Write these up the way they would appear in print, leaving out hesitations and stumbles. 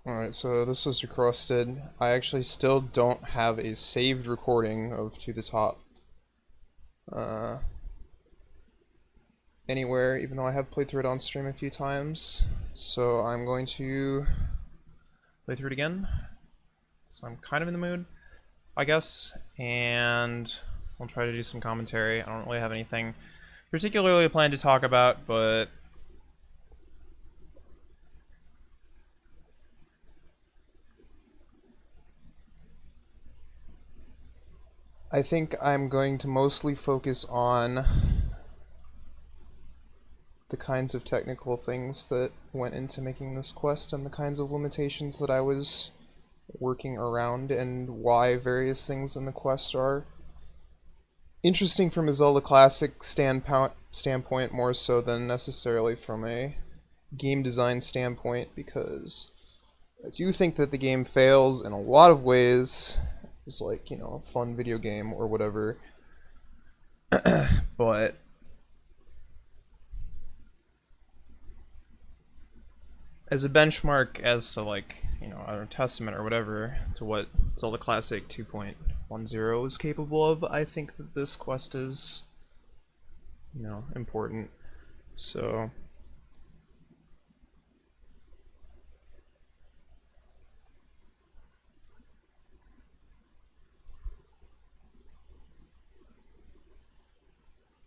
Alright, so this was requested. I actually still don't have a saved recording of To the Top uh, anywhere, even though I have played through it on stream a few times. So I'm going to play through it again. So I'm kind of in the mood, I guess, and I'll try to do some commentary. I don't really have anything particularly planned to talk about, but I think I'm going to mostly focus on the kinds of technical things that went into making this quest and the kinds of limitations that I was working around and why various things in the quest are interesting from a Zelda Classic standpoint more so than necessarily from a game design standpoint, because I do think that the game fails in a lot of ways. It's like, you know, a fun video game or whatever. But as a benchmark as to, like, you know, a testament or whatever to what Zelda Classic 2.10 is capable of, I think that this quest is, you know, important. So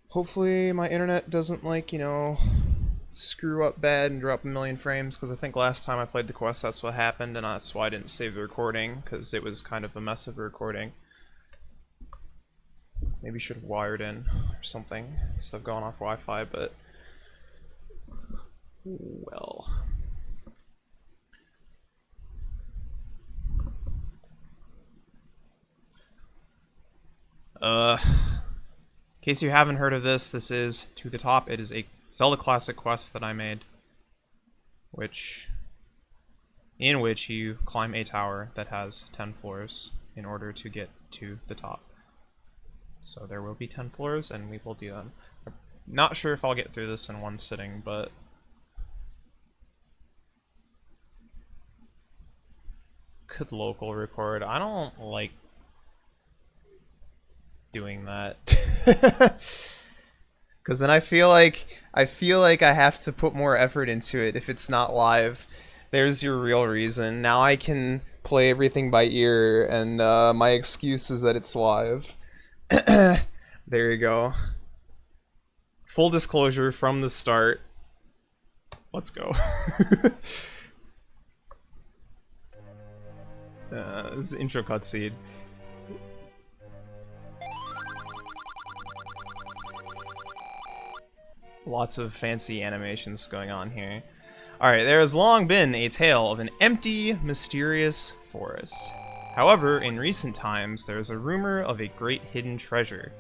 hopefully my internet doesn't, like, you know, screw up bad and drop a million frames, because I think last time I played the quest that's what happened, and that's why I didn't save the recording, because it was kind of a mess of a recording. Maybe should have wired in or something instead of going off Wi-Fi, but well. In case you haven't heard of this, this is To the Top. It is a Zelda Classic quest that I made, in which you climb a tower that has 10 floors in order to get to the top. So there will be 10 floors, and we will do them. I'm not sure if I'll get through this in one sitting, but could local record. I don't like doing that. Because then I feel like I have to put more effort into it if it's not live. There's your real reason. Now I can play everything by ear, and my excuse is that it's live. There you go. Full disclosure from the start. Let's go. This is intro cutscene. Lots of fancy animations going on here. Alright, there has long been a tale of an empty, mysterious forest. However, in recent times, there is a rumor of a great hidden treasure.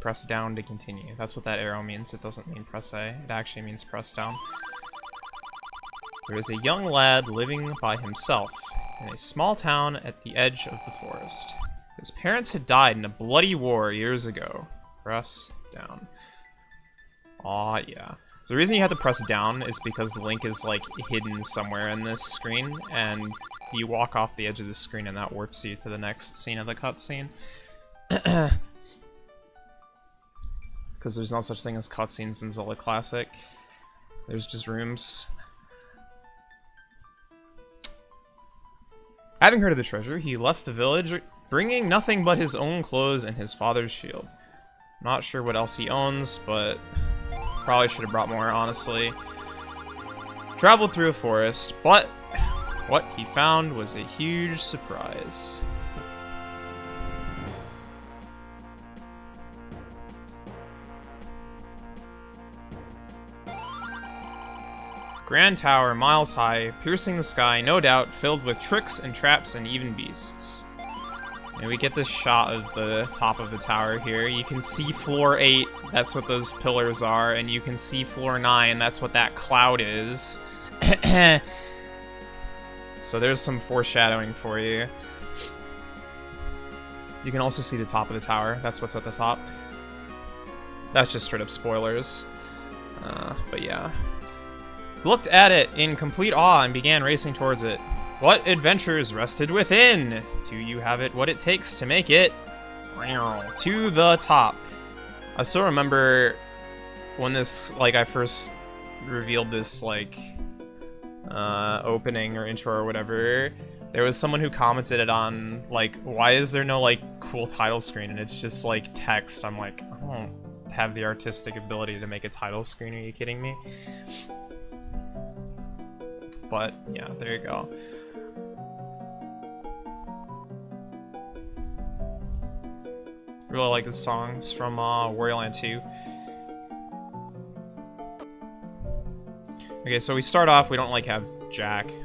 Press down to continue. That's what that arrow means. It doesn't mean press A. It actually means press down. There is a young lad living by himself in a small town at the edge of the forest. His parents had died in a bloody war years ago. Press down. Aw, yeah. So the reason you have to press down is because the link is, like, hidden somewhere in this screen, and you walk off the edge of the screen and that warps you to the next scene of the cutscene. Because there's no such thing as cutscenes in Zelda Classic. There's just rooms. Having heard of the treasure, he left the village, bringing nothing but his own clothes and his father's shield. Not sure what else he owns, but probably should have brought more, honestly. Traveled through a forest, but what he found was a huge surprise. Grand tower, miles high, piercing the sky, no doubt, filled with tricks and traps and even beasts. And we get this shot of the top of the tower here. You can see floor 8, that's what those pillars are, and you can see floor 9, that's what that cloud is. So there's some foreshadowing for you. You can also see the top of the tower, that's what's at the top. That's just straight up spoilers. But yeah. looked at it in complete awe and began racing towards it. What adventures rested within? Do you have it what it takes to make it to the top? I still remember when this, like, I first revealed this, like, opening or intro or whatever. There was someone who commented it on, like, why is there no, like, cool title screen? And it's just, like, text. I'm like, I don't have the artistic ability to make a title screen. Are you kidding me? But, yeah, there you go. Really like the songs from Wario Land 2. Okay, so we start off, we don't, like, have Jack. You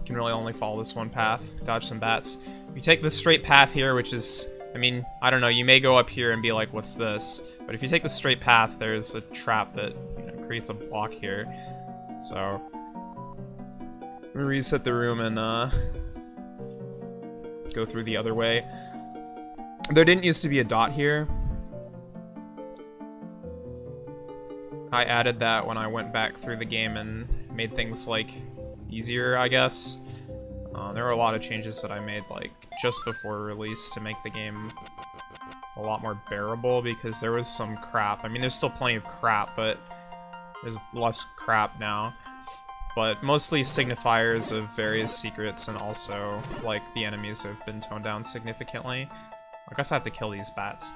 can really only follow this one path, dodge some bats. You take the straight path here, which is, I mean, I don't know, you may go up here and be like, what's this? But if you take the straight path, there's a trap that, you know, creates a block here. So, I'm gonna reset the room and, go through the other way. There didn't used to be a dot here. I added that when I went back through the game and made things, like, easier, I guess. There were a lot of changes that I made, like, just before release to make the game a lot more bearable, because there was some crap. I mean, there's still plenty of crap, but there's less crap now. But mostly signifiers of various secrets, and also, like, the enemies have been toned down significantly. I guess I have to kill these bats.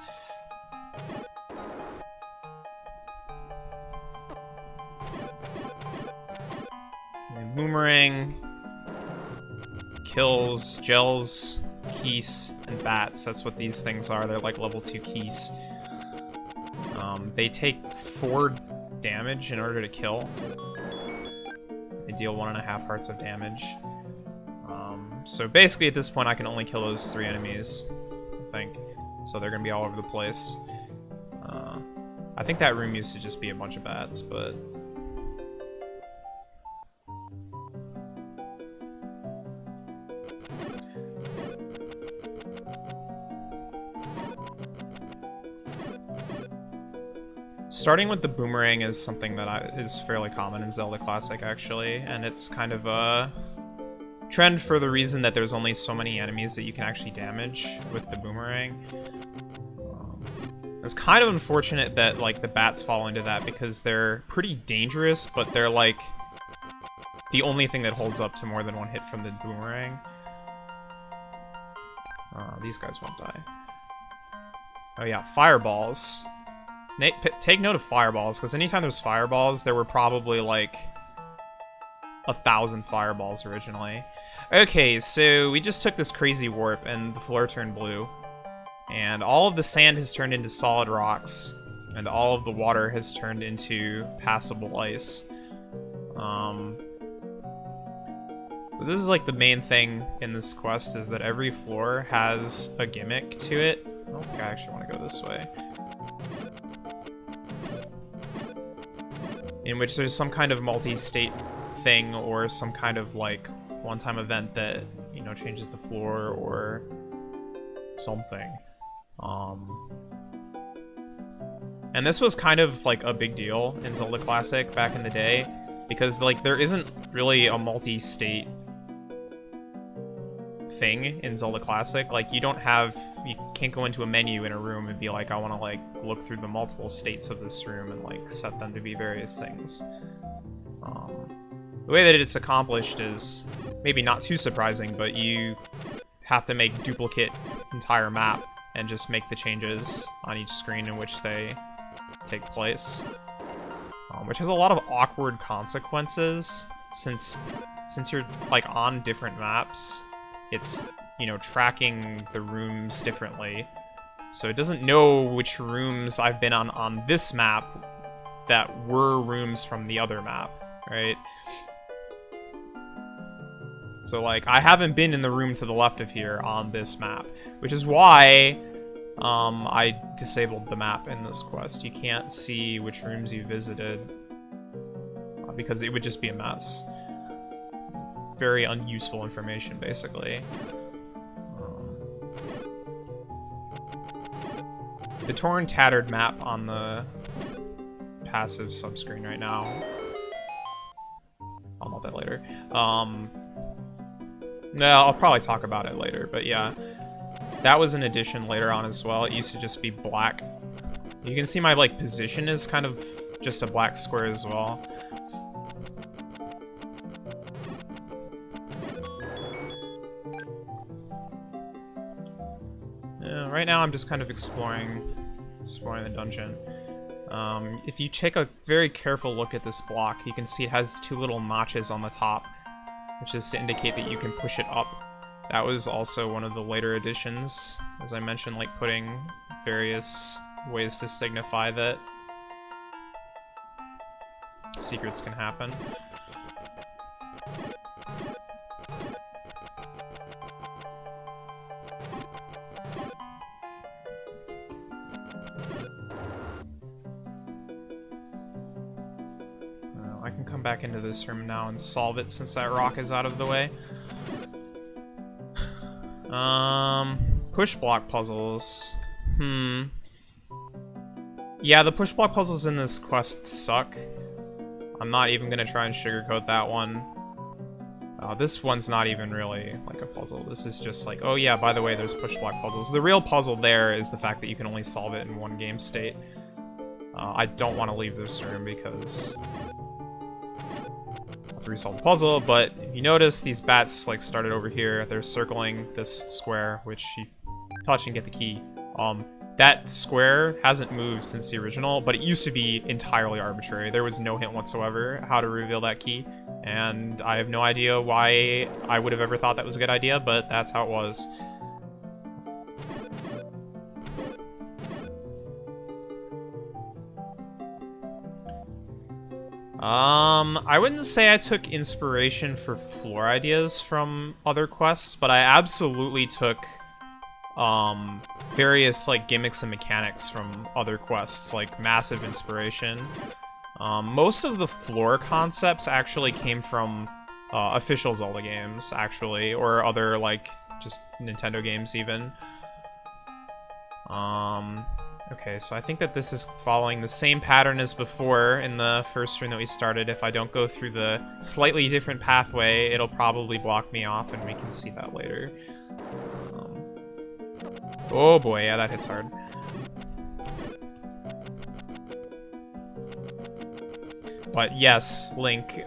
And boomerang kills gels, keys, and bats. That's what these things are. They're like level 2 keys. They take 4 damage in order to kill. They deal 1.5 hearts of damage. So basically at this point I can only kill those 3 enemies, I think. So they're gonna be all over the place. I think that room used to just be a bunch of bats, but... Starting with the boomerang is something that is fairly common in Zelda Classic, actually, and it's kind of a trend for the reason that there's only so many enemies that you can actually damage with the boomerang. It's kind of unfortunate that, like, the bats fall into that, because they're pretty dangerous, but they're, like, the only thing that holds up to more than one hit from the boomerang. These guys won't die. Oh yeah, fireballs. Take note of fireballs, because anytime there's fireballs, there were probably, like, 1,000 fireballs originally. Okay, so we just took this crazy warp, and the floor turned blue. And all of the sand has turned into solid rocks, and all of the water has turned into passable ice. But this is, like, the main thing in this quest, is that every floor has a gimmick to it. I don't think I actually want to go this way. In which there's some kind of multi-state thing, or some kind of, like, one-time event that, you know, changes the floor, or something. And this was kind of, like, a big deal in Zelda Classic back in the day, because, like, there isn't really a multi-state thing in Zelda Classic. Like, you can't go into a menu in a room and be like, I want to, like, look through the multiple states of this room and, like, set them to be various things. The way that it's accomplished is maybe not too surprising, but you have to make duplicate entire map and just make the changes on each screen in which they take place. Which has a lot of awkward consequences, since you're, like, on different maps. It's, you know, tracking the rooms differently. So it doesn't know which rooms I've been on this map that were rooms from the other map, right? So, like, I haven't been in the room to the left of here on this map, which is why I disabled the map in this quest. You can't see which rooms you visited, because it would just be a mess. Very unuseful information, basically. The torn, tattered map on the passive subscreen right now. I'll note that later. No, I'll probably talk about it later, but yeah. That was an addition later on as well. It used to just be black. You can see my, like, position is kind of just a black square as well. Yeah, right now I'm just kind of exploring the dungeon. If you take a very careful look at this block, you can see it has two little notches on the top, which is to indicate that you can push it up. That was also one of the later additions, as I mentioned, like putting various ways to signify that secrets can happen. I can come back into this room now and solve it since that rock is out of the way. Push block puzzles. Yeah, the push block puzzles in this quest suck. I'm not even gonna try and sugarcoat that one. This one's not even really like a puzzle. This is just like, oh yeah, by the way, there's push block puzzles. The real puzzle there is the fact that you can only solve it in one game state. I don't want to leave this room because I have to resolve the puzzle, but if you notice, these bats like started over here. They're circling this square, which you touch and get the key. That square hasn't moved since the original, but it used to be entirely arbitrary. There was no hint whatsoever how to reveal that key, and I have no idea why I would have ever thought that was a good idea, but that's how it was. I wouldn't say I took inspiration for floor ideas from other quests, but I absolutely took various like gimmicks and mechanics from other quests, like massive inspiration. Most of the floor concepts actually came from official Zelda games, actually, or other like just Nintendo games even. Okay, so I think that this is following the same pattern as before in the first room that we started. If I don't go through the slightly different pathway, it'll probably block me off, and we can see that later. Oh boy, yeah, that hits hard. But yes, Link,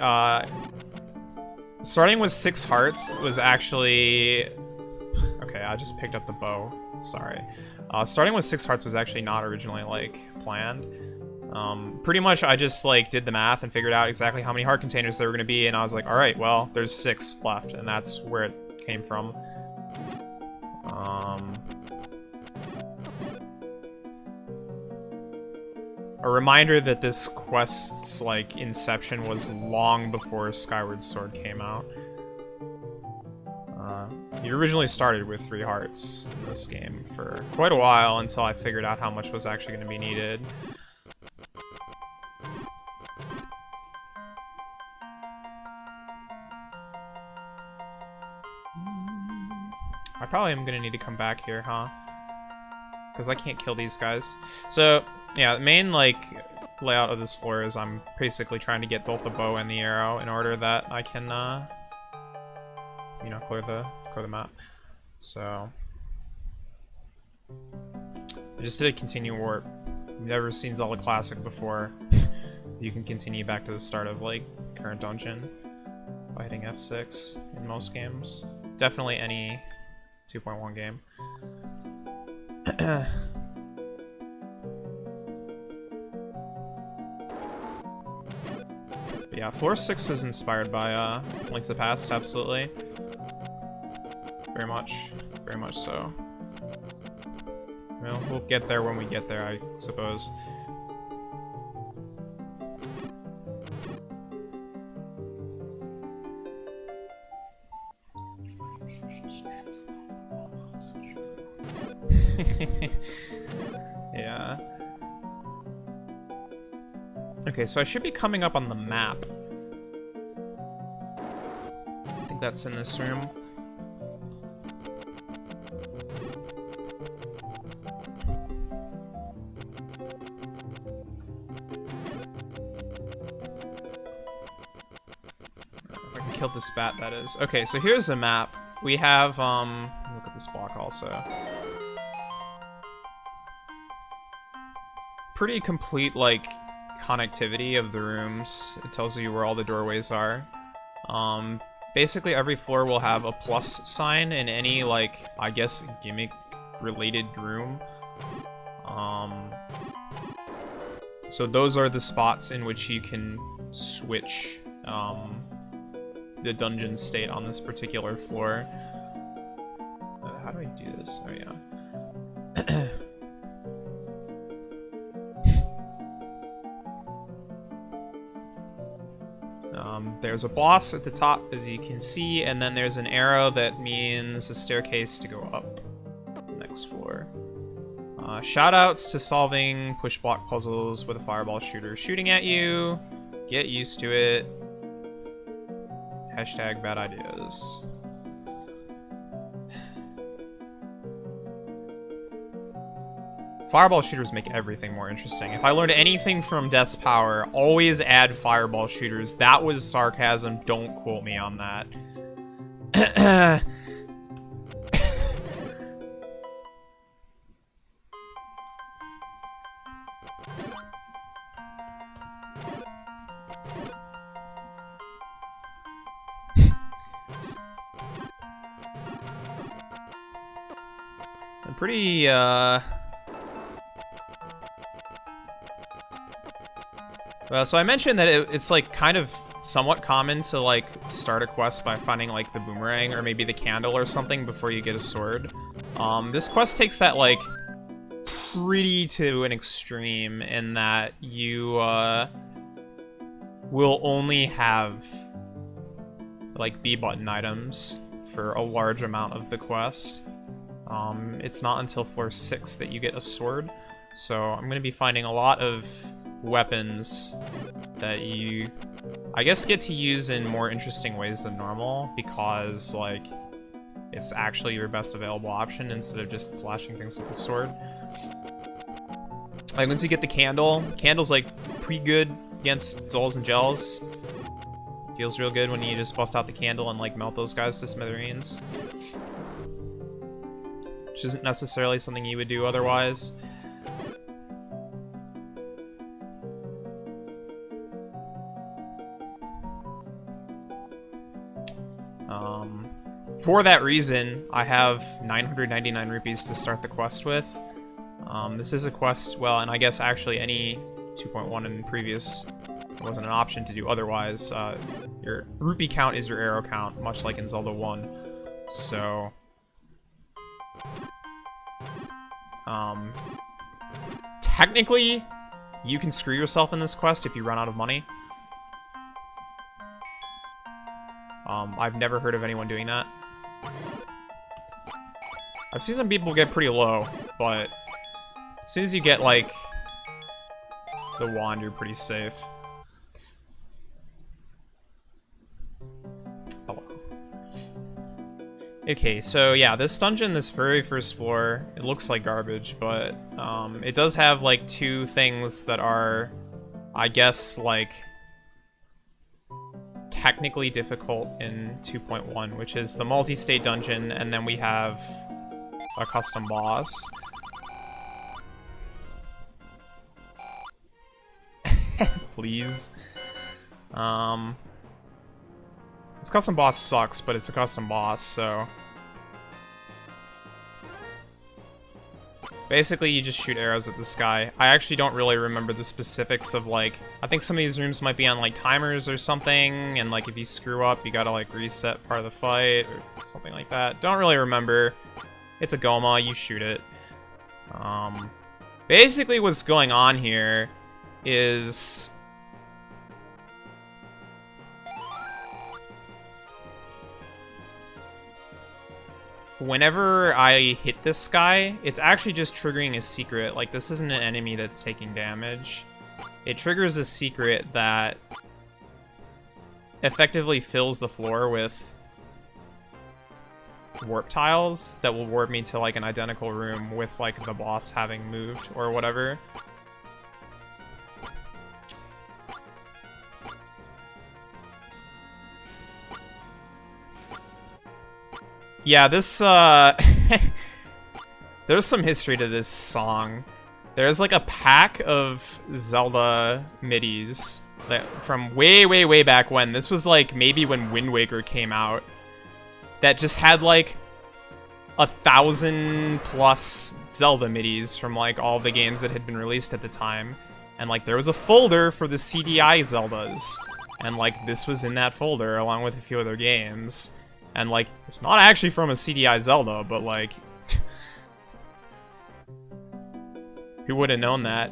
starting with 6 hearts was actually... Okay, I just picked up the bow. Sorry. Starting with 6 hearts was actually not originally, like, planned. Pretty much I just, like, did the math and figured out exactly how many heart containers there were gonna be, and I was like, alright, well, there's 6 left, and that's where it came from. A reminder that this quest's, like, inception was long before Skyward Sword came out. You originally started with 3 hearts in this game for quite a while until I figured out how much was actually going to be needed. I probably am going to need to come back here, huh? Because I can't kill these guys. So, yeah, the main, like, layout of this floor is I'm basically trying to get both the bow and the arrow in order that I can, you know, clear the map. So I just did a continue warp. You've never seen Zelda Classic before. You can continue back to the start of like current dungeon by hitting F6 in most games. Definitely any 2.1 game. But yeah, floor 6 is inspired by Link to the Past, absolutely. Very much so. Well, we'll get there when we get there, I suppose. Yeah. Okay, so I should be coming up on the map. I think that's in this room. killed this bat, that is. Okay, so here's the map. We have, look at this block also. Pretty complete, like, connectivity of the rooms. It tells you where all the doorways are. Basically every floor will have a plus sign in any, like, I guess, gimmick-related room. So those are the spots in which you can switch, the dungeon state on this particular floor. How do I do this? Oh, yeah. There's a boss at the top, as you can see, and then there's an arrow that means a staircase to go up. Next floor. Shoutouts to solving push block puzzles with a fireball shooter shooting at you. Get used to it. Hashtag bad ideas. Fireball shooters make everything more interesting. If I learned anything from Death's Power, always add fireball shooters. That was sarcasm. Don't quote me on that. I'm pretty, so I mentioned that it's, like, kind of somewhat common to, like, start a quest by finding, like, the boomerang or maybe the candle or something before you get a sword. This quest takes that, like, pretty to an extreme in that you, will only have, like, B-button items for a large amount of the quest. It's not until floor 6 that you get a sword, so I'm gonna be finding a lot of weapons that you, I guess, get to use in more interesting ways than normal, because, like, it's actually your best available option instead of just slashing things with the sword. Like, once you get the candle's, like, pretty good against Zols and Gels. Feels real good when you just bust out the candle and, like, melt those guys to smithereens. Which isn't necessarily something you would do otherwise. For that reason, I have 999 rupees to start the quest with. This is a quest, well, and I guess actually any 2.1 and previous, it wasn't an option to do otherwise. Your rupee count is your arrow count, much like in Zelda 1. So, technically, you can screw yourself in this quest if you run out of money. I've never heard of anyone doing that. I've seen some people get pretty low, but as soon as you get, like, the wand, you're pretty safe. Hello. Okay, so yeah, this dungeon, this very first floor, it looks like garbage, but it does have, like, two things that are, I guess, like, technically difficult in 2.1, which is the multi-state dungeon, and then we have a custom boss. Please. This custom boss sucks, but it's a custom boss, so... Basically, you just shoot arrows at the sky. I actually don't really remember the specifics of, like... I think some of these rooms might be on, like, timers or something, and, like, if you screw up, you gotta, like, reset part of the fight, or something like that. Don't really remember. It's a Goma, you shoot it. Basically, what's going on here is... Whenever I hit this guy, it's actually just triggering a secret. Like, this isn't an enemy that's taking damage. It triggers a secret that effectively fills the floor with warp tiles that will warp me to, like, an identical room with, like, the boss having moved or whatever. Yeah, this, there's some history to this song. There's like a pack of Zelda midis that from way, way, way back when. This was like maybe when Wind Waker came out. That just had like 1,000+ Zelda midis from like all the games that had been released at the time. And like there was a folder for the CDI Zeldas. And like this was in that folder along with a few other games. And like it's not actually from a CDI Zelda, but like who would have known that?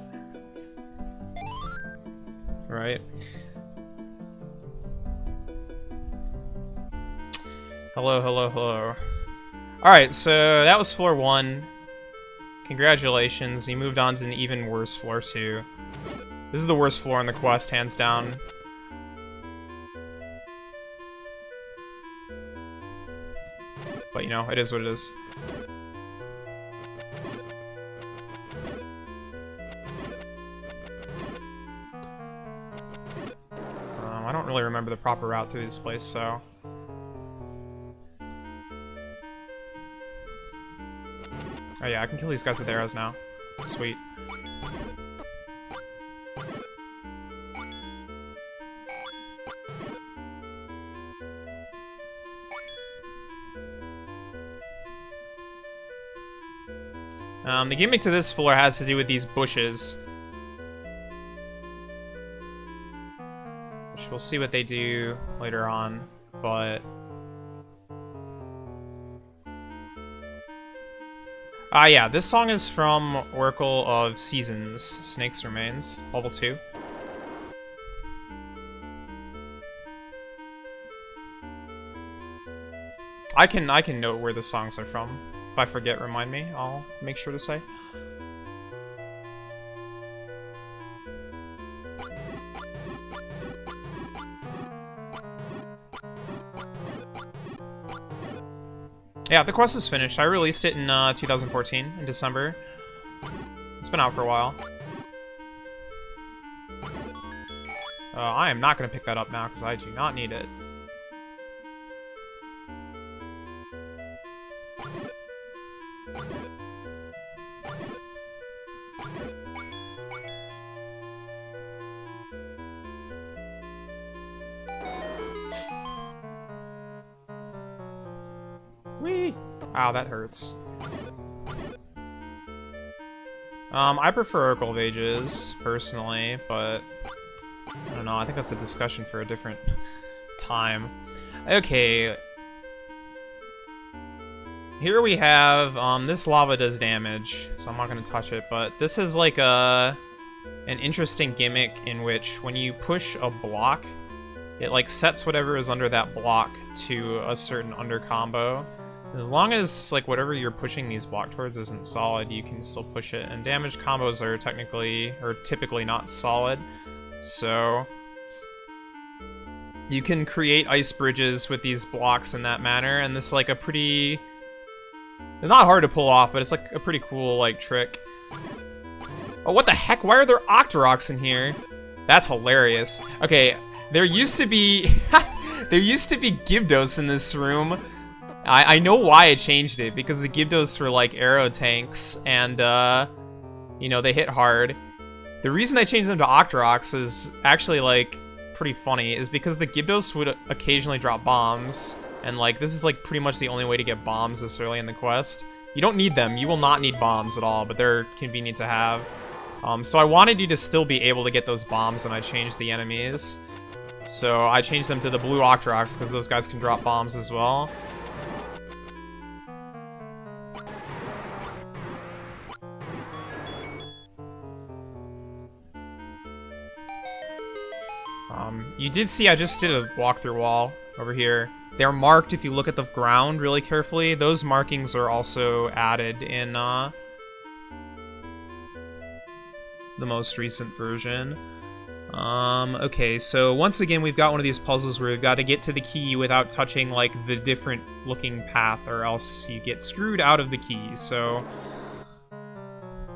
Right? Hello, hello, hello. Alright, so that was floor 1. Congratulations, you moved on to an even worse floor 2. This is the worst floor in the quest, hands down. But, you know, it is what it is. I don't really remember the proper route through this place, so... Oh yeah, I can kill these guys with arrows now. Sweet. The gimmick to this floor has to do with these bushes. Which we'll see what they do later on, but... yeah, this song is from Oracle of Seasons, Snake's Remains, level 2. I can note where the songs are from. If I forget, remind me. I'll make sure to say. Yeah, the quest is finished. I released it in 2014, in December. It's been out for a while. I am not going to pick that up now, because I do not need it. Whee! Ow, that hurts. I prefer Oracle of Ages, personally, but... I don't know, I think that's a discussion for a different time. Okay. Here we have, this lava does damage, so I'm not gonna touch it, but this is like an interesting gimmick in which when you push a block, it like sets whatever is under that block to a certain under combo. As long as like whatever you're pushing these block towards isn't solid, you can still push it. And damage combos are typically not solid. So you can create ice bridges with these blocks in that manner, and this is like a pretty... It's not hard to pull off, but it's like a pretty cool like trick. Oh, what the heck? Why are there Octoroks in here? That's hilarious. Okay, there used to be there used to be Gyarados in this room. I know why I changed it, because the Gyarados were like arrow tanks, and you know, they hit hard. The reason I changed them to Octoroks is actually like pretty funny, is because the Gyarados would occasionally drop bombs, and like this is like pretty much the only way to get bombs this early in the quest. You don't need them, you will not need bombs at all, but they're convenient to have. So I wanted you to still be able to get those bombs when I changed the enemies. So I changed them to the blue Octoroks, because those guys can drop bombs as well. You did see I just did a walkthrough wall over here. They're marked if you look at the ground really carefully. Those markings are also added in the most recent version. Okay, so once again we've got one of these puzzles where we've got to get to the key without touching like the different looking path, or else you get screwed out of the key. So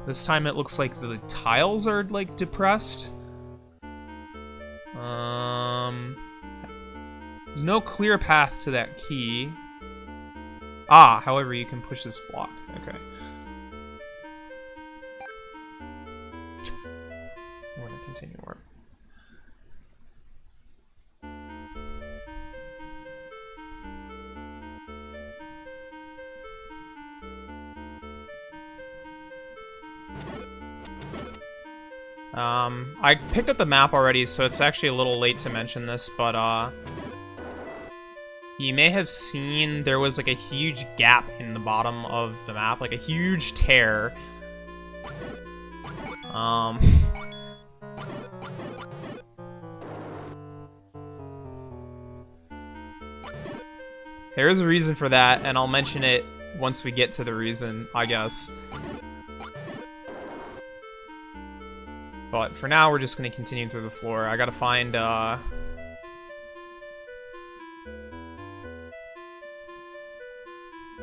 this time it looks like the tiles are like depressed. There's no clear path to that key. Ah, however, you can push this block. Okay. We're gonna continue work. I picked up the map already, so it's actually a little late to mention this, but, you may have seen there was, like, a huge gap in the bottom of the map, like a huge tear. There is a reason for that, and I'll mention it once we get to the reason, I guess. But for now, we're just gonna continue through the floor. I gotta find,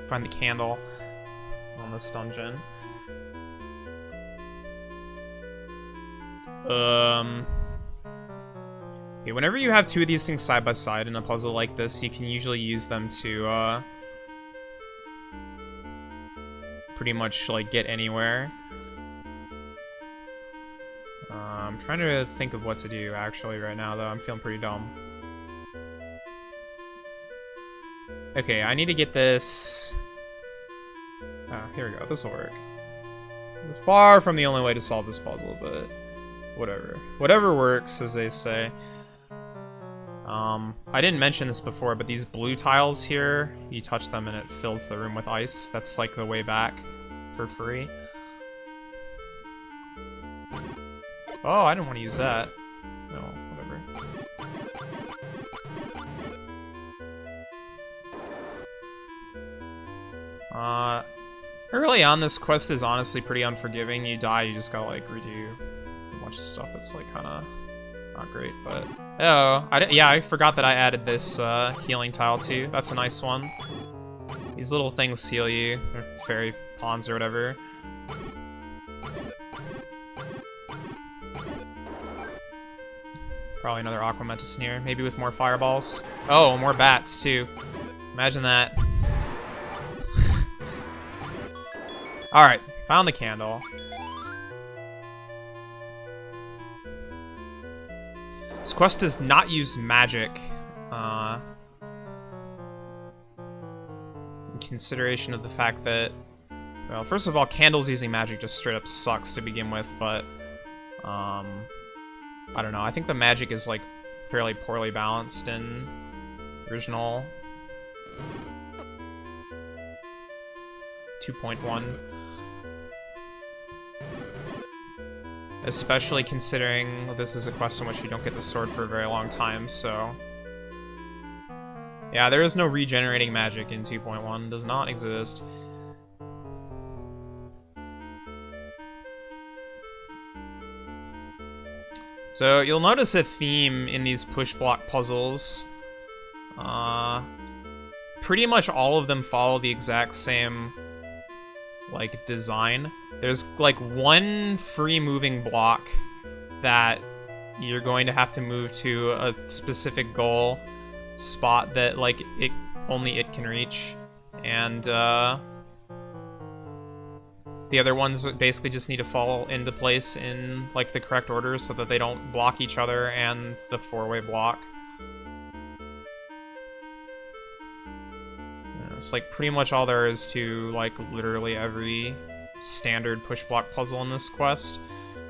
find the candle on this dungeon. Okay, whenever you have two of these things side by side in a puzzle like this, you can usually use them to, pretty much, like, get anywhere. I'm trying to think of what to do, actually, right now, though. I'm feeling pretty dumb. Okay, I need to get this... Ah, here we go. This'll work. Far from the only way to solve this puzzle, but... whatever. Whatever works, as they say. I didn't mention this before, but these blue tiles here, you touch them and it fills the room with ice. That's like the way back for free. Oh, I didn't want to use that. No, whatever. Early on, this quest is honestly pretty unforgiving. You die, you just gotta, like, redo a bunch of stuff that's, like, kinda not great, but... Oh, yeah, I forgot that I added this, healing tile, too. That's a nice one. These little things heal you, or fairy pawns or whatever. Probably another Aqua Mantis in here, maybe with more fireballs. Oh, more bats, too. Imagine that. Alright, found the candle. This quest does not use magic. In consideration of the fact that... Well, first of all, candles using magic just straight up sucks to begin with, but... I don't know, I think the magic is, like, fairly poorly balanced in original 2.1. Especially considering this is a quest in which you don't get the sword for a very long time, so... Yeah, there is no regenerating magic in 2.1. Does not exist. So, you'll notice a theme in these push block puzzles. Pretty much all of them follow the exact same, like, design. There's, like, one free moving block that you're going to have to move to a specific goal spot that, like, only it can reach. And, the other ones basically just need to fall into place in, like, the correct order so that they don't block each other and the four-way block. It's, like, pretty much all there is to, like, literally every standard push block puzzle in this quest.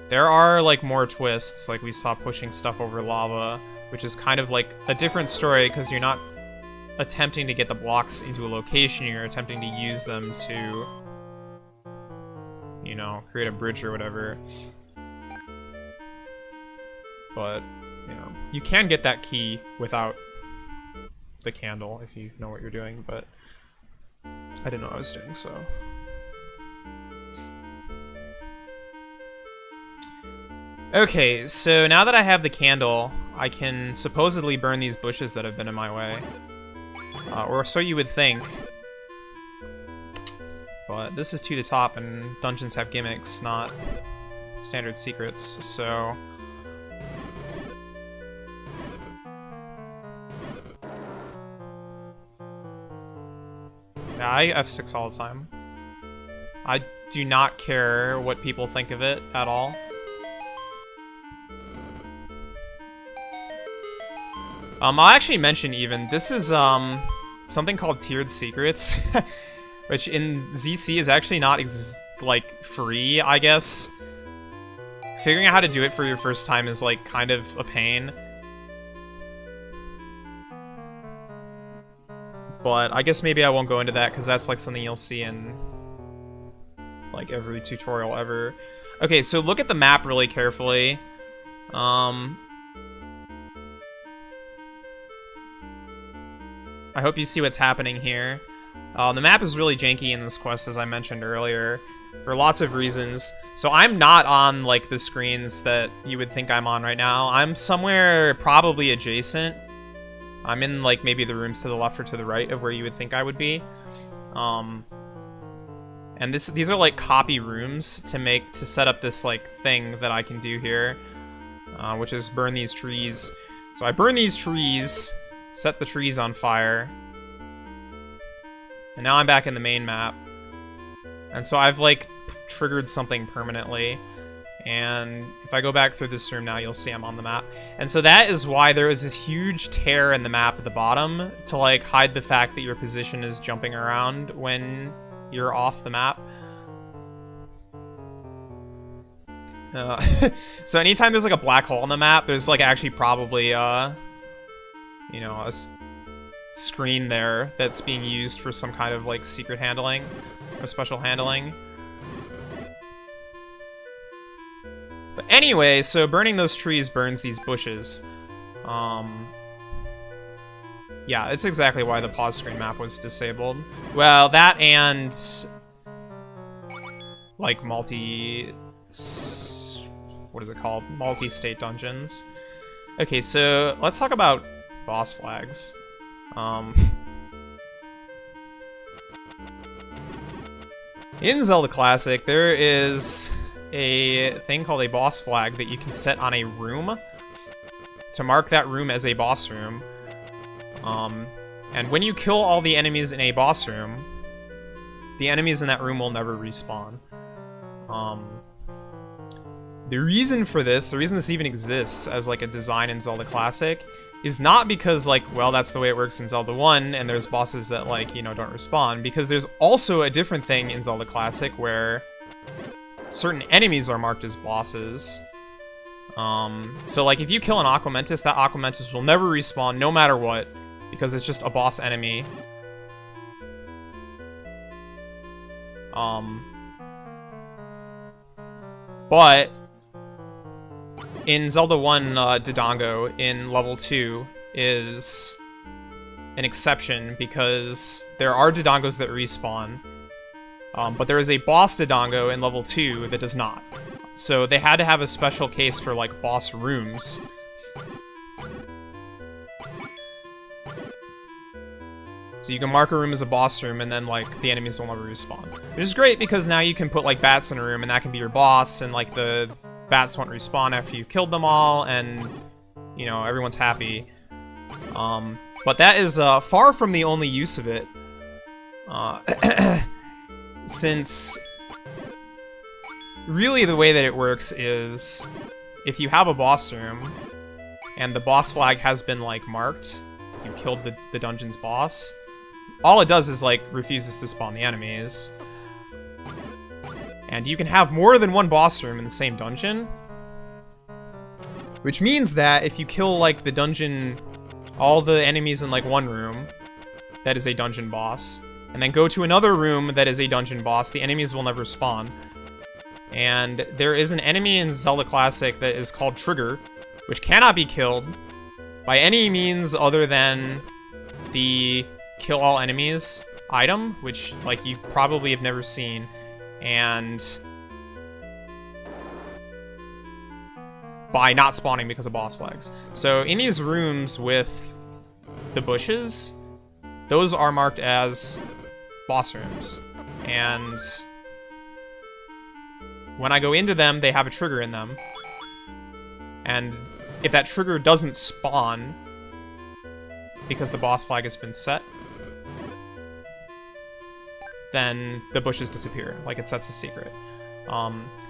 There are, like, more twists, like we saw pushing stuff over lava, which is kind of, like, a different story because you're not attempting to get the blocks into a location, you're attempting to use them to, you know, create a bridge or whatever. But, you know, you can get that key without the candle if you know what you're doing, but I didn't know what I was doing, so... Okay, so now that I have the candle, I can supposedly burn these bushes that have been in my way. Or so you would think. But this is to the top, and dungeons have gimmicks, not standard secrets, so... Yeah, I F6 all the time. I do not care what people think of it at all. I'll actually mention even, this is, something called Tiered Secrets, which in ZC is actually not, like, free, I guess. Figuring out how to do it for your first time is, like, kind of a pain. But I guess maybe I won't go into that, because that's, like, something you'll see in, like, every tutorial ever. Okay, so look at the map really carefully. I hope you see what's happening here. The map is really janky in this quest, as I mentioned earlier, for lots of reasons. So I'm not on, like, the screens that you would think I'm on right now. I'm somewhere probably adjacent. I'm in, like, maybe the rooms to the left or to the right of where you would think I would be. And these are, like, copy rooms to set up this, like, thing that I can do here, which is burn these trees. So I burn these trees, set the trees on fire, and now I'm back in the main map. And so I've, like, triggered something permanently, and if I go back through this room now, you'll see I'm on the map. And so that is why there is this huge tear in the map at the bottom, to, like, hide the fact that your position is jumping around when you're off the map. So anytime there's, like, a black hole in the map, there's, like, actually probably, you know, a screen there that's being used for some kind of, like, secret handling or special handling. But anyway, so burning those trees burns these bushes. Yeah, it's exactly why the pause screen map was disabled. Well, that and, like, what is it called? Multi-state dungeons. Okay, so let's talk about boss flags. In Zelda Classic, there is a thing called a boss flag that you can set on a room to mark that room as a boss room. And when you kill all the enemies in a boss room, the enemies in that room will never respawn. The reason for this, the reason this even exists as, like, a design in Zelda Classic, is not because, like, well, that's the way it works in Zelda 1, and there's bosses that, like, you know, don't respawn, because there's also a different thing in Zelda Classic where certain enemies are marked as bosses. So, like, if you kill an Aquamentus, that Aquamentus will never respawn, no matter what, because it's just a boss enemy. But in Zelda 1, Dodongo in level 2 is an exception because there are Dodongos that respawn, but there is a boss Dodongo in level 2 that does not. So they had to have a special case for, like, boss rooms. So you can mark a room as a boss room, and then, like, the enemies will never respawn. Which is great, because now you can put, like, bats in a room, and that can be your boss, and, like, the bats won't respawn after you've killed them all, and, you know, everyone's happy. But that is far from the only use of it. Since really the way that it works is if you have a boss room, and the boss flag has been, like, marked, you killed the dungeon's boss, all it does is, like, refuses to spawn the enemies. And you can have more than one boss room in the same dungeon. Which means that if you kill, like, the dungeon, all the enemies in, like, one room, that is a dungeon boss, and then go to another room that is a dungeon boss, the enemies will never spawn. And there is an enemy in Zelda Classic that is called Trigger, which cannot be killed by any means other than the kill all enemies item, which, like, you probably have never seen, and by not spawning because of boss flags. So in these rooms with the bushes, those are marked as boss rooms, and when I go into them, they have a trigger in them, and if that trigger doesn't spawn because the boss flag has been set, then the bushes disappear. Like, it sets a secret.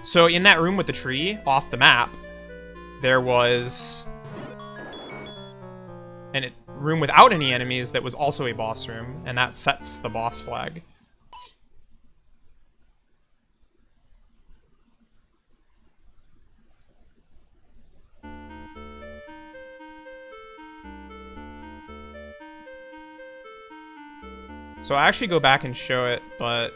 So in that room with the tree, off the map, there was a room without any enemies that was also a boss room, and that sets the boss flag. So I actually go back and show it, but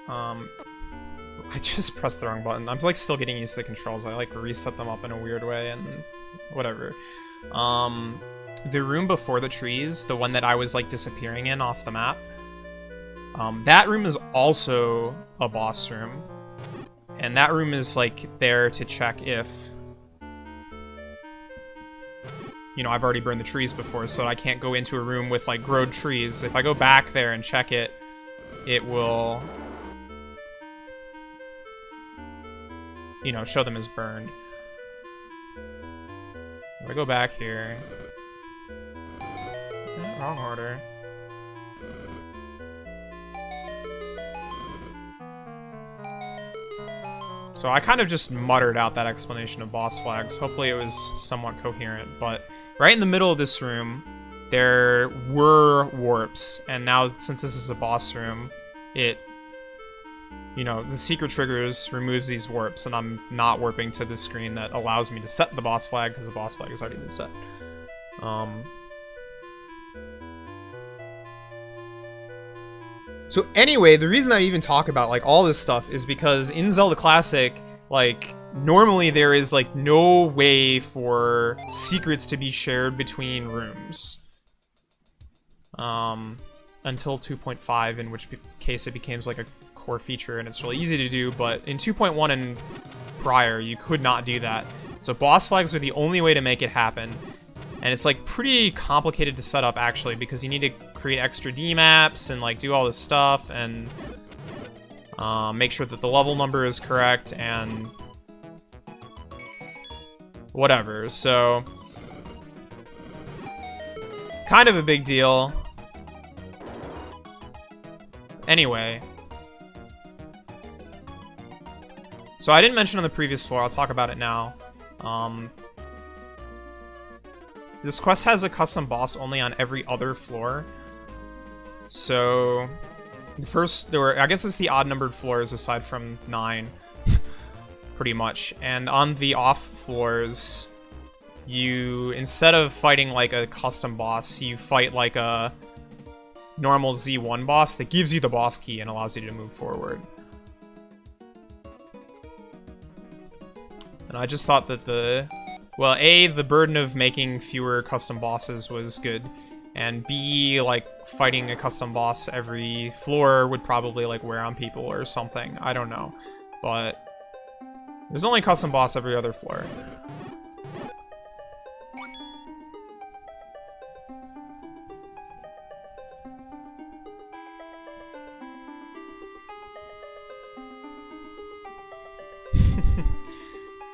I just pressed the wrong button. I'm like still getting used to the controls. I like reset them up in a weird way and whatever. The room before the trees, the one that I was like disappearing in off the map, that room is also a boss room. And that room is like there to check if, you know, I've already burned the trees before, so I can't go into a room with like growed trees. If I go back there and check it, it will, you know, show them as burned. If I go back here, wrong order. So I kind of just muttered out that explanation of boss flags. Hopefully it was somewhat coherent, but right in the middle of this room, there were warps, and now since this is a boss room, it, you know, the secret triggers removes these warps, and I'm not warping to the screen that allows me to set the boss flag, because the boss flag has already been set. So anyway, the reason I even talk about like all this stuff is because in Zelda Classic, like, normally there is like no way for secrets to be shared between rooms. Until 2.5, in which case it becomes like a core feature and it's really easy to do, but in 2.1 and prior, you could not do that. So boss flags are the only way to make it happen. And it's like pretty complicated to set up actually, because you need to create extra D maps and like do all this stuff and make sure that the level number is correct and whatever. So kind of a big deal. Anyway, so I didn't mention on the previous floor, I'll talk about it now. This quest has a custom boss only on every other floor. So the first, I guess it's the odd numbered floors aside from 9, pretty much. And on the off floors, you, instead of fighting like a custom boss, you fight like a normal Z1 boss that gives you the boss key and allows you to move forward. And I just thought that well, A, the burden of making fewer custom bosses was good, and B, like, fighting a custom boss every floor would probably, like, wear on people or something. I don't know. But there's only a custom boss every other floor.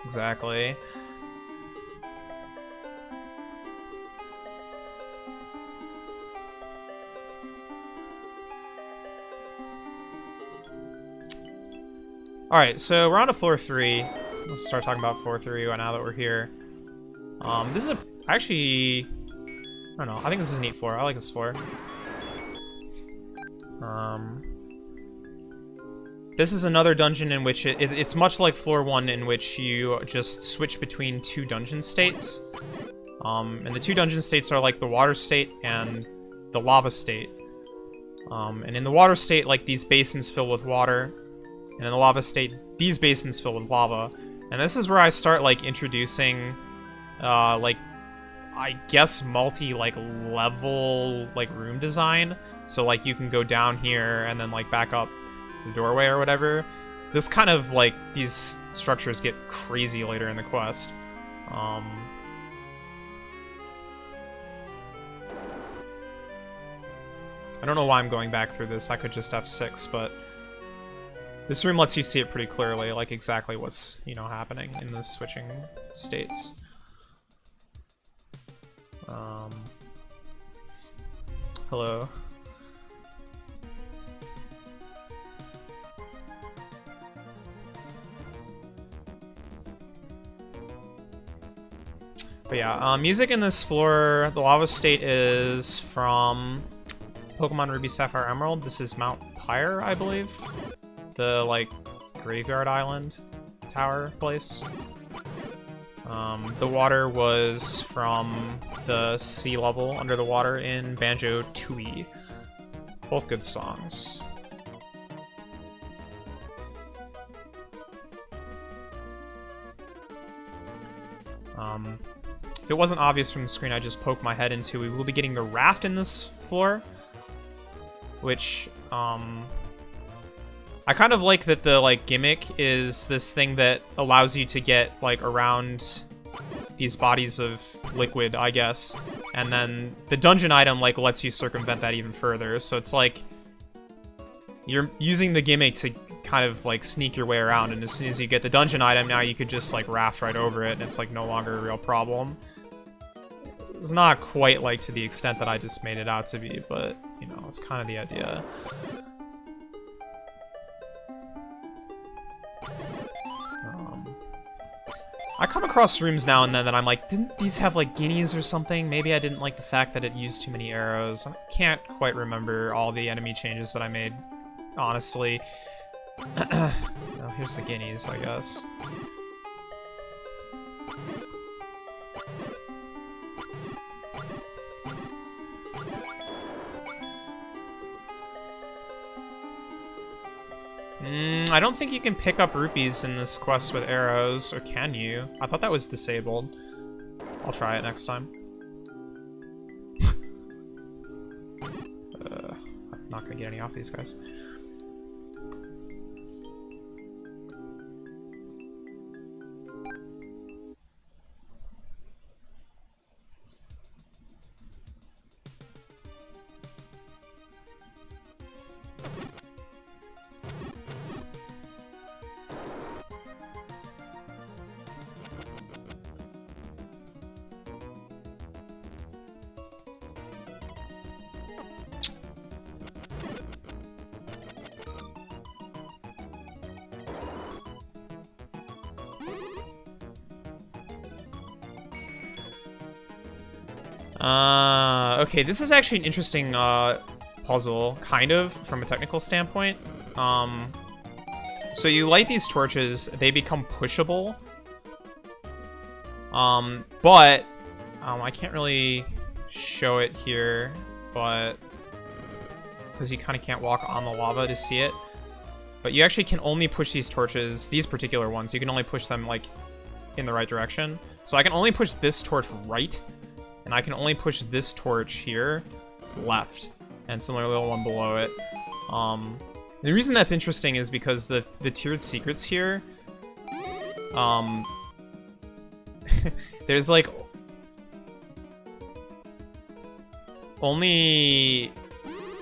Exactly. Alright, so we're on to floor 3. Let's start talking about floor 3 now that we're here. This is actually, I don't know, I think this is a neat floor. I like this floor. This is another dungeon in which it's much like floor 1, in which you just switch between 2 dungeon states. And the 2 dungeon states are like the water state and the lava state. And in the water state, like, these basins fill with water. And in the lava state, these basins fill with lava. And this is where I start, like, introducing, like, I guess multi-level, like, room design. So, like, you can go down here and then, like, back up the doorway or whatever. This kind of, like, these structures get crazy later in the quest. I don't know why I'm going back through this. I could just F6, but this room lets you see it pretty clearly, like exactly what's, you know, happening in the switching states. Hello. But yeah, music in this floor, the lava state is from Pokemon Ruby, Sapphire, Emerald. This is Mount Pyre, I believe. The, like, graveyard island tower place. The water was from the sea level under the water in Banjo-Tooie. Both good songs. If it wasn't obvious from the screen I just poked my head into, we will be getting the raft in this floor, which, I kind of like that the, like, gimmick is this thing that allows you to get, like, around these bodies of liquid, I guess, and then the dungeon item, like, lets you circumvent that even further, so it's like, you're using the gimmick to kind of, like, sneak your way around, and as soon as you get the dungeon item, now you could just, like, raft right over it, and it's, like, no longer a real problem. It's not quite, like, to the extent that I just made it out to be, but, you know, it's kind of the idea. I come across rooms now and then that I'm like, didn't these have, like, guineas or something? Maybe I didn't like the fact that it used too many arrows. I can't quite remember all the enemy changes that I made, honestly. Oh, here's the guineas, I guess. I don't think you can pick up rupees in this quest with arrows, or can you? I thought that was disabled. I'll try it next time. I'm not gonna get any off these guys. Okay, this is actually an interesting, puzzle, kind of, from a technical standpoint. So you light these torches, they become pushable. But, I can't really show it here, but... because you kind of can't walk on the lava to see it. But you actually can only push these torches, these particular ones, you can only push them, like, in the right direction. So I can only push this torch right, and I can only push this torch here left, and similarly the one below it. The reason that's interesting is because the tiered secrets here, there's like only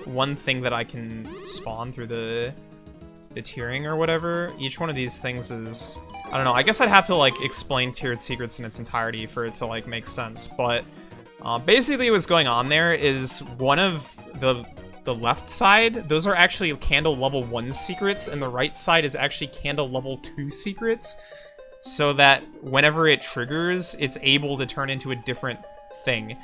one thing that I can spawn through the tiering or whatever. Each one of these things is, I don't know, I guess I'd have to like explain tiered secrets in its entirety for it to like make sense, but basically what's going on there is one of the left side, those are actually candle level 1 secrets, and the right side is actually candle level 2 secrets, so that whenever it triggers, it's able to turn into a different thing.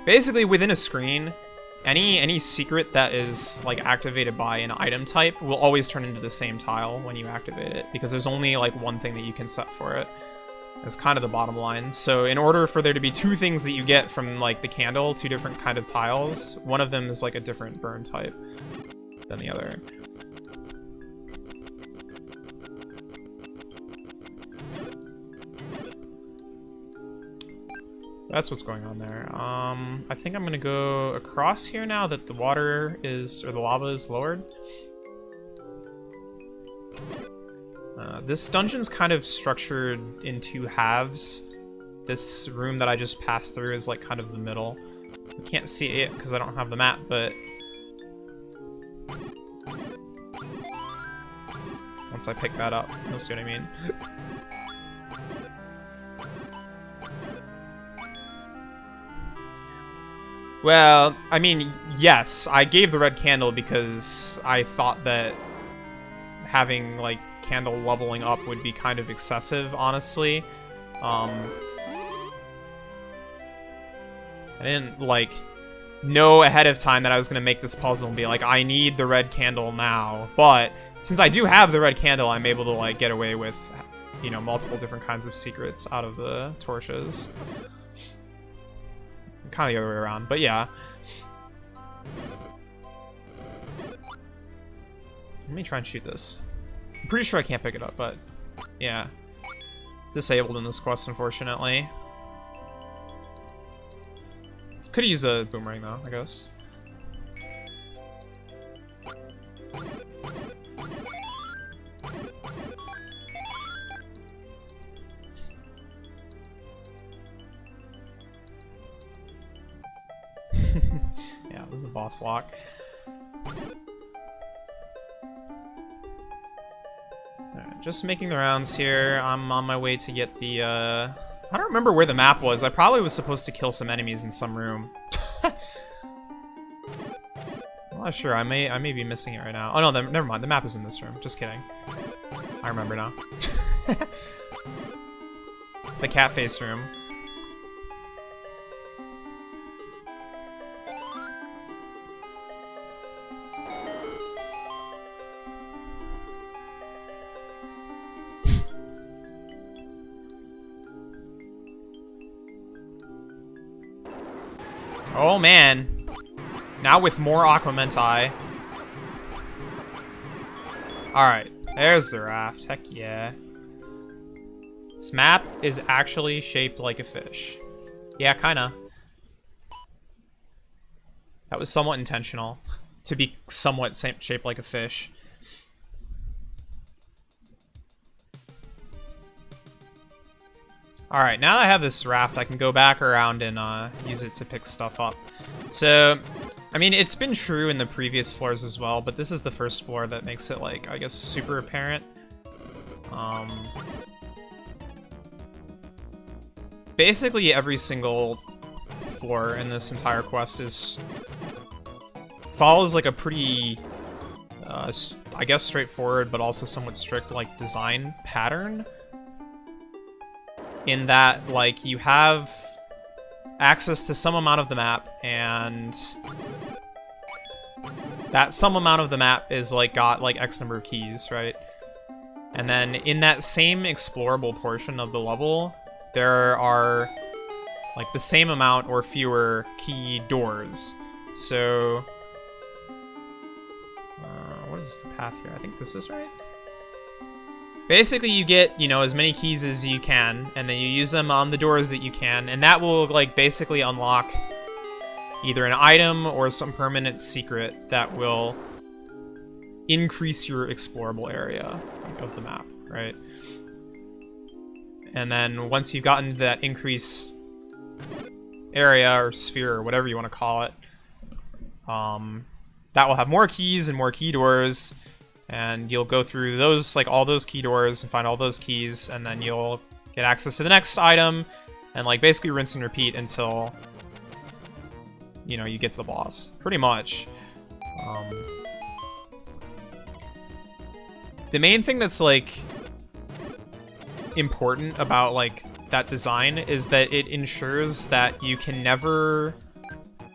Basically, within a screen, any secret that is like activated by an item type will always turn into the same tile when you activate it, because there's only like one thing that you can set for it. That's kind of the bottom line. So in order for there to be two things that you get from like the candle, two different kind of tiles, one of them is like a different burn type than the other. That's what's going on there. I think I'm gonna go across here now that the water is, or the lava is lowered. This dungeon's kind of structured in two halves. This room that I just passed through is like kind of the middle. You can't see it because I don't have the map, but once I pick that up, you'll see what I mean. Well, I mean, yes, I gave the red candle because I thought that having, like, candle leveling up would be kind of excessive, honestly. I didn't, like, know ahead of time that I was going to make this puzzle and be like, I need the red candle now. But since I do have the red candle, I'm able to, like, get away with, you know, multiple different kinds of secrets out of the torches. Kind of the other way around, but yeah. Let me try and shoot this. I'm pretty sure I can't pick it up, but yeah. Disabled in this quest, unfortunately. Could use a boomerang, though, I guess. Yeah, the boss lock. Alright, just making the rounds here. I'm on my way to get the, I don't remember where the map was. I probably was supposed to kill some enemies in some room. I'm not sure. I may be missing it right now. Oh no, never mind. The map is in this room. Just kidding. I remember now. The cat face room. Oh man. Now with more Aquamenti. Alright, there's the raft. Heck yeah. This map is actually shaped like a fish. Yeah, kinda. That was somewhat intentional. To be somewhat shaped like a fish. Alright, now that I have this raft, I can go back around and use it to pick stuff up. So, I mean, it's been true in the previous floors as well, but this is the first floor that makes it, like, I guess, super apparent. Basically, every single floor in this entire quest follows, like, a pretty, I guess, straightforward, but also somewhat strict, like, design pattern. In that, like, you have access to some amount of the map, and that some amount of the map is, like, got, like, X number of keys, right? And then in that same explorable portion of the level, there are, like, the same amount or fewer key doors. So, what is the path here? I think this is right. Basically, you get, you know, as many keys as you can, and then you use them on the doors that you can, and that will, like, basically unlock either an item or some permanent secret that will increase your explorable area of the map, right? And then once you've gotten that increased area or sphere or whatever you want to call it, that will have more keys and more key doors. And you'll go through those, like, all those key doors and find all those keys, and then you'll get access to the next item, and, like, basically rinse and repeat until, you know, you get to the boss. Pretty much. The main thing that's, like, important about, like, that design is that it ensures that you can never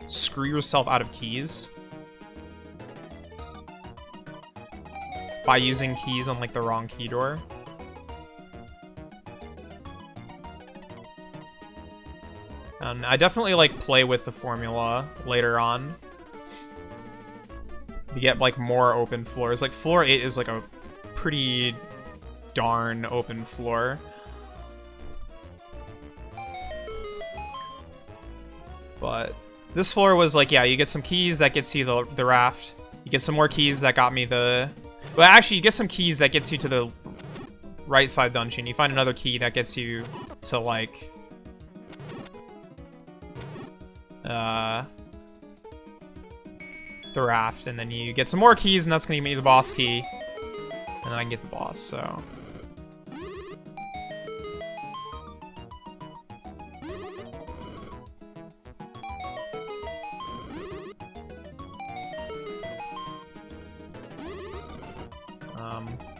screw yourself out of keys by using keys on, like, the wrong key door. And I definitely, like, play with the formula later on to get, like, more open floors. Like, floor 8 is, like, a pretty darn open floor. But this floor was, like, yeah, you get some keys, that gets you the raft. You get some more keys, that got me the... Well, actually, you get some keys that gets you to the right side dungeon. You find another key that gets you to, like, the raft, and then you get some more keys, and that's gonna give me the boss key, and then I can get the boss, so...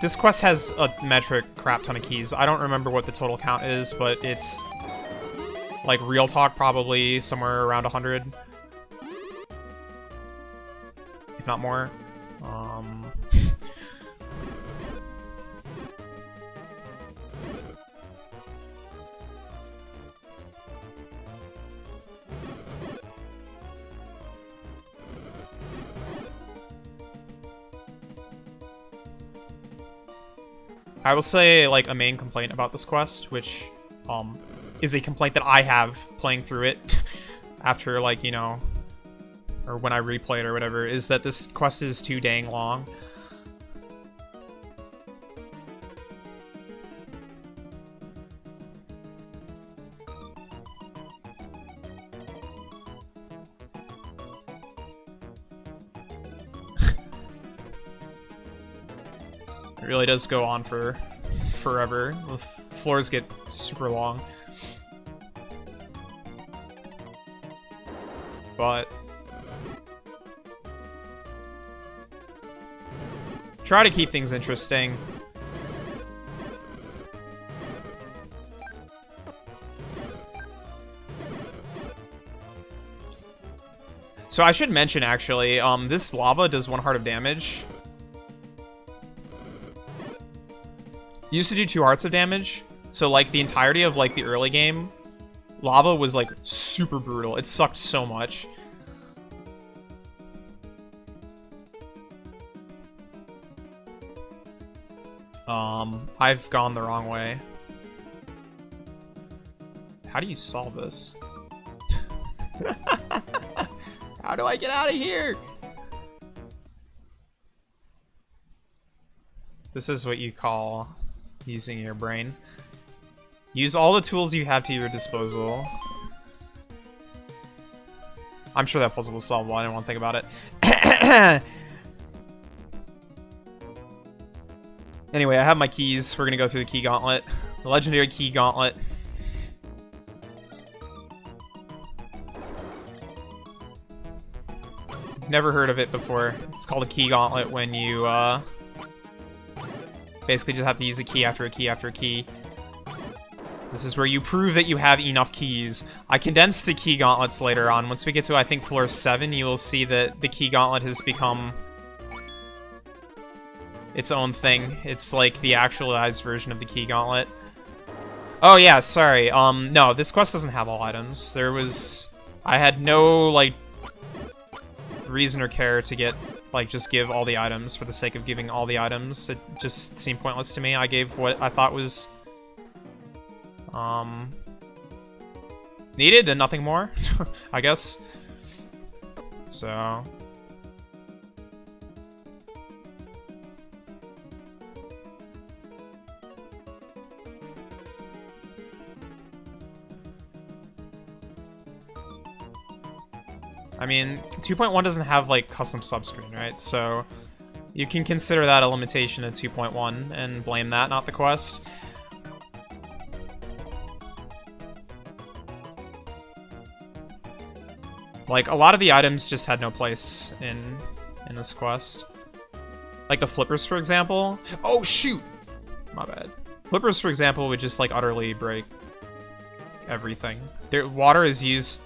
This quest has a metric crap ton of keys. I don't remember what the total count is, but it's, like, real talk, probably somewhere around 100. If not more. I will say, like, a main complaint about this quest, which, is a complaint that I have playing through it after, like, you know, or when I replay it or whatever, is that this quest is too dang long. It really does go on for forever. The floors get super long. But try to keep things interesting. So I should mention, actually, this lava does 1 heart of damage. It used to do 2 hearts of damage, so, like, the entirety of, like, the early game, lava was, like, super brutal. It sucked so much. I've gone the wrong way. How do you solve this? How do I get out of here? This is what you call using your brain. Use all the tools you have to your disposal. I'm sure that puzzle was solvable. I didn't want to think about it. Anyway, I have my keys. We're gonna go through the key gauntlet. The legendary key gauntlet. Never heard of it before. It's called a key gauntlet when you, basically just have to use a key after a key after a key. This is where you prove that you have enough keys. I condensed the key gauntlets later on. Once we get to, I think, floor 7, you will see that the key gauntlet has become its own thing. It's like the actualized version of the key gauntlet. Oh yeah, sorry. No, this quest doesn't have all items. I had no, like, reason or care to get, like, just give all the items for the sake of giving all the items. It just seemed pointless to me. I gave what I thought was, needed and nothing more, I guess. So... I mean, 2.1 doesn't have, like, custom subscreen, right? So you can consider that a limitation of 2.1 and blame that, not the quest. Like, a lot of the items just had no place in this quest. Like the flippers, for example. Oh, shoot! My bad. Flippers, for example, would just, like, utterly break everything. Water is used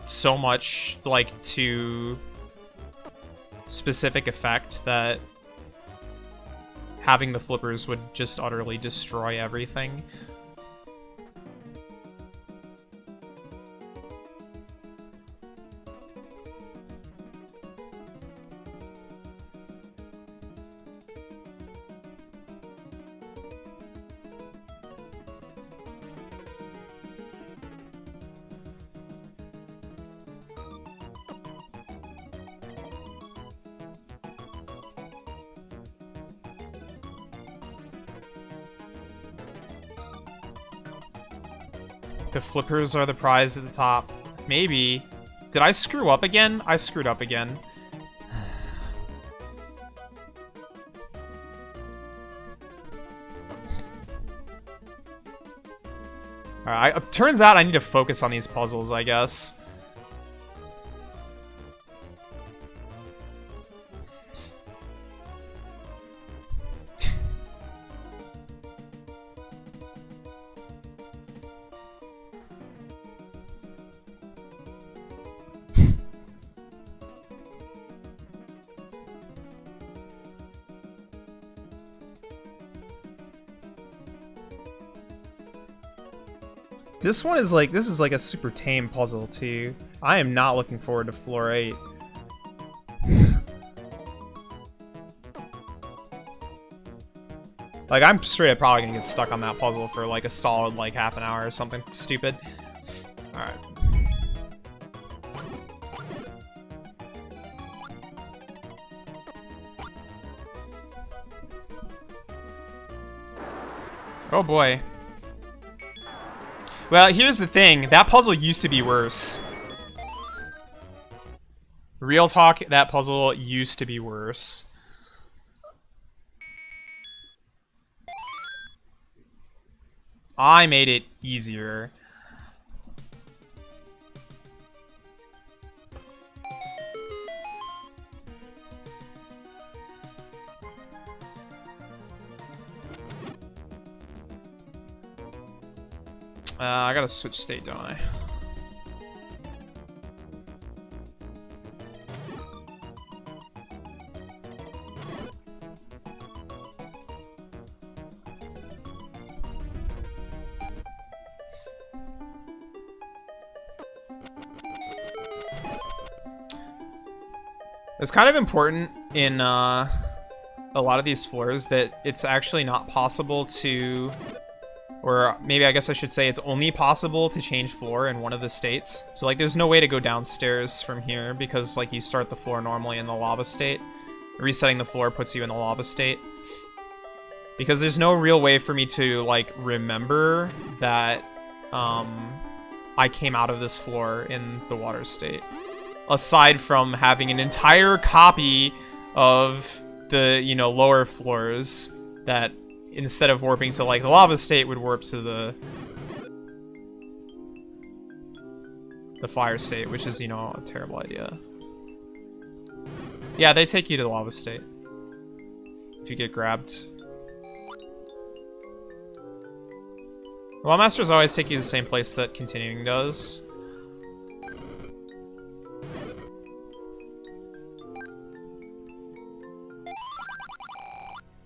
so much, like, to specific effect that having the flippers would just utterly destroy everything. The flippers are the prize at the top. Maybe. Did I screw up again? I screwed up again. Alright, turns out I need to focus on these puzzles, I guess. This one is like, this is like a super tame puzzle too. I am not looking forward to floor 8. Like, I'm straight up probably gonna get stuck on that puzzle for like a solid like half an hour or something stupid. Alright. Oh boy. Well, here's the thing. That puzzle used to be worse. Real talk, that puzzle used to be worse. I made it easier. I gotta switch state, don't I? It's kind of important in a lot of these floors that it's actually not possible to... Or maybe I guess I should say it's only possible to change floor in one of the states. So like there's no way to go downstairs from here because like you start the floor normally in the lava state. Resetting the floor puts you in the lava state. Because there's no real way for me to like remember that I came out of this floor in the water state. Aside from having an entire copy of the, you know, lower floors that instead of warping to like the lava state would warp to the fire state, which is, you know, a terrible idea. Yeah, they take you to the lava state if you get grabbed. Well, masters always take you to the same place that continuing does.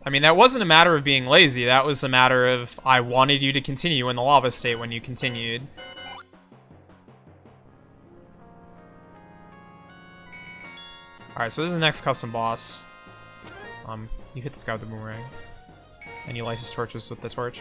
I mean, that wasn't a matter of being lazy, that was a matter of I wanted you to continue in the lava state when you continued. Alright, so this is the next custom boss. You hit this guy with the boomerang. And you light his torches with the torch.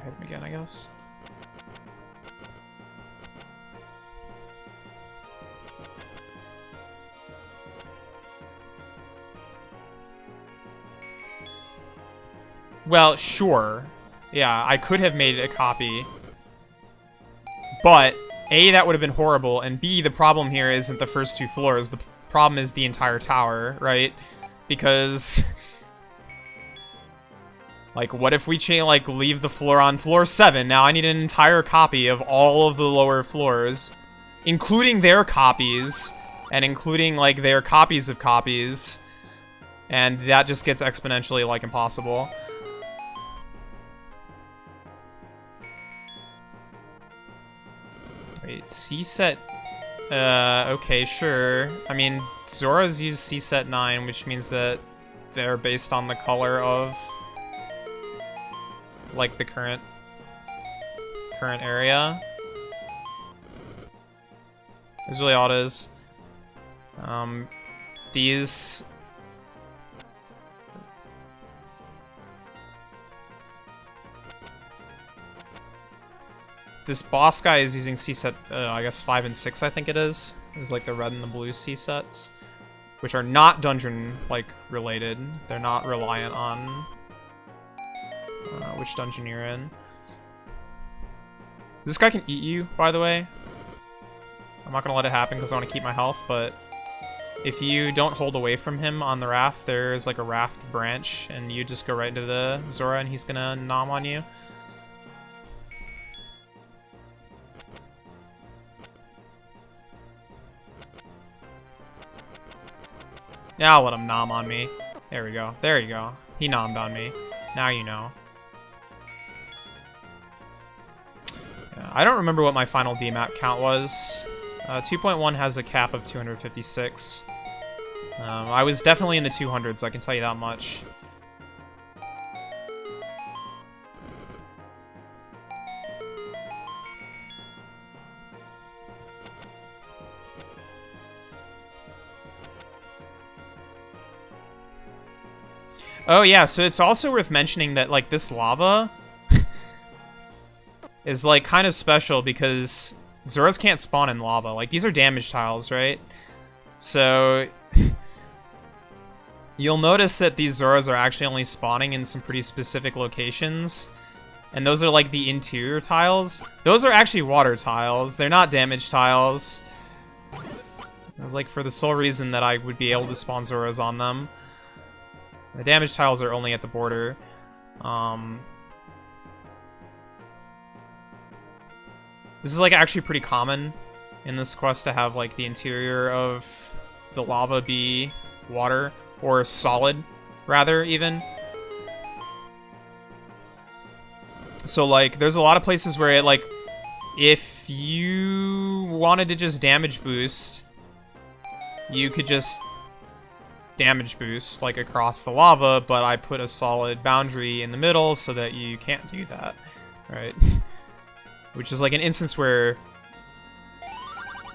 Hit him again, I guess. Well, sure. Yeah, I could have made a copy. But, A, that would have been horrible, and B, the problem here isn't the first 2 floors. The problem is the entire tower, right? Because... like, what if we like leave the floor on floor 7? Now I need an entire copy of all of the lower floors, including their copies, and including, like, their copies of copies. And that just gets exponentially, like, impossible. Wait, C-set... okay, sure. I mean, Zora's used C-set 9, which means that they're based on the color of... like the current area. As really odd is these this boss guy is using C set I guess 5 and 6 I think it is. It's like the red and the blue C sets, which are not dungeon like related. They're not reliant on which dungeon you're in. This guy can eat you, by the way. I'm not gonna let it happen because I want to keep my health, but if you don't hold away from him on the raft, there's like a raft branch, and you just go right into the Zora, and he's gonna nom on you. Now I'll let him nom on me. There we go. There you go. He nommed on me. Now you know. I don't remember what my final D-map count was. 2.1 has a cap of 256. I was definitely in the 200s, I can tell you that much. Oh yeah, so it's also worth mentioning that, like, this lava is, like, kind of special because Zoras can't spawn in lava. Like, these are damage tiles, right? So you'll notice that these Zoras are actually only spawning in some pretty specific locations. And those are, like, the interior tiles. Those are actually water tiles. They're not damage tiles. It was, like, for the sole reason that I would be able to spawn Zoras on them. The damage tiles are only at the border. This is, like, actually pretty common in this quest to have, like, the interior of the lava be water, or solid, rather, even. So, like, there's a lot of places where it, like, if you wanted to just damage boost, you could just damage boost, like, across the lava, but I put a solid boundary in the middle so that you can't do that, right? Which is, like, an instance where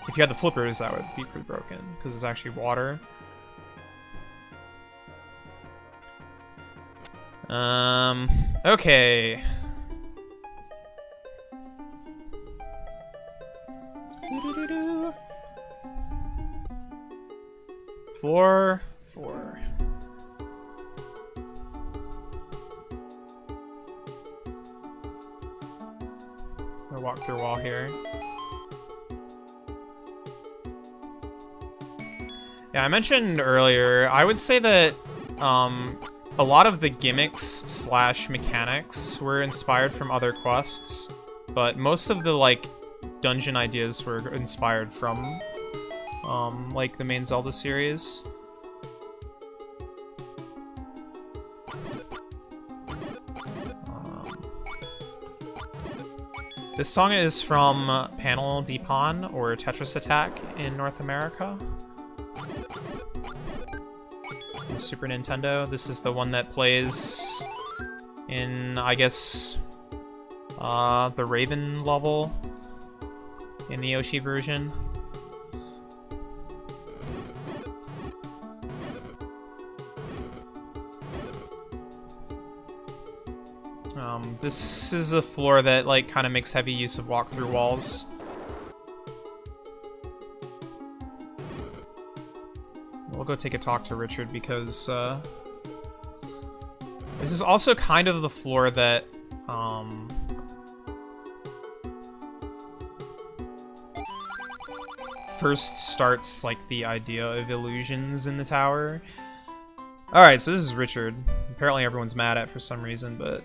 if you had the flippers, that would be pretty broken, because it's actually water. Okay. Floor 4. I'm gonna walk through a wall here. Yeah, I mentioned earlier, I would say that a lot of the gimmicks slash mechanics were inspired from other quests, but most of the, like, dungeon ideas were inspired from like the main Zelda series. This song is from Panel Deepon, or Tetris Attack in North America. The Super Nintendo. This is the one that plays in, I guess, the Raven level in the Yoshi version. This is a floor that, like, kind of makes heavy use of walk-through walls. We'll go take a talk to Richard because this is also kind of the floor that first starts, like, the idea of illusions in the tower. Alright, so this is Richard. Apparently everyone's mad at for some reason, but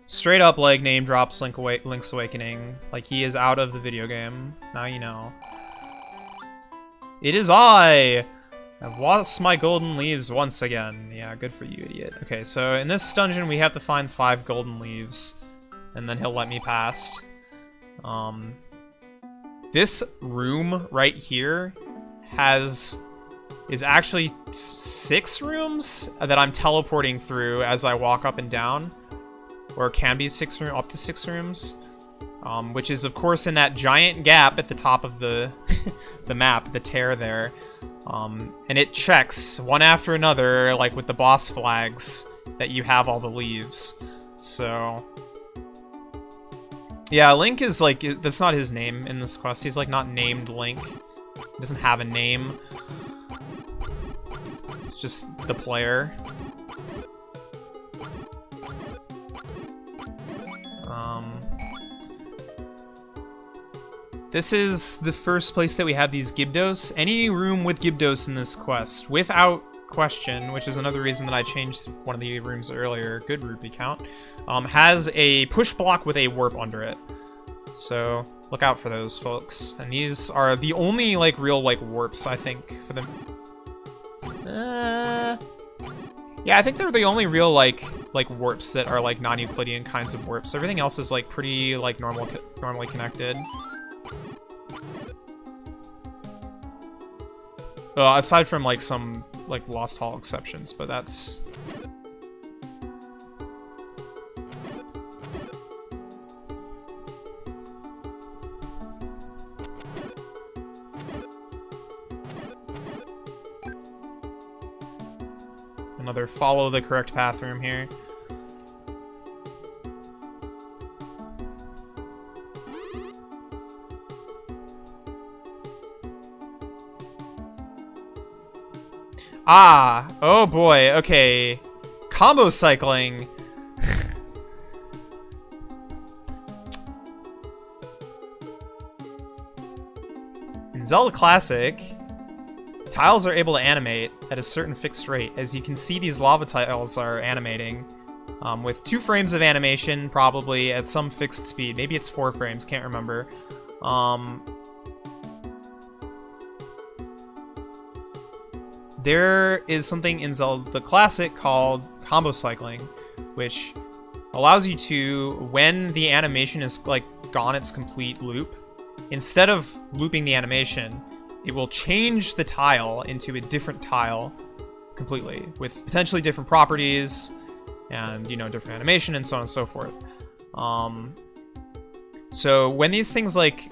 straight up, like, name drops Link's Awakening. Like, he is out of the video game. Now you know. It is I! I've lost my golden leaves once again. Yeah, good for you, idiot. Okay, so in this dungeon we have to find 5 golden leaves, and then he'll let me past. This room right here is actually 6 rooms that I'm teleporting through as I walk up and down. Or can be up to 6 rooms, which is, of course, in that giant gap at the top of the the map, the tear there, and it checks one after another, like with the boss flags, that you have all the leaves. So yeah, Link is, like, that's not his name in this quest. He's, like, not named Link. He doesn't have a name. It's just the player. This is the first place that we have these Gibdos. Any room with Gibdos in this quest, without question, which is another reason that I changed one of the rooms earlier, good rupee count, has a push block with a warp under it. So look out for those, folks. And these are the only, like, real, like, warps, I think, for them. Yeah, I think they're the only real, like warps that are, like, non-Euclidean kinds of warps. Everything else is, like, pretty, like, normally connected. Aside from, like, some, like, Lost Hall exceptions, but that's... Another follow the correct path room here. Ah, oh boy, okay. Combo cycling. In Zelda Classic, tiles are able to animate at a certain fixed rate. As you can see, these lava tiles are animating with 2 frames of animation, probably at some fixed speed. Maybe it's 4 frames, can't remember. There is something in Zelda Classic called combo cycling, which allows you to, when the animation is like gone its complete loop, instead of looping the animation, it will change the tile into a different tile completely, with potentially different properties and, you know, different animation and so on and so forth. So when these things like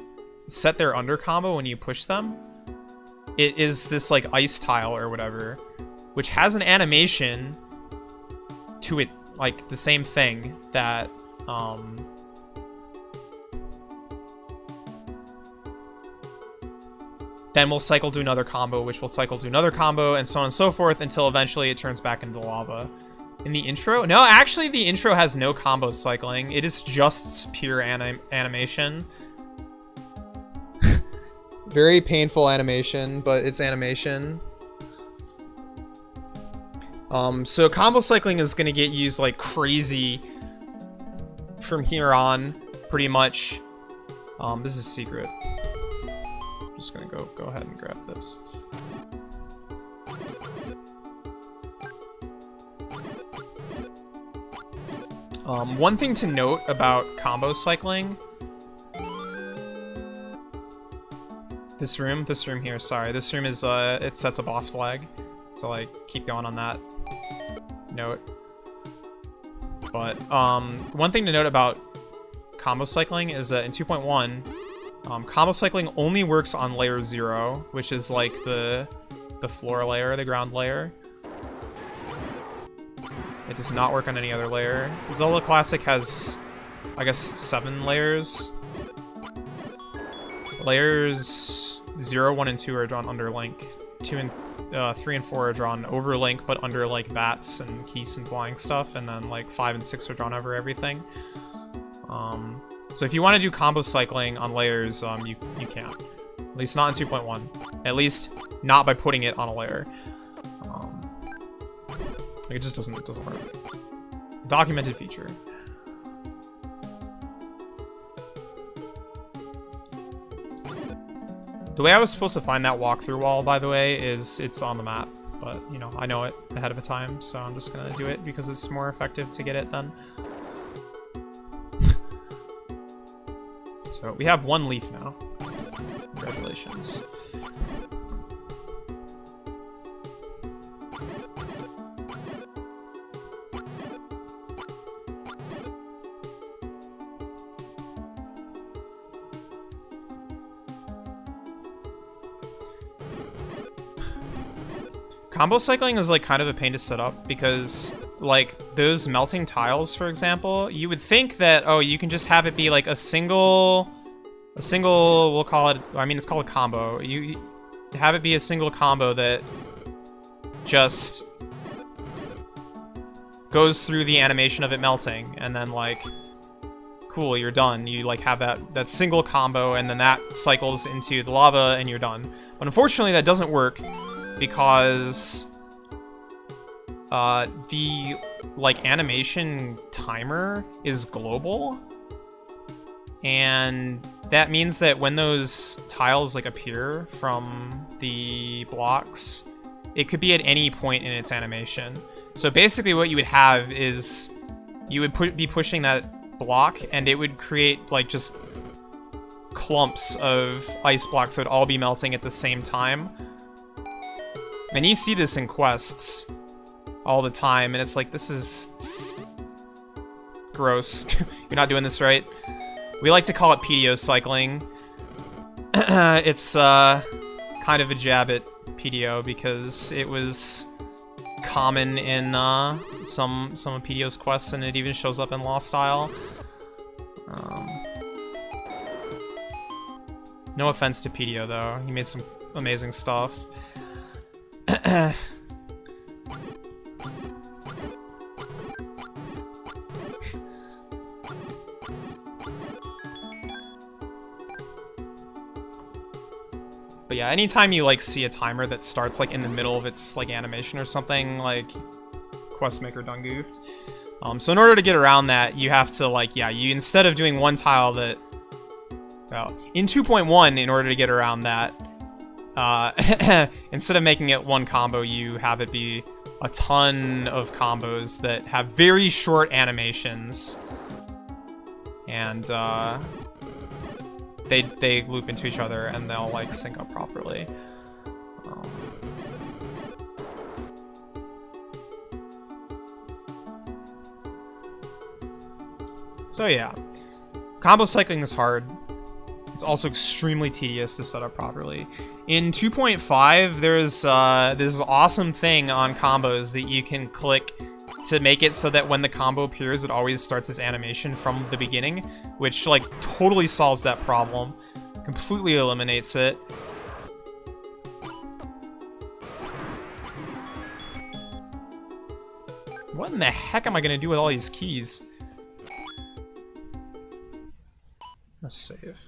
set their under combo when you push them, it is this like ice tile or whatever, which has an animation to it, like the same thing that then we'll cycle to another combo, which will cycle to another combo, and so on and so forth until eventually it turns back into lava. In the intro? No, actually the intro has no combo cycling. It is just pure animation. Very painful animation, but it's animation. So combo cycling is going to get used like crazy from here on, pretty much. This is secret. I'm just going to go ahead and grab this. One thing to note about combo cycling. This room here, sorry. This room is, it sets a boss flag. So, like, keep going on that note. But, one thing to note about combo cycling is that in 2.1, combo cycling only works on layer 0, which is, like, the floor layer, the ground layer. It does not work on any other layer. Zelda Classic has, I guess, 7 layers. Layers 0, 1, and 2 are drawn under Link. 2 and 3 and 4 are drawn over Link, but under like bats and keys and flying stuff. And then like 5 and 6 are drawn over everything. So if you want to do combo cycling on layers, you can't. At least not in 2.1. At least not by putting it on a layer. Like it just doesn't work. Documented feature. The way I was supposed to find that walkthrough wall, by the way, is it's on the map. But, you know, I know it ahead of a time, so I'm just gonna do it because it's more effective to get it then. So, we have 1 leaf now. Congratulations. Combo cycling is like kind of a pain to set up because like those melting tiles, for example, you would think that, oh, you can just have it be like a single, we'll call it, I mean, it's called a combo. You have it be a single combo that just goes through the animation of it melting and then like, cool, you're done. You like have that single combo and then that cycles into the lava and you're done. But unfortunately that doesn't work because the like animation timer is global, and that means that when those tiles like appear from the blocks, it could be at any point in its animation. So basically what you would have is you would be pushing that block, and it would create, like, just clumps of ice blocks that would all be melting at the same time. And you see this in quests all the time, and it's like, this is gross. You're not doing this right. We like to call it PDO cycling. It's kind of a jab at PDO because it was common in some of PDO's quests, and it even shows up in Lost Isle. No offense to PDO though, he made some amazing stuff. But yeah, anytime you like see a timer that starts like in the middle of its like animation or something, like Questmaker done goofed. So in order to get around that, you have to like, yeah, you instead of doing one tile that, well, in 2.1, in order to get around that, instead of making it one combo, you have it be a ton of combos that have very short animations, and they loop into each other and they'll like sync up properly. So yeah, combo cycling is hard. It's also extremely tedious to set up properly. In 2.5, there's this awesome thing on combos that you can click to make it so that when the combo appears, it always starts its animation from the beginning, which like totally solves that problem, completely eliminates it. What in the heck am I gonna do with all these keys? Let's save.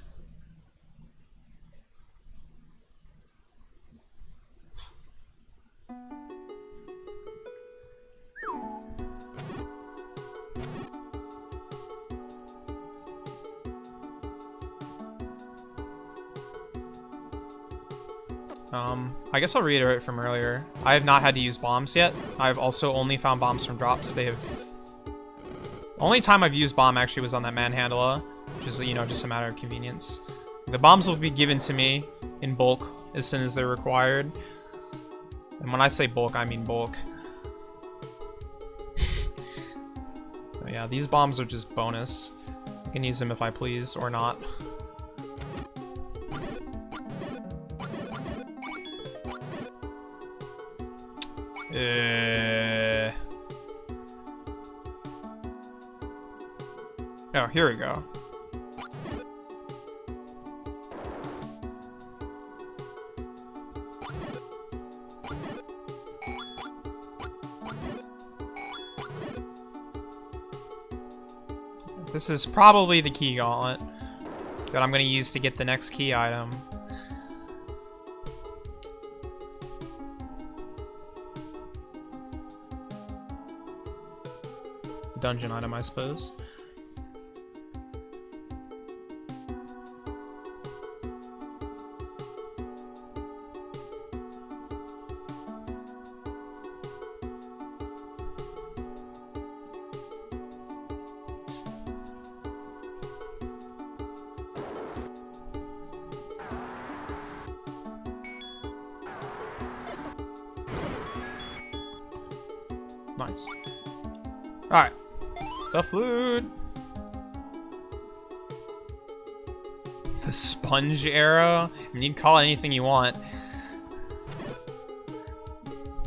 I guess I'll reiterate from earlier. I have not had to use bombs yet. I've also only found bombs from drops. They have... Only time I've used bomb actually was on that manhandler, which is, you know, just a matter of convenience. The bombs will be given to me in bulk as soon as they're required. And when I say bulk, I mean bulk. But yeah, these bombs are just bonus. I can use them if I please, or not. Oh, here we go. This is probably the key gauntlet that I'm going to use to get the next key item. Dungeon item, I suppose. Nice. Alright. The flute! The sponge arrow? I mean, you can call it anything you want.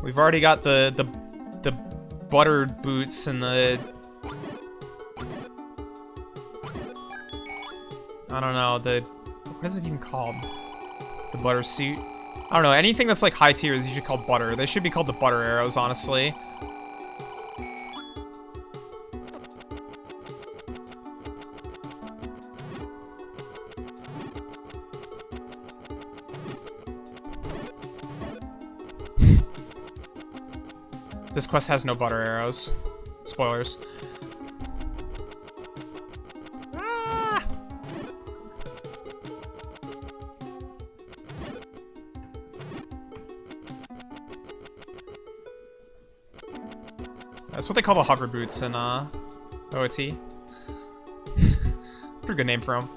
We've already got the buttered boots and the... I don't know, the... What is it even called? The butter suit? I don't know, anything that's like high tier is usually called butter. They should be called the butter arrows, honestly. This quest has no butter arrows. Spoilers. Ah! That's what they call the hover boots in OOT. Pretty good name for them.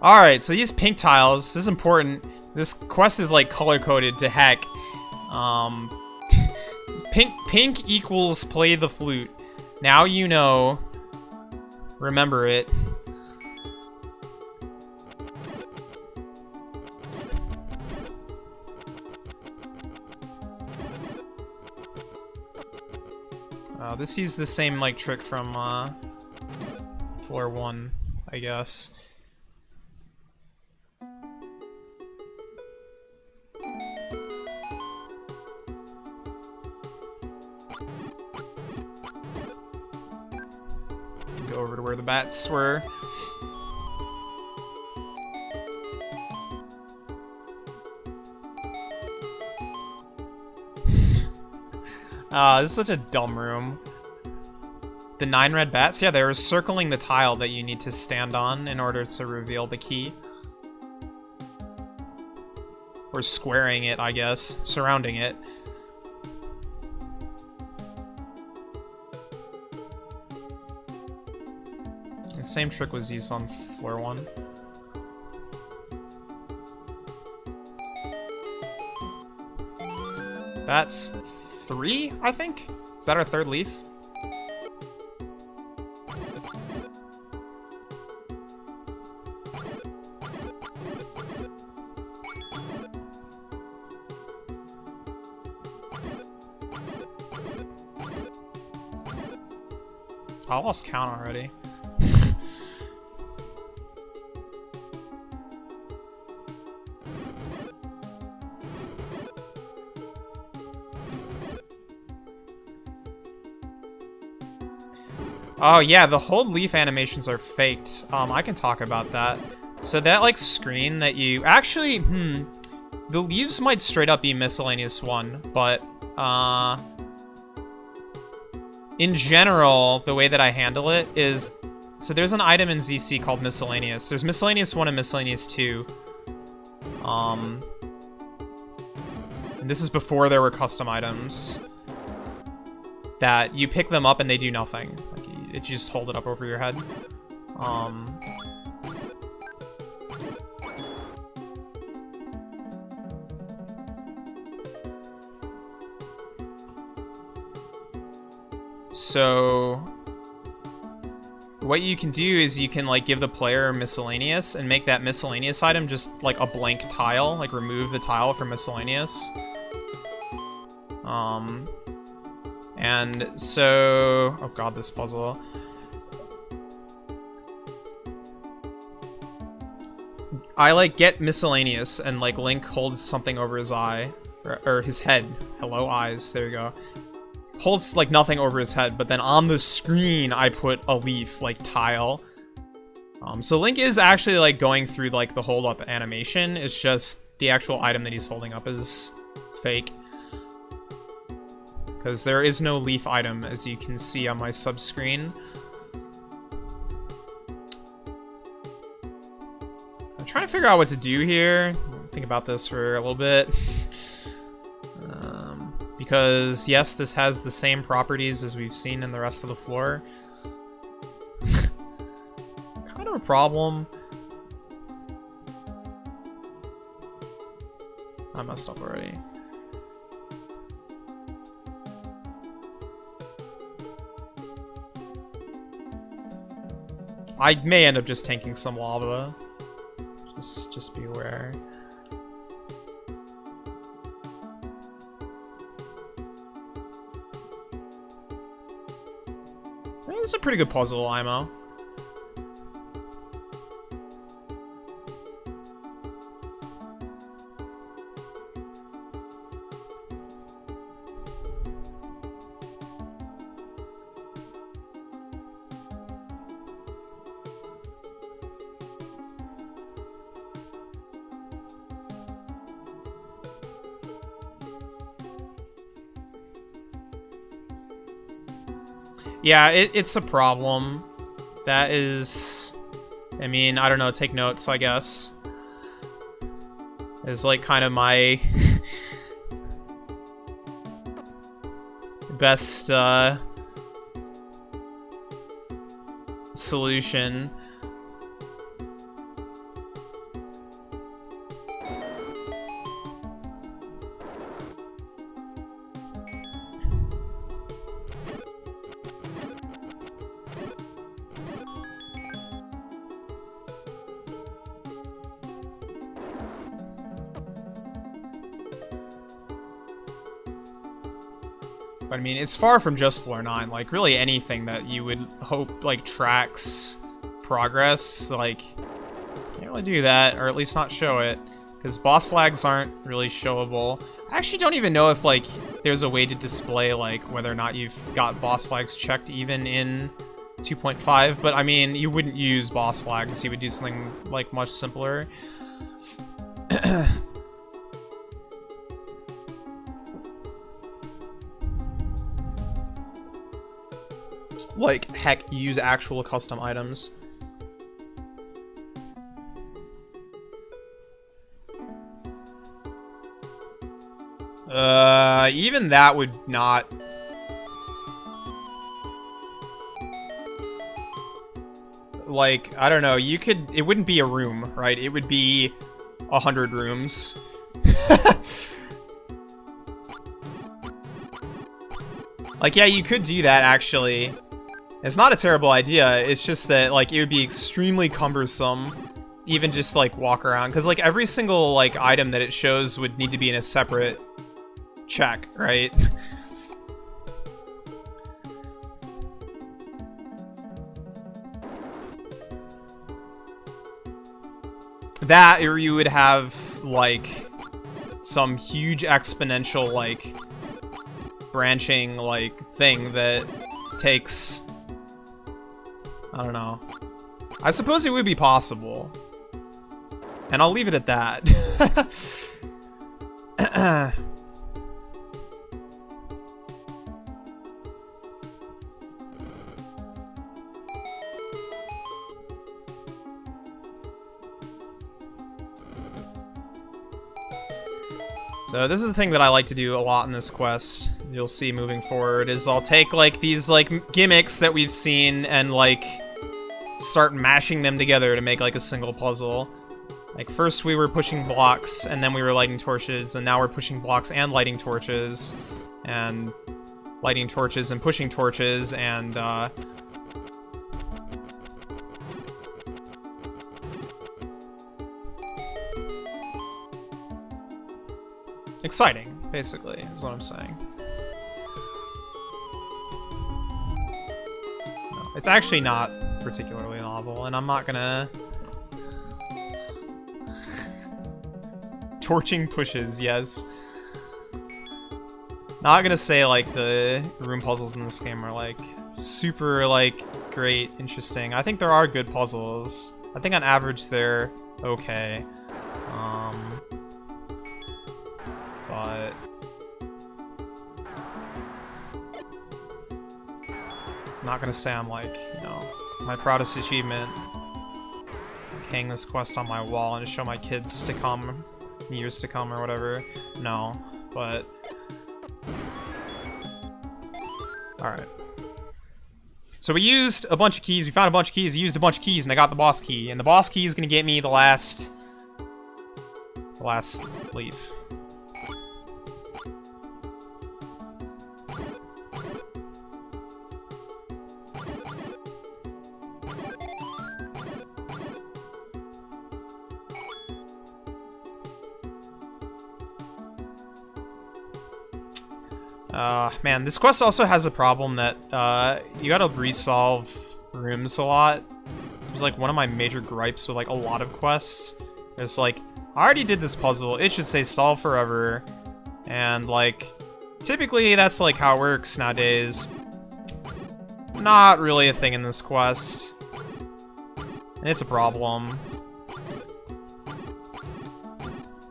Alright, so these pink tiles, this is important. This quest is like color-coded to heck. Pink equals play the flute. Now you know. Remember it. This uses the same like trick from floor 1, I guess. Go over to where the bats were. This is such a dumb room. The 9 red bats? Yeah, they were circling the tile that you need to stand on in order to reveal the key. Or squaring it, I guess. Surrounding it. The same trick was used on floor 1. That's 3, I think? Is that our 3rd leaf? I lost count already. Oh yeah, the hold leaf animations are faked. I can talk about that. So that like screen that you actually, the leaves might straight up be miscellaneous 1, but in general, the way that I handle it is, so there's an item in ZC called miscellaneous. There's miscellaneous 1 and miscellaneous 2. And this is before there were custom items. That you pick them up and they do nothing. Like you just hold it up over your head. So what you can do is you can like give the player miscellaneous and make that miscellaneous item just like a blank tile, like remove the tile from miscellaneous. And so, oh god, this puzzle. I like get miscellaneous and like Link holds something over his eye, or his head. Hello, eyes, there you go. Holds like nothing over his head, but then on the screen I put a leaf, like tile. So Link is actually like going through like the hold up animation. It's just the actual item that he's holding up is fake. Because there is no leaf item, as you can see on my sub-screen. I'm trying to figure out what to do here. Think about this for a little bit. Because, yes, this has the same properties as we've seen in the rest of the floor. Kind of a problem. I messed up already. I may end up just tanking some lava. Just be aware. This is a pretty good puzzle, IMO. Yeah, it's a problem. That is... I mean, I don't know, take notes, I guess. Is like kind of my... best solution. But I mean, it's far from just floor 9. Like, really anything that you would hope, like, tracks progress, like, can't really do that, or at least not show it, because boss flags aren't really showable. I actually don't even know if, like, there's a way to display, like, whether or not you've got boss flags checked even in 2.5, but I mean, you wouldn't use boss flags, you would do something, like, much simpler. Like, heck, use actual custom items. Even that would not... Like, I don't know, you could... It wouldn't be a room, right? It would be 100 rooms. Like, yeah, you could do that, actually. It's not a terrible idea, it's just that, like, it would be extremely cumbersome, even just, like, walk around. Because, like, every single, like, item that it shows would need to be in a separate check, right? That, or you would have, like, some huge exponential, like, branching, like, thing that takes... I don't know. I suppose it would be possible. And I'll leave it at that. So this is the thing that I like to do a lot in this quest. You'll see moving forward is I'll take like these like gimmicks that we've seen and like start mashing them together to make like a single puzzle. Like first we were pushing blocks and then we were lighting torches, and now we're pushing blocks and lighting torches and pushing torches and exciting, basically, is what I'm saying. No, it's actually not particularly novel, and I'm not gonna... Torching pushes, yes. Not gonna say, like, the room puzzles in this game are, like, super, like, great, interesting. I think there are good puzzles. I think on average they're okay. But... I'm not gonna say I'm like, you know, my proudest achievement. Like, hang this quest on my wall and show my kids to come, years to come or whatever. No, but... Alright. So we used a bunch of keys, we found a bunch of keys, used a bunch of keys, and I got the boss key. And the boss key is gonna get me the last leaf. Man, this quest also has a problem that, you gotta resolve rooms a lot. It's like one of my major gripes with, like, a lot of quests. It's like, I already did this puzzle, it should say solve forever. And, like, typically that's, like, how it works nowadays. Not really a thing in this quest. And it's a problem.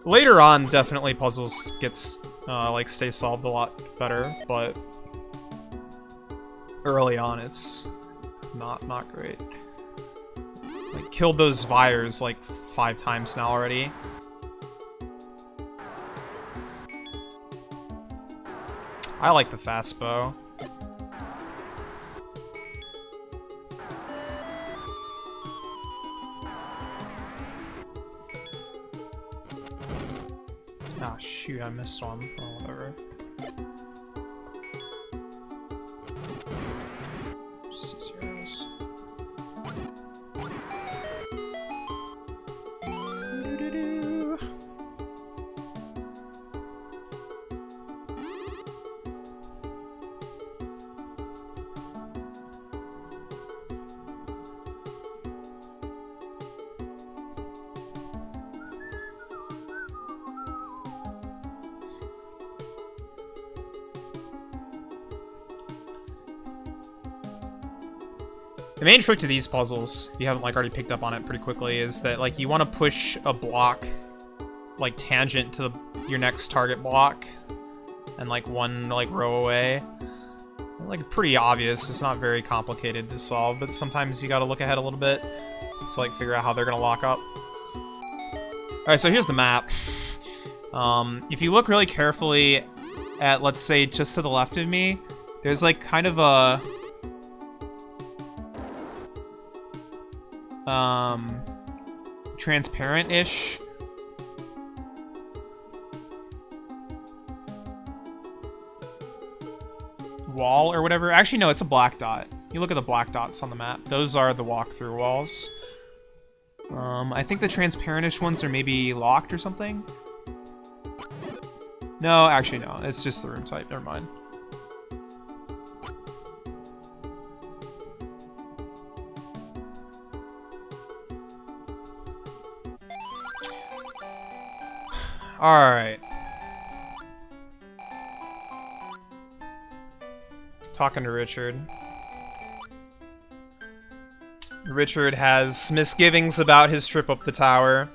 Later on, definitely puzzles gets... like, stay solved a lot better, but early on it's not great. Like, killed those Vyres, like, 5 times now I like the fast bow. Ah, shoot, I missed one. Oh, whatever. Just zeros. The main trick to these puzzles, if you haven't like already picked up on it pretty quickly, is that like you want to push a block like tangent to your next target block and like one like row away. Like pretty obvious, it's not very complicated to solve, but sometimes you gotta look ahead a little bit to like figure out how they're gonna lock up. Alright, so here's the map. If you look really carefully at, let's say, just to the left of me, there's like kind of a transparent-ish wall or whatever. Actually, no, it's a black dot. You look at the black dots on the map. Those are the walkthrough walls. I think the transparent-ish ones are maybe locked or something. No, actually, no. It's just the room type. Never mind. Alright. Talking to Richard. Richard has misgivings about his trip up the tower.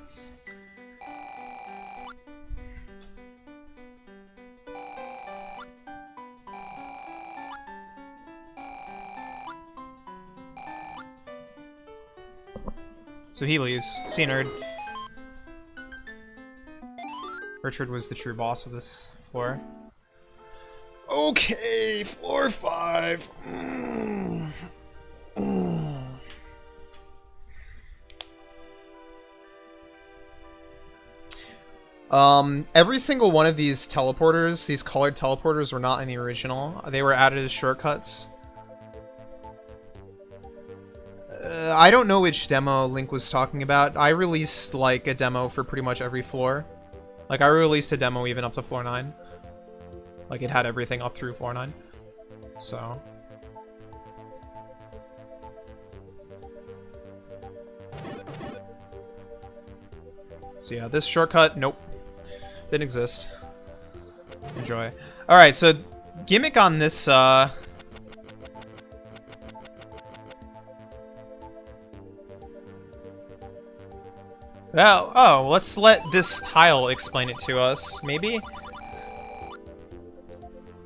So he leaves. See you, nerd. Richard was the true boss of this floor. Okay, floor 5. Every single one of these teleporters, these colored teleporters, were not in the original. They were added as shortcuts. I don't know which demo Link was talking about. I released, like, a demo for pretty much every floor. Like, I released a demo even up to floor 9. Like, it had everything up through floor 9. So... So yeah, this shortcut, nope. Didn't exist. Enjoy. Alright, so gimmick on this, Oh, let's let this tile explain it to us, maybe?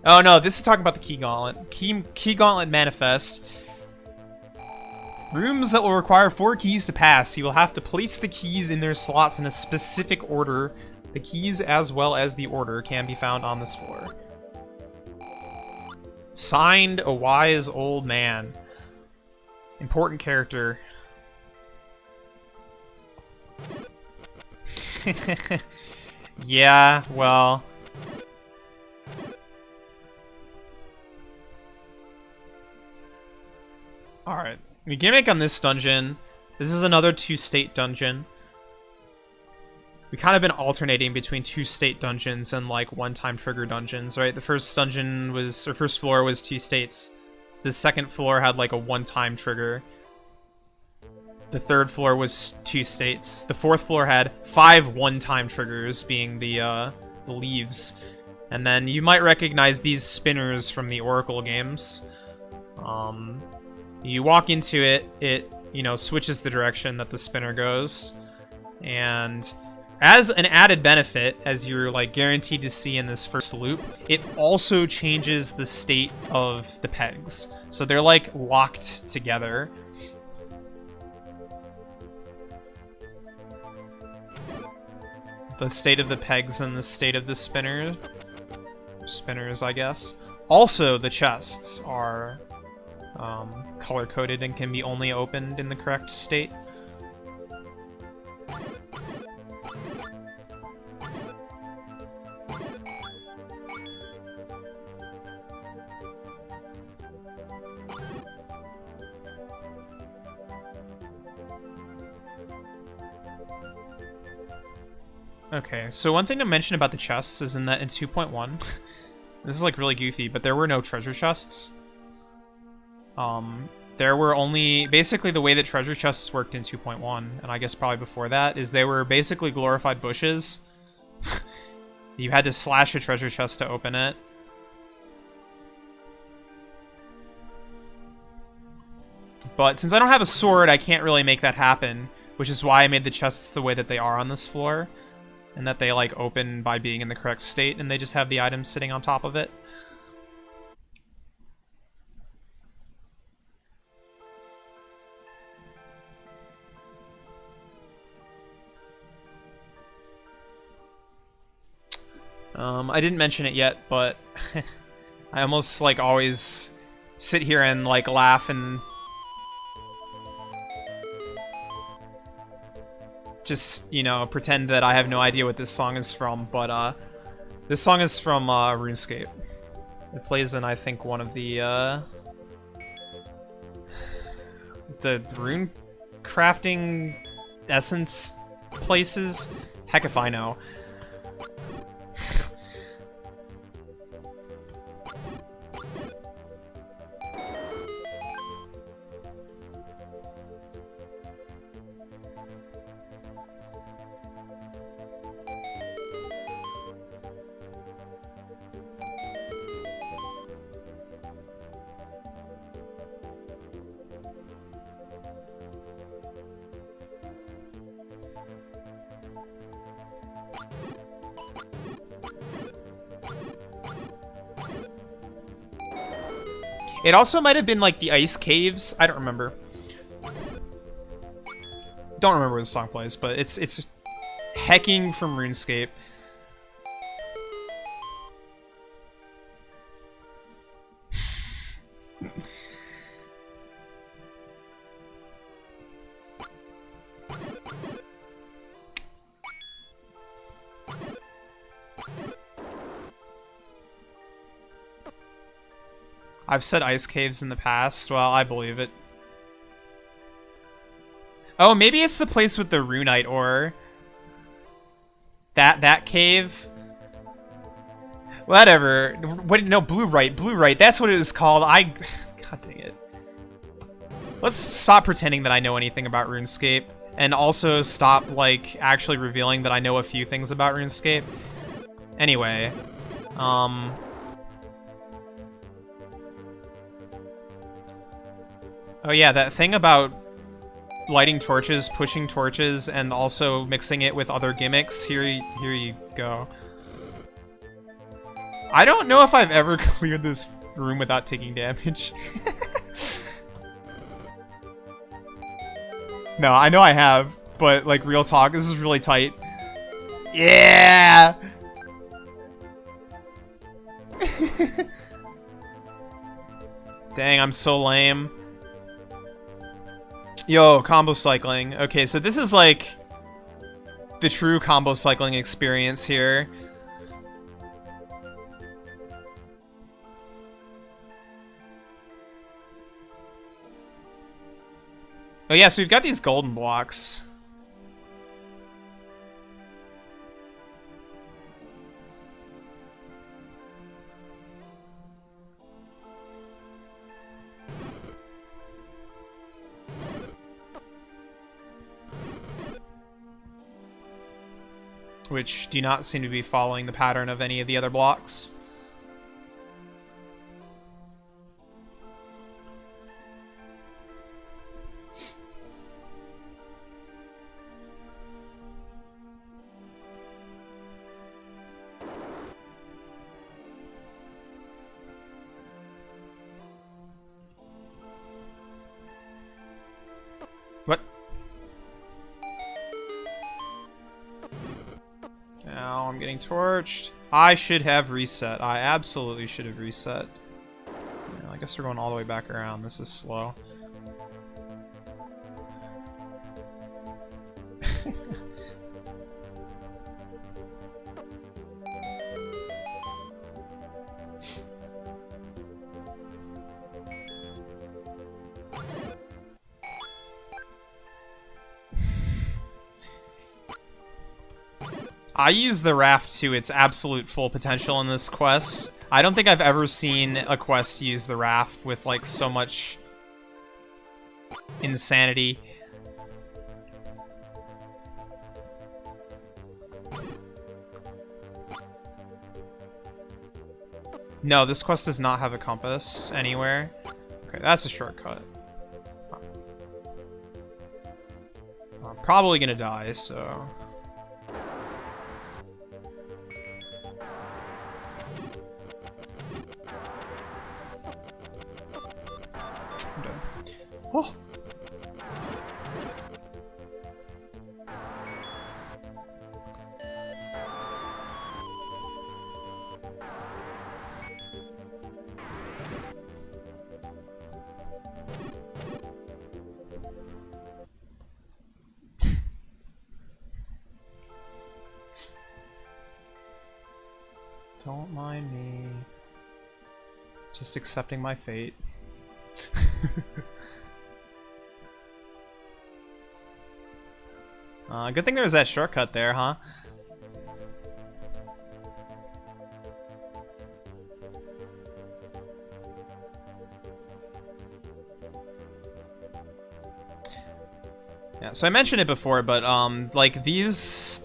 Oh no, this is talking about the key gauntlet. Key gauntlet manifest. Rooms that will require 4 keys to pass. You will have to place the keys in their slots in a specific order. The keys, as well as the order, can be found on this floor. Signed, a wise old man. Important character. Yeah, well... Alright. The gimmick on this dungeon, this is another 2-state dungeon. We kind of been alternating between 2-state dungeons and like one-time trigger dungeons, right? The first dungeon was, or first floor was 2 states. The second floor had like a one-time trigger. The third floor was 2 states. The fourth floor had 5 one-time triggers, being the leaves. And then you might recognize these spinners from the Oracle games. You walk into it, it, you know, switches the direction that the spinner goes. And as an added benefit, as you're, like, guaranteed to see in this first loop, it also changes the state of the pegs. So they're, like, locked together. The state of the pegs and the state of the spinners, I guess. Also, the chests are color-coded and can be only opened in the correct state. Okay, so one thing to mention about the chests is in 2.1, this is like really goofy, but there were no treasure chests. There were only, basically the way that treasure chests worked in 2.1, and I guess probably before that, is they were basically glorified bushes. You had to slash a treasure chest to open it. But since I don't have a sword, I can't really make that happen, which is why I made the chests the way that they are on this floor. And that they, like, open by being in the correct state, and they just have the items sitting on top of it. I didn't mention it yet, but I almost, like, always sit here and, like, laugh and just, you know, pretend that I have no idea what this song is from, but, this song is from, RuneScape. It plays in, I think, one of the rune crafting essence places? Heck if I know. It also might have been like the ice caves. I don't remember. Don't remember where the song plays, but it's hecking from RuneScape. I've said ice caves in the past. Well, I believe it. Oh, maybe it's the place with the runite ore. That cave. Whatever. What? No, blue-rite. That's what it was called. God dang it. Let's stop pretending that I know anything about RuneScape, and also stop like actually revealing that I know a few things about RuneScape. Anyway, oh yeah, that thing about lighting torches, pushing torches, and also mixing it with other gimmicks. Here you go. I don't know if I've ever cleared this room without taking damage. No, I know I have, but like real talk, this is really tight. Yeah! Dang, I'm so lame. Yo, combo cycling. Okay, so this is like the true combo cycling experience here. Oh yeah, so we've got these golden blocks. Which do not seem to be following the pattern of any of the other blocks. What? Now I'm getting torched. I should have reset. I absolutely should have reset. guess we're going all the way back around. This is slow. I use the raft to its absolute full potential in this quest. I don't think I've ever seen a quest use the raft with, like, so much insanity. No, this quest does not have a compass anywhere. Okay, that's a shortcut. I'm probably gonna die, so... Oh! Don't mind me. Just accepting my fate. Good thing there was that shortcut there, huh? Yeah, so I mentioned it before, but, like, these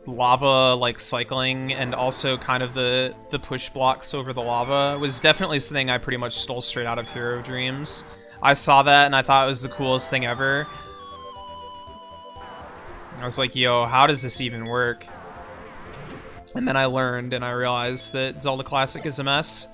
lava, like, cycling and also kind of the push blocks over the lava was definitely something I pretty much stole straight out of Hero Dreams. I saw that and I thought it was the coolest thing ever. I was like, yo, how does this even work? And then I learned and I realized that Zelda Classic is a mess.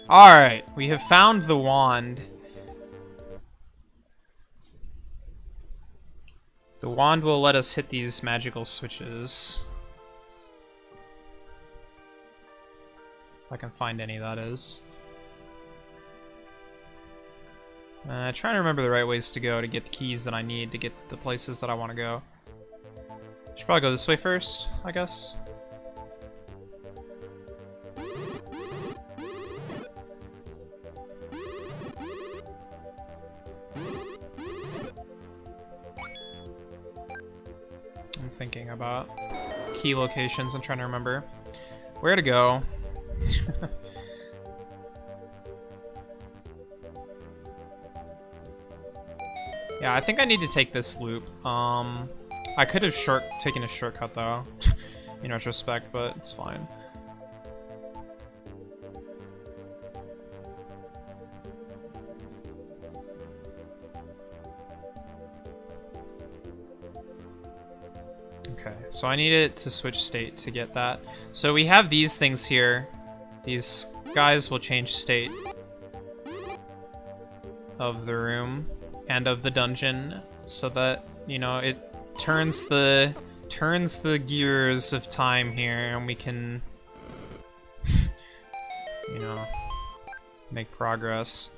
Alright, we have found the wand. The wand will let us hit these magical switches. If I can find any, that is. Trying to remember the right ways to go to get the keys that I need to get the places that I want to go. Should probably go this way first, I guess. I'm thinking about key locations. I'm trying to remember where to go. Yeah, I think I need to take this loop. I could have taken a shortcut though, in retrospect, but it's fine. Okay, so I need it to switch state to get that. So we have these things here. These guys will change state of the room and of the dungeon so that, you know, it turns the gears of time here and we can you know, make progress.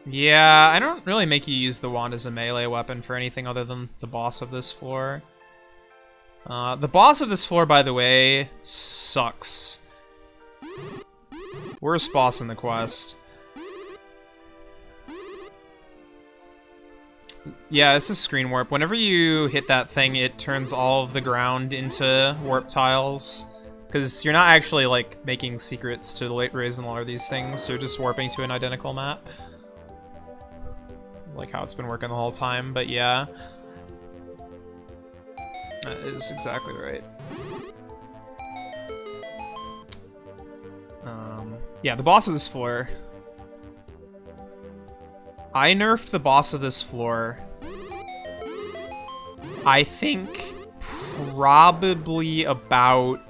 Yeah, I don't really make you use the wand as a melee weapon for anything other than the boss of this floor. The boss of this floor, by the way, sucks. Worst boss in the quest. Yeah, it's a screen warp. Whenever you hit that thing, it turns all of the ground into warp tiles. Because you're not actually, like, making secrets to the late Raisin or these things. You're just warping to an identical map. Like how it's been working the whole time, but yeah. That is exactly right. Yeah, the boss of this floor. I nerfed the boss of this floor. I think probably about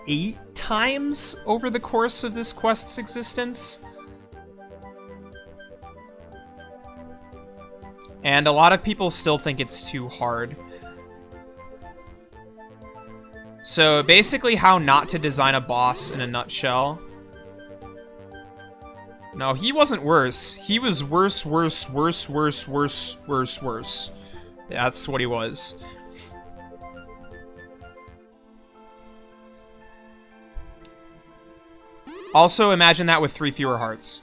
8 times over the course of this quest's existence. And a lot of people still think it's too hard. So basically how not to design a boss in a nutshell. No, he wasn't worse. He was worse. That's what he was. Also, imagine that with 3 fewer hearts.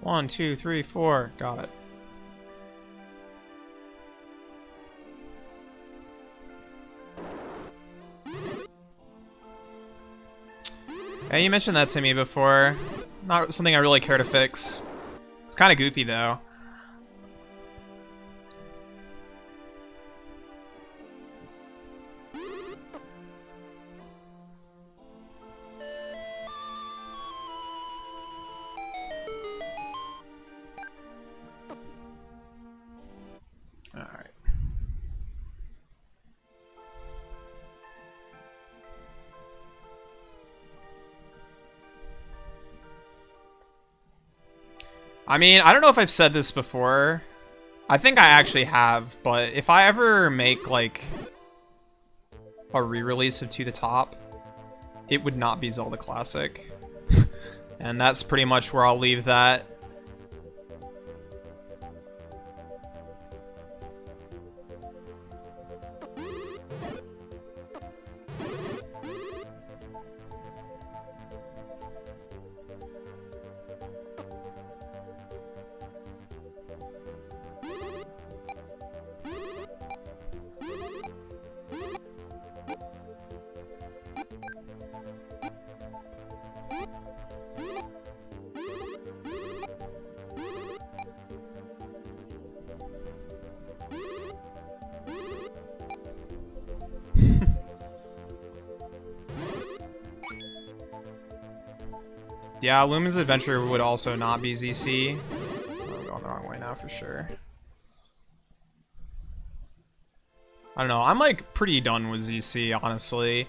One, two, three, four. Got it. Yeah, you mentioned that to me before. Not something I really care to fix. It's kind of goofy, though. Alright. I mean, I don't know if I've said this before. I think I actually have, but if I ever make, like, a re-release of To The Top, it would not be Zelda Classic. And that's pretty much where I'll leave that. Yeah, Lumen's Adventure would also not be ZC. I'm going the wrong way now for sure. I don't know, I'm like pretty done with ZC, honestly.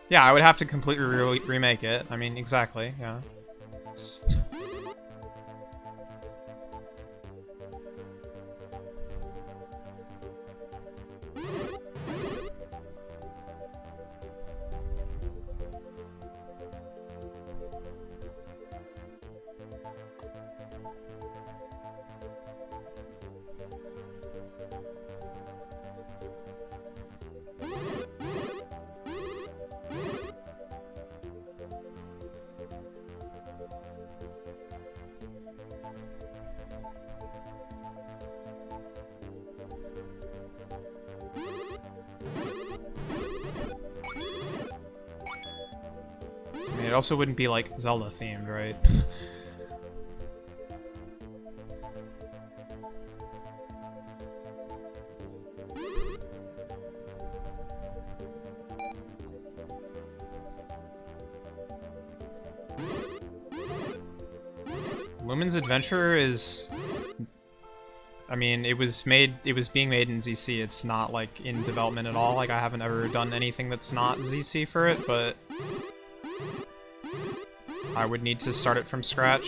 Yeah, I would have to completely remake it. I mean, exactly, yeah. It also wouldn't be, like, Zelda themed, right? Lumen's Adventure is... I mean, it was being made in ZC. It's not, like, in development at all. Like, I haven't ever done anything that's not ZC for it, but... I would need to start it from scratch.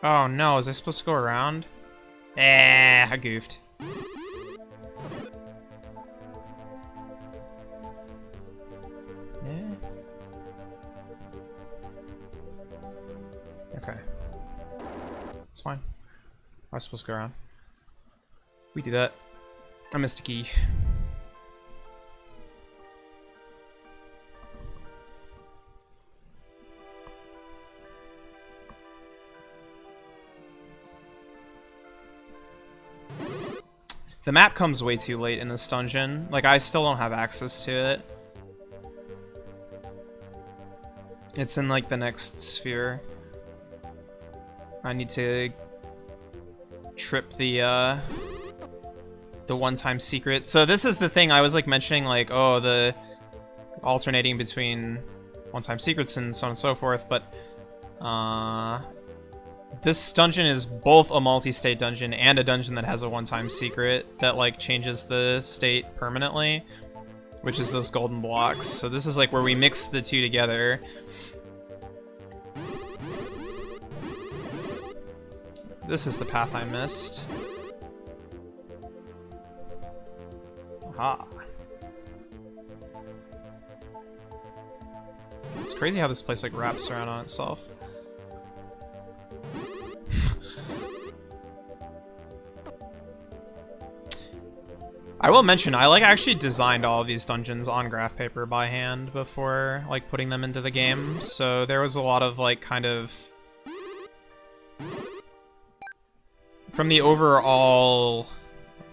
Oh no, was I supposed to go around? I goofed. Okay. It's fine. I was supposed to go around. We do that. I missed a key. The map comes way too late in this dungeon. Like, I still don't have access to it. It's in, like, the next sphere. I need to trip the one-time secret. So this is the thing I was, like, mentioning, like, oh, the alternating between one-time secrets and so on and so forth, but, this dungeon is both a multi-state dungeon and a dungeon that has a one-time secret that, like, changes the state permanently, which is those golden blocks. So this is, like, where we mix the two together. This is the path I missed. Aha. It's crazy how this place, like, wraps around on itself. I will mention, I, like, actually designed all of these dungeons on graph paper by hand before, like, putting them into the game. So there was a lot of, like, kind of... From the overall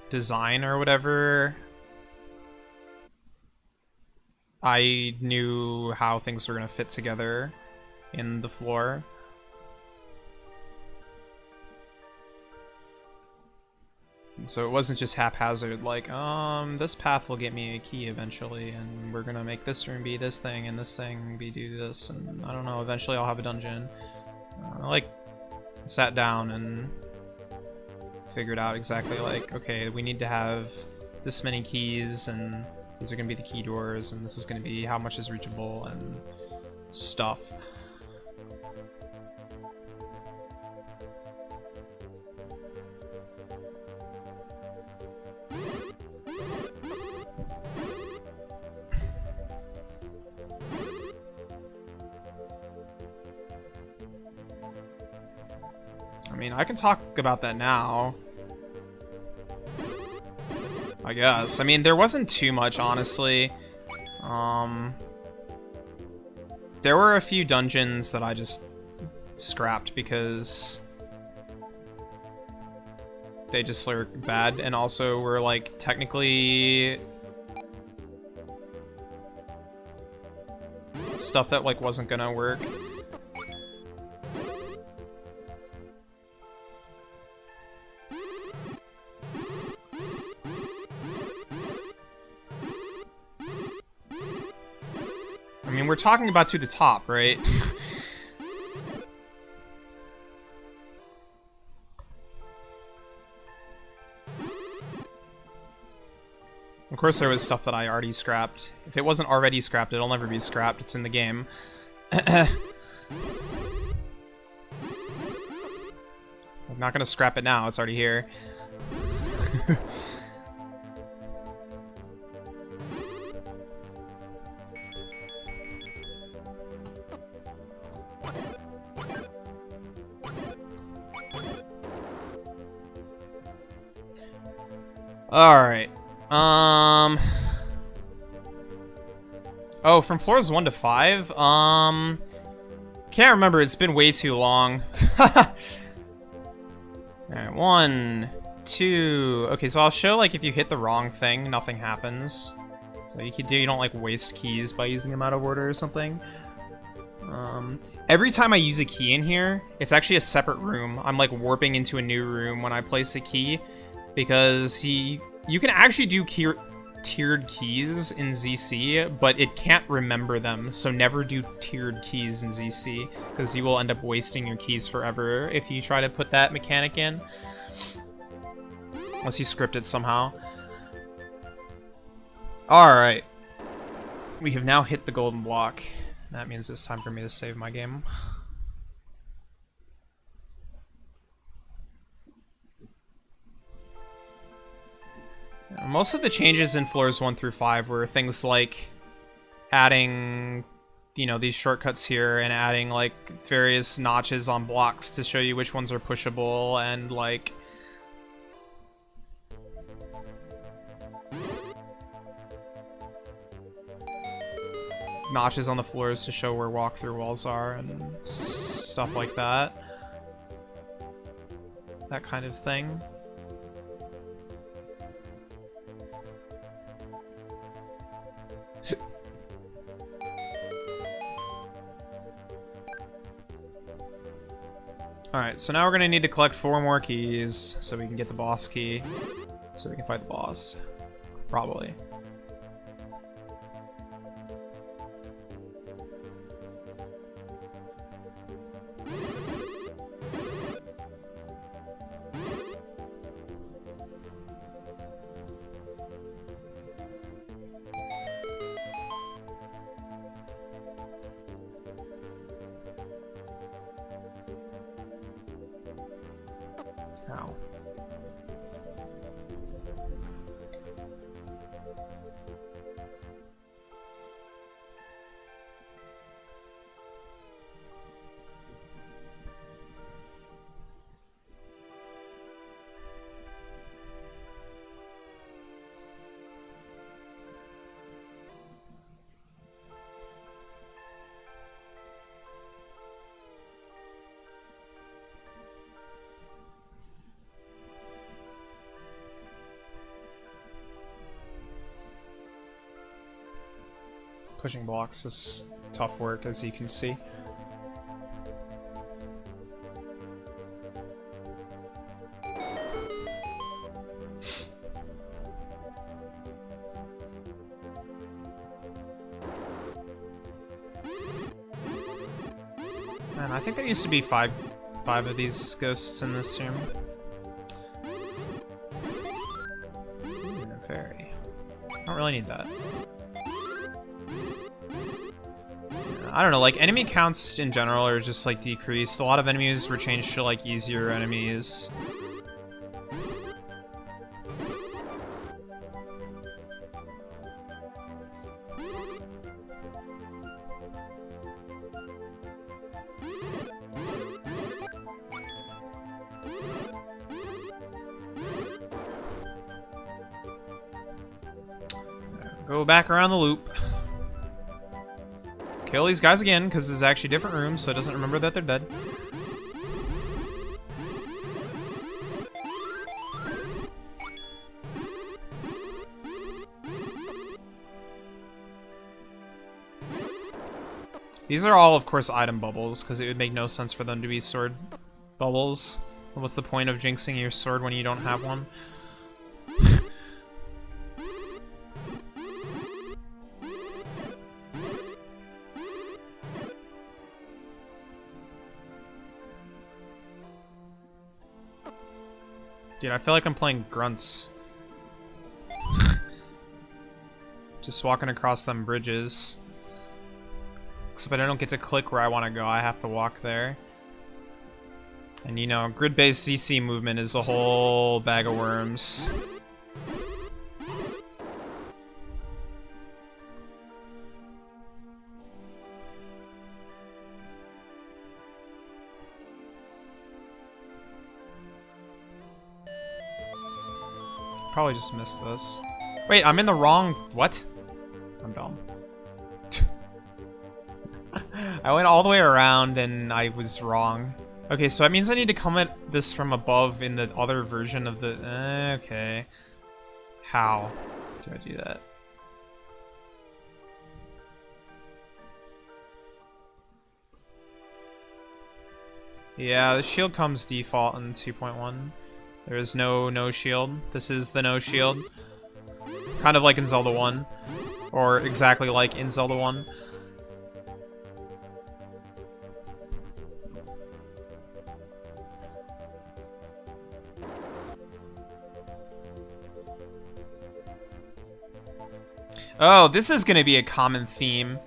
design or whatever, I knew how things were going to fit together in the floor. So it wasn't just haphazard, like, this path will get me a key eventually, and we're gonna make this room be this thing, and this thing be do this, and I don't know, eventually I'll have a dungeon. I, like, sat down and figured out exactly, like, okay, we need to have this many keys, and these are gonna be the key doors, and this is gonna be how much is reachable, and stuff. I mean, I can talk about that now, I guess. I mean, there wasn't too much, honestly. There were a few dungeons that I just scrapped because they just were bad, and also were, like, technically stuff that, like, wasn't gonna work. I mean, we're talking about to the top, right? Of course there was stuff that I already scrapped. If it wasn't already scrapped, it'll never be scrapped. It's in the game. I'm not gonna scrap it now, it's already here. Alright. Oh, from floors 1 to 5? Can't remember, it's been way too long. Alright, 1, 2... Okay, so I'll show, like, if you hit the wrong thing, nothing happens. So you don't, like, waste keys by using them out of order or something. Every time I use a key in here, it's actually a separate room. I'm, like, warping into a new room when I place a key. Because you can actually do tiered keys in ZC, but it can't remember them, so never do tiered keys in ZC, because you will end up wasting your keys forever if you try to put that mechanic in. Unless you script it somehow. Alright. We have now hit the golden block. That means it's time for me to save my game. Most of the changes in floors 1 through 5 were things like adding, you know, these shortcuts here and adding, like, various notches on blocks to show you which ones are pushable, and, like, notches on the floors to show where walk-through walls are and stuff like that. That kind of thing. Alright, so now we're gonna need to collect 4 more keys so we can get the boss key. So we can fight the boss. Probably. Ow. Pushing blocks is tough work, as you can see. And I think there used to be five of these ghosts in this room. Fairy. I don't really need that. I don't know, like, enemy counts in general are just, like, decreased. A lot of enemies were changed to, like, easier enemies. Go back around the loop. Kill these guys again, because this is actually different rooms, so it doesn't remember that they're dead. These are all, of course, item bubbles, because it would make no sense for them to be sword bubbles. What's the point of jinxing your sword when you don't have one? Dude, I feel like I'm playing Grunts. Just walking across them bridges. Except I don't get to click where I want to go, I have to walk there. And you know, grid-based CC movement is a whole bag of worms. Probably just missed this. Wait, I'm in the wrong... What? I'm dumb. I went all the way around and I was wrong. Okay, so that means I need to come at this from above in the other version of the... okay. How do I do that? Yeah, the shield comes default in 2.1. There is no shield. This is the no shield. Kind of like in Zelda 1. Or exactly like in Zelda 1. Oh, this is going to be a common theme.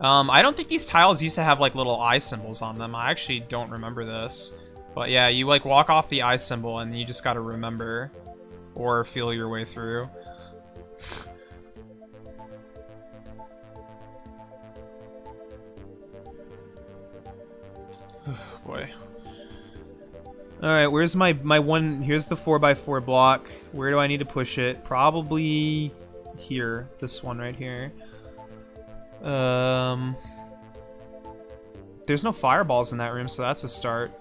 I don't think these tiles used to have like little eye symbols on them. I actually don't remember this. But yeah, you like walk off the eye symbol and you just gotta remember or feel your way through. Boy. Alright, where's my one? Here's the 4x4 block. Where do I need to push it? Probably here. This one right here. There's no fireballs in that room, so that's a start.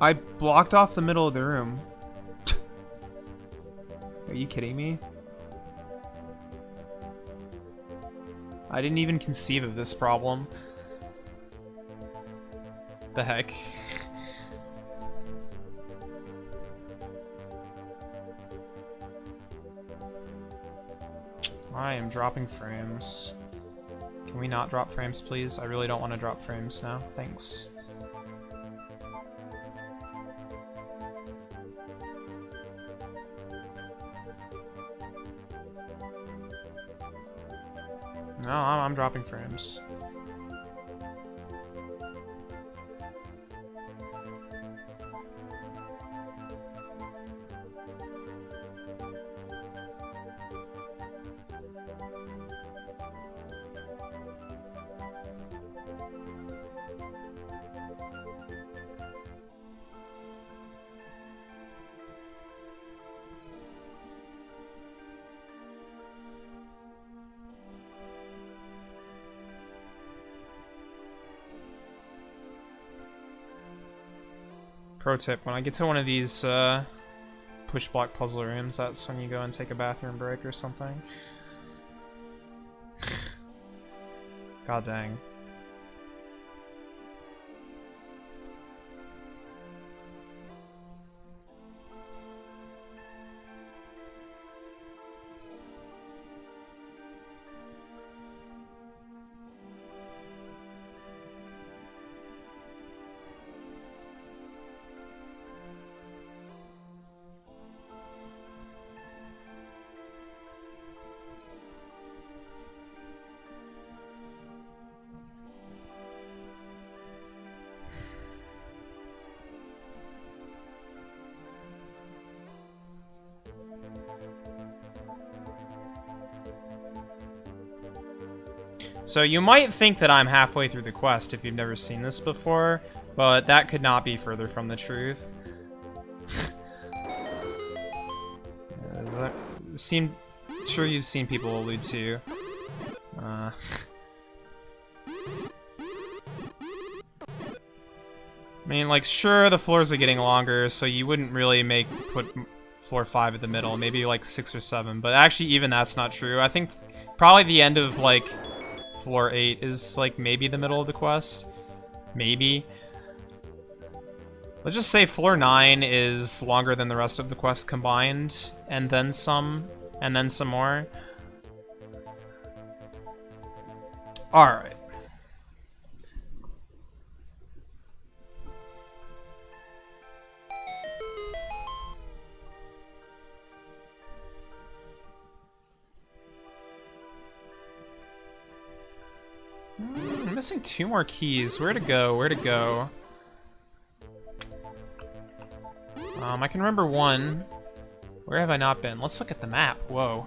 I blocked off the middle of the room. Are you kidding me? I didn't even conceive of this problem. The heck? I am dropping frames. Can we not drop frames, please? I really don't want to drop frames now. Thanks. No, I'm dropping frames. Pro tip, when I get to one of these push block puzzle rooms, that's when you go and take a bathroom break or something. God dang. So you might think that I'm halfway through the quest if you've never seen this before, but that could not be further from the truth. Sure you've seen people allude to. I mean, like, sure, the floors are getting longer, so you wouldn't really put floor 5 at the middle, maybe like 6 or 7, but actually even that's not true. I think probably the end of, like, floor 8 is, like, maybe the middle of the quest. Maybe. Let's just say floor 9 is longer than the rest of the quest combined, and then some more. Alright. I'm missing 2 more keys. Where to go? Where to go? I can remember one. Where have I not been? Let's look at the map. Whoa.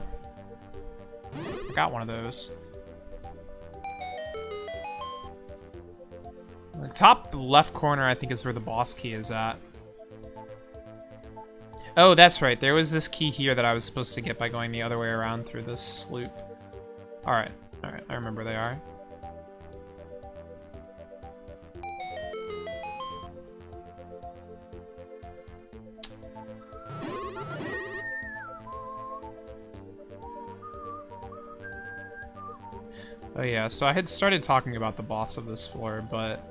I got one of those. The top left corner, I think, is where the boss key is at. Oh, that's right. There was this key here that I was supposed to get by going the other way around through this loop. Alright. Alright, I remember they are. Oh yeah, so I had started talking about the boss of this floor, but...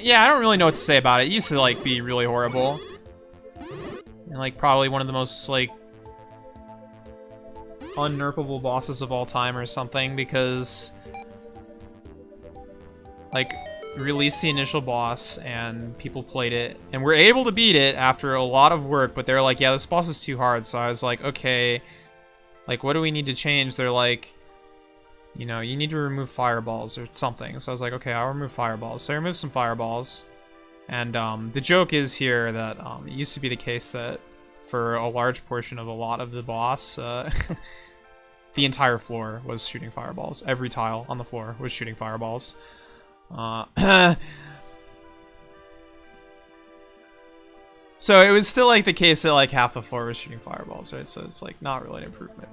yeah, I don't really know what to say about it. It used to, like, be really horrible. And, like, probably one of the most, like, unnerfable bosses of all time or something, because... like, released the initial boss, and people played it, and were able to beat it after a lot of work, but they were like, yeah, this boss is too hard, so I was like, okay, like, what do we need to change? They're like... you know, you need to remove fireballs or something. So I was like, okay, I'll remove fireballs. So I removed some fireballs. And the joke is here that it used to be the case that for a large portion of a lot of the boss, the entire floor was shooting fireballs. Every tile on the floor was shooting fireballs. So it was still like the case that like half the floor was shooting fireballs, right? So it's like not really an improvement.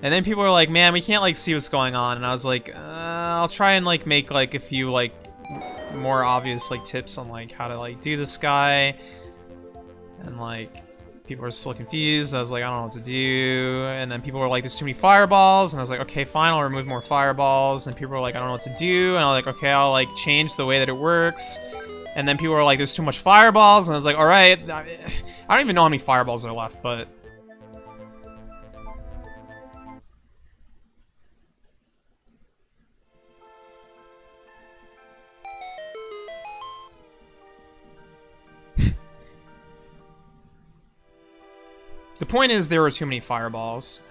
And then people were like, man, we can't, like, see what's going on. And I was like, I'll try and, like, make, like, a few, like, more obvious like tips on like how to like do this guy, and like people are still confused. I was like, I don't know what to do, and then people were like, there's too many fireballs, and I was like, okay, fine, I'll remove more fireballs, and people were like, I don't know what to do, and I was like, okay, I'll like change the way that it works, and then people were like, there's too much fireballs, and I was like, all right, I don't even know how many fireballs are left, but the point is there were too many fireballs.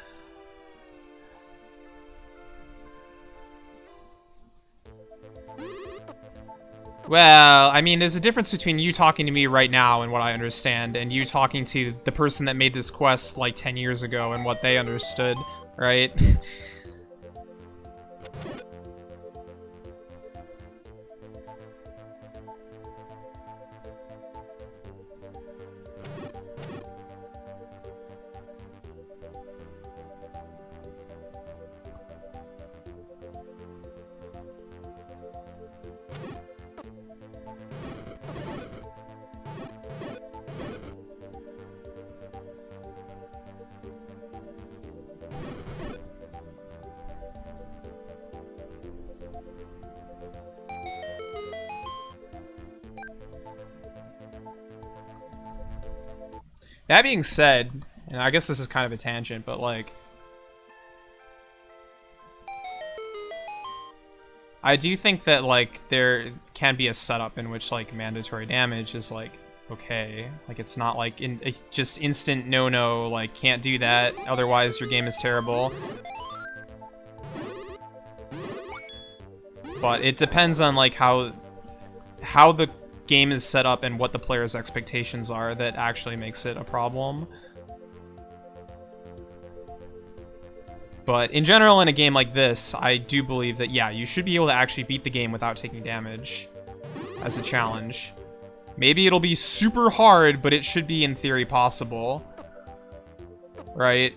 Well, I mean, there's a difference between you talking to me right now and what I understand, and you talking to the person that made this quest like 10 years ago and what they understood, right? That being said, and I guess this is kind of a tangent, but like, I do think that like there can be a setup in which like mandatory damage is like okay, like it's not like just instant no, like can't do that, otherwise your game is terrible. But it depends on like how the game is set up and what the player's expectations are that actually makes it a problem. But in general, in a game like this, I do believe that, yeah, you should be able to actually beat the game without taking damage as a challenge. Maybe it'll be super hard, but it should be, in theory, possible. Right?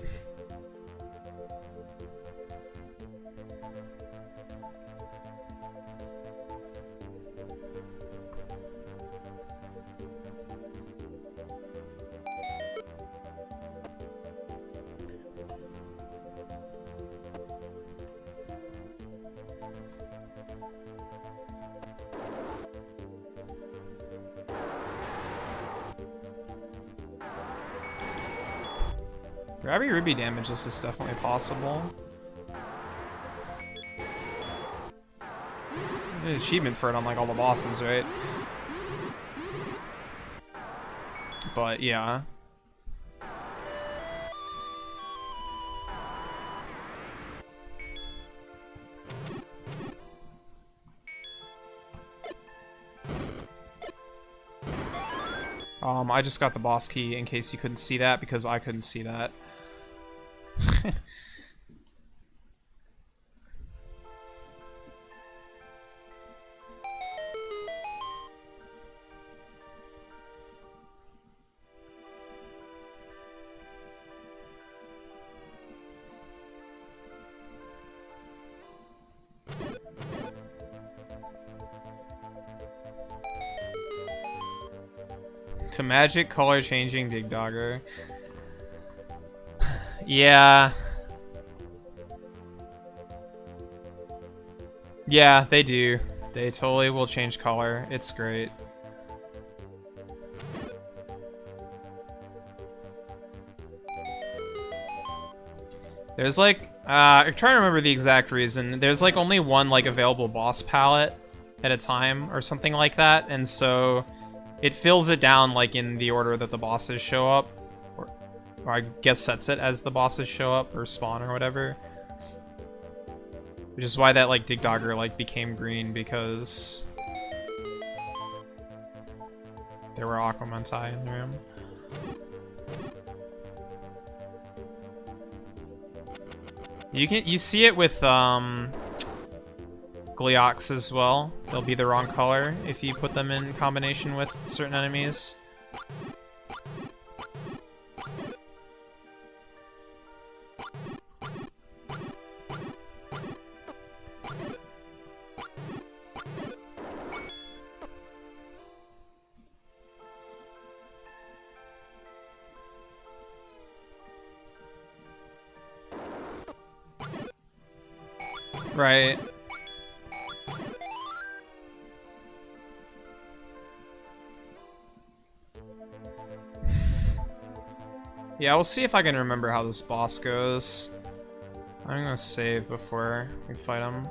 Grabby Ruby damage, this is definitely possible. An achievement for it on like all the bosses, right? But yeah. I just got the boss key in case you couldn't see that, because I couldn't see that. To magic color changing Dig Dogger. Yeah. Yeah, they do. They totally will change color. It's great. There's like, I'm trying to remember the exact reason. There's like only one like available boss palette at a time or something like that, and so it fills it down like in the order that the bosses show up, or I guess sets it as the bosses show up or spawn or whatever. Which is why that like Dig Dogger like became green, because there were Aquamentai in the room. You see it with Gleox as well. They'll be the wrong color if you put them in combination with certain enemies. Right. Yeah, we'll see if I can remember how this boss goes. I'm gonna save before we fight him.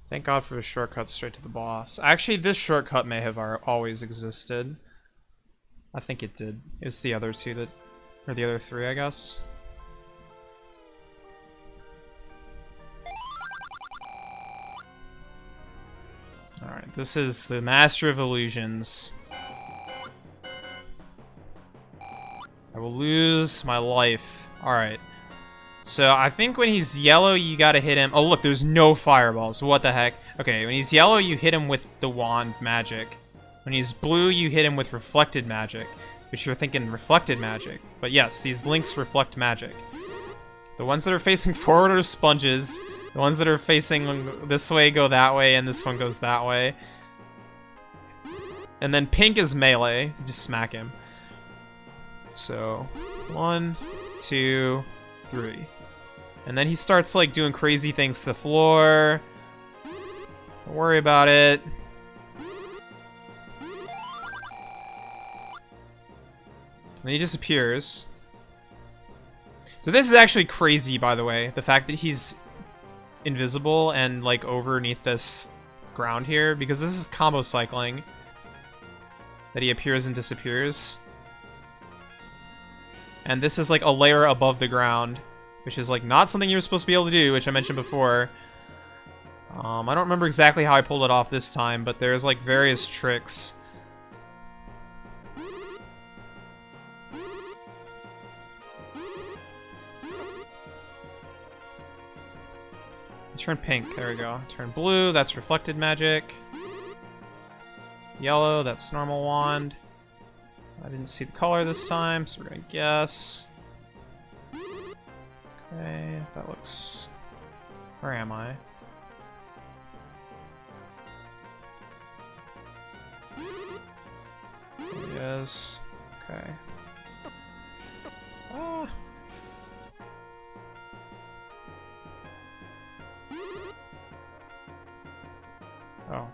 Thank God for the shortcut straight to the boss. Actually, this shortcut may have always existed. I think it did. It was the other two that... or the other three, I guess. Alright, this is the Master of Illusions. I will lose my life. Alright. So, I think when he's yellow, you gotta hit him... Oh, look, there's no fireballs. What the heck? Okay, when he's yellow, you hit him with the wand magic. When he's blue, you hit him with reflected magic. Which you're thinking reflected magic. But yes, these links reflect magic. The ones that are facing forward are sponges. The ones that are facing this way go that way, and this one goes that way. And then pink is melee. You just smack him. So, 1, 2, 3. And then he starts, like, doing crazy things to the floor. Don't worry about it. And then he disappears. So this is actually crazy, by the way. The fact that he's invisible and, like, overneath this ground here. Because this is combo cycling. That he appears and disappears. And this is, like, a layer above the ground. Which is, like, not something you're supposed to be able to do, which I mentioned before. I don't remember exactly how I pulled it off this time, but there's, like, various tricks. Turn pink, there we go. Turn blue, that's reflected magic. Yellow, that's normal wand. I didn't see the color this time, so we're gonna guess. Okay, that looks... Where am I? There it is. Okay. Ah. Oh.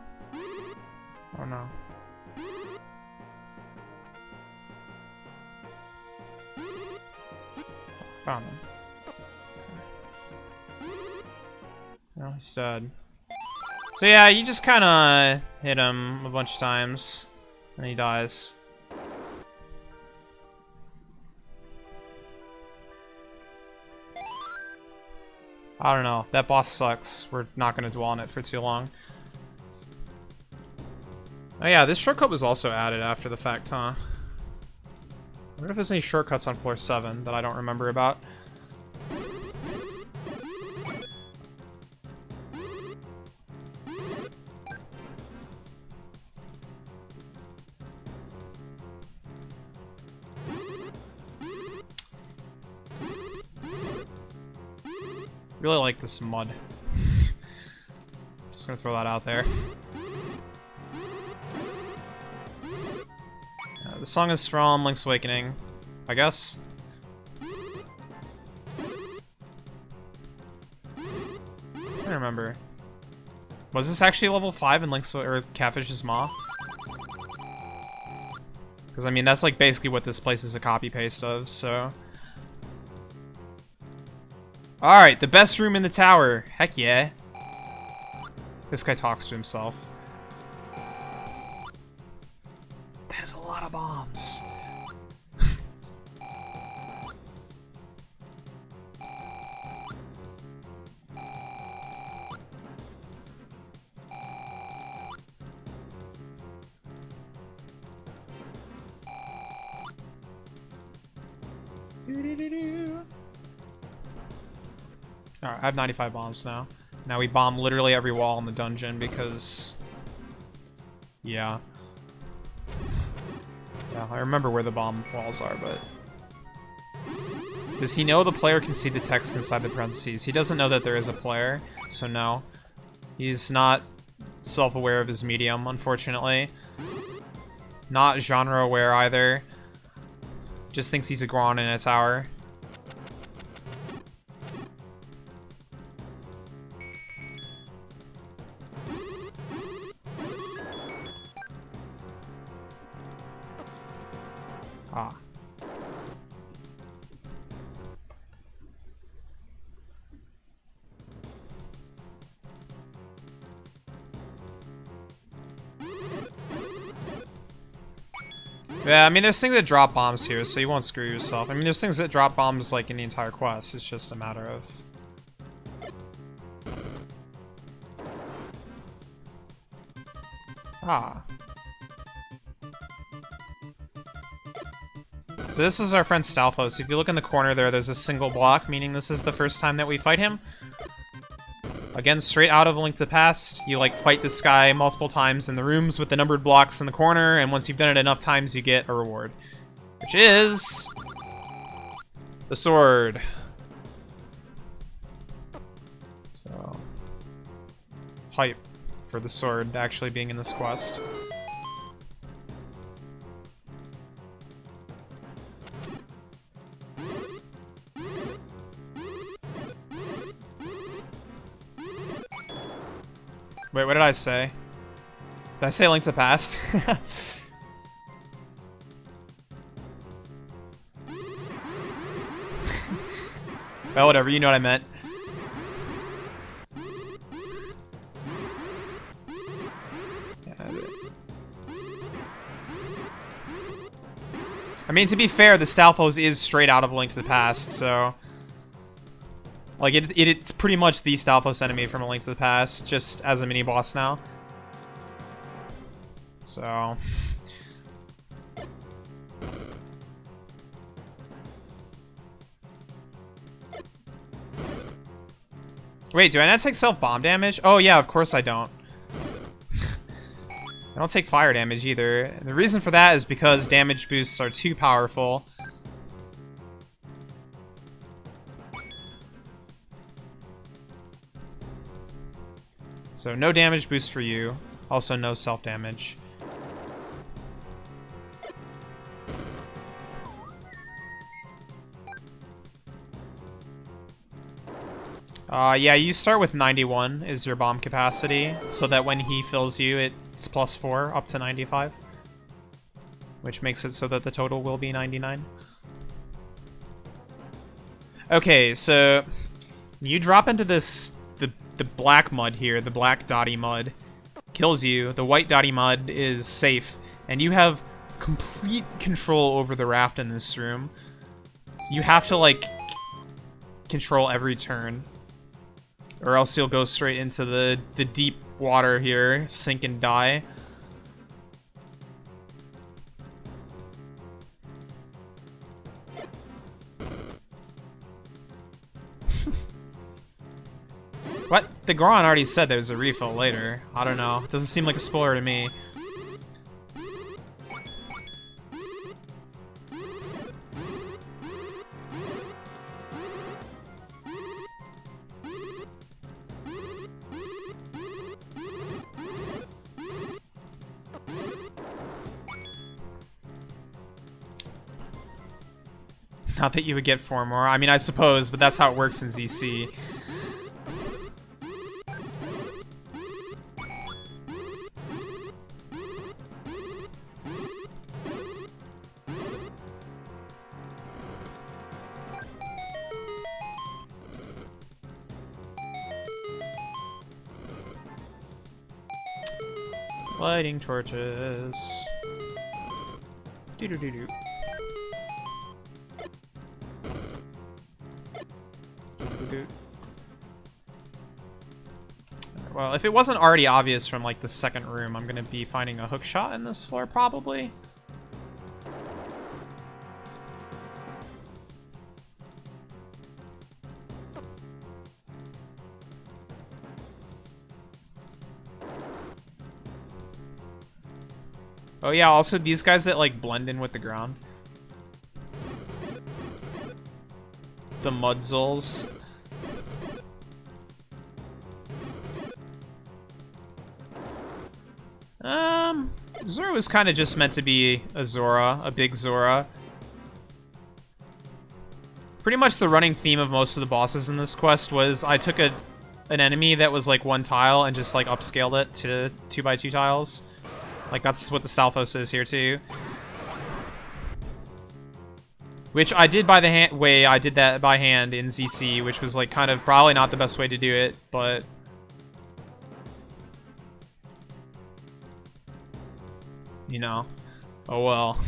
Oh no. Found him. No, he's dead. So yeah, you just kind of hit him a bunch of times, and he dies. I don't know. That boss sucks. We're not going to dwell on it for too long. Oh yeah, this shortcut was also added after the fact, huh? I wonder if there's any shortcuts on floor 7 that I don't remember about. Really like this mud. Just gonna throw that out there. The song is from Link's Awakening, I guess. I don't remember. Was this actually level 5 in Link's or Catfish's Maw? Because I mean that's like basically what this place is a copy paste of, so. Alright, the best room in the tower. Heck yeah. This guy talks to himself. That is a lot of bombs. Alright, I have 95 bombs now. Now we bomb literally every wall in the dungeon because... Yeah. Yeah, I remember where the bomb walls are, but... Does he know the player can see the text inside the parentheses? He doesn't know that there is a player, so no. He's not self-aware of his medium, unfortunately. Not genre-aware either. Just thinks he's a Goron in a tower. Ah. Yeah, I mean, there's things that drop bombs here, so you won't screw yourself. I mean, there's things that drop bombs, like, in the entire quest. It's just a matter of... Ah. So this is our friend Stalfos. If you look in the corner there, there's a single block, meaning this is the first time that we fight him. Again, straight out of A Link to the Past, you, like, fight this guy multiple times in the rooms with the numbered blocks in the corner, and once you've done it enough times, you get a reward. Which is... the sword. So... hype for the sword actually being in this quest. Wait, what did I say? Did I say Link to the Past? Well, whatever, you know what I meant. I mean, to be fair, the Stalfos is straight out of A Link to the Past, so... like, it's pretty much the Stalfos enemy from A Link to the Past, just as a mini-boss now. So... wait, do I not take self-bomb damage? Oh yeah, of course I don't. I don't take fire damage either. And the reason for that is because damage boosts are too powerful. So no damage boost for you. Also no self-damage. Yeah, you start with 91 is your bomb capacity, so that when he fills you, it's +4 up to 95. Which makes it so that the total will be 99. Okay, so you drop into this, the black mud here, the black dotty mud, kills you. The white dotty mud is safe, and you have complete control over the raft in this room. So you have to, like, control every turn, or else you'll go straight into the deep water here, sink and die. What? The Goron already said there's a refill later. I don't know. It doesn't seem like a spoiler to me. Not that you would get 4 more. I mean, I suppose, but that's how it works in ZC. Lighting torches. Doo-doo-doo-doo. Well, if it wasn't already obvious from, like, the second room, I'm gonna be finding a hookshot in this floor, probably. Oh yeah, also these guys that, like, blend in with the ground. The Mudzels. Zora was kind of just meant to be a Zora, a big Zora. pretty much the running theme of most of the bosses in this quest was I took an enemy that was like 1 tile and just like upscaled it to 2x2 tiles. Like that's what the Stalfos is here too. Which I did by the way I did that by hand in ZC, which was like kind of probably not the best way to do it, but you know, oh well.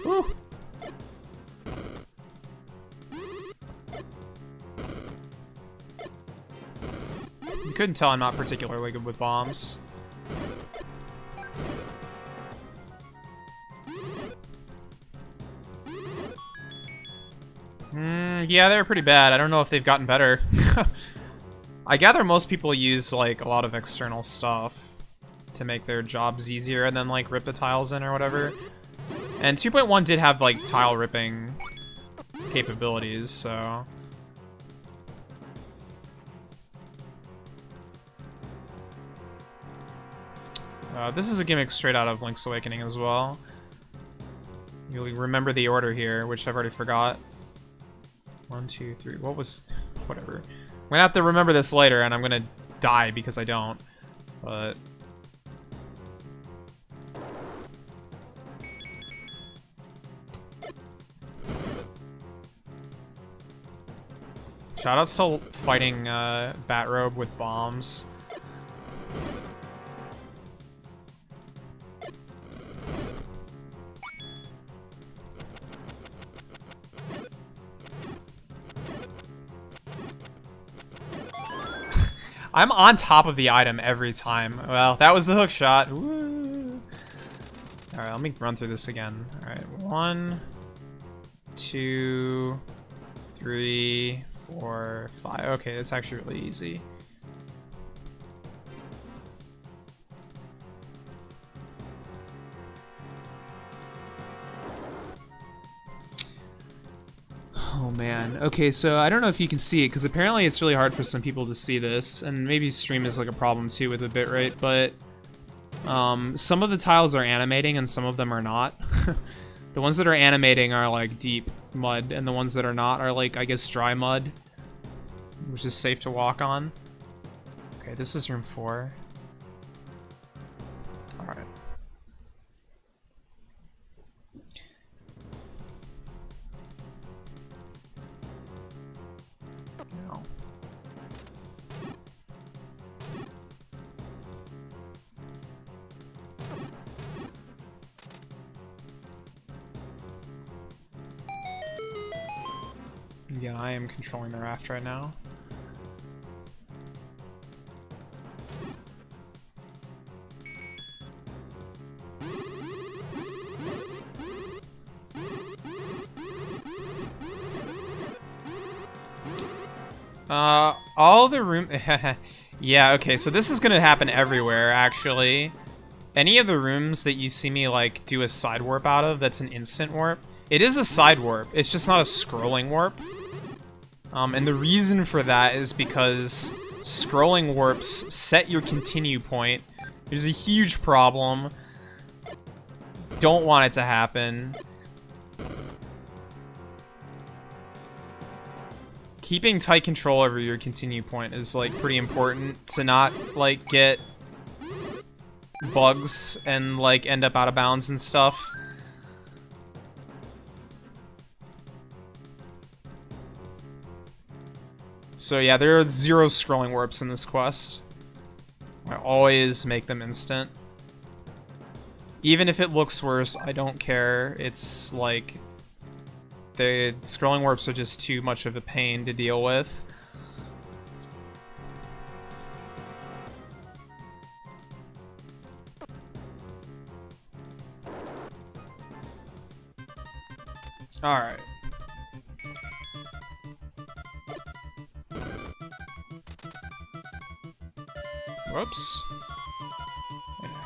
Woo. You couldn't tell I'm not particularly good with bombs. Yeah, they're pretty bad. I don't know if they've gotten better. I gather most people use, like, a lot of external stuff to make their jobs easier and then, like, rip the tiles in or whatever. And 2.1 did have, like, tile ripping capabilities, so... this is a gimmick straight out of Link's Awakening as well. You'll remember the order here, which I've already forgot. 1, 2, 3. What was... Whatever. I'm gonna have to remember this later, and I'm gonna die because I don't. But... Shoutouts to fighting Batrobe with bombs. I'm on top of the item every time. Well, that was the hook shot. Woo. All right, let me run through this again. All right, 1, 2, 3, 4, 5. Okay, that's actually really easy. Oh man. Okay, so I don't know if you can see it, because apparently it's really hard for some people to see this, and maybe stream is like a problem too with the bitrate, but some of the tiles are animating and some of them are not. The ones that are animating are like deep mud, and the ones that are not are like, I guess, dry mud, which is safe to walk on. Okay, this is room 4. Alright. No. Yeah, I am controlling the raft right now. All the room... Yeah, okay, so this is gonna happen everywhere, actually. Any of the rooms that you see me, like, do a side warp out of, that's an instant warp. It is a side warp, it's just not a scrolling warp. And the reason for that is because scrolling warps set your continue point. There's a huge problem. Don't want it to happen. Keeping tight control over your continue point is, like, pretty important to not, like, get bugs and, like, end up out of bounds and stuff. So yeah, there are 0 scrolling warps in this quest. I always make them instant. Even if it looks worse, I don't care. It's like... the scrolling warps are just too much of a pain to deal with. Alright. Whoops.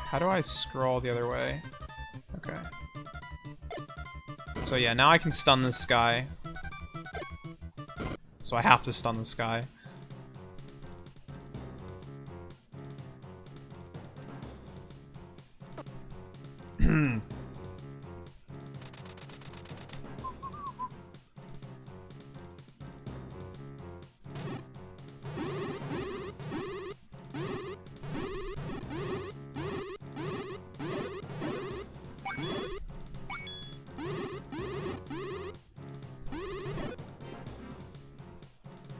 How do I scroll the other way? Okay. So yeah, now I can stun this guy. So I have to stun this guy.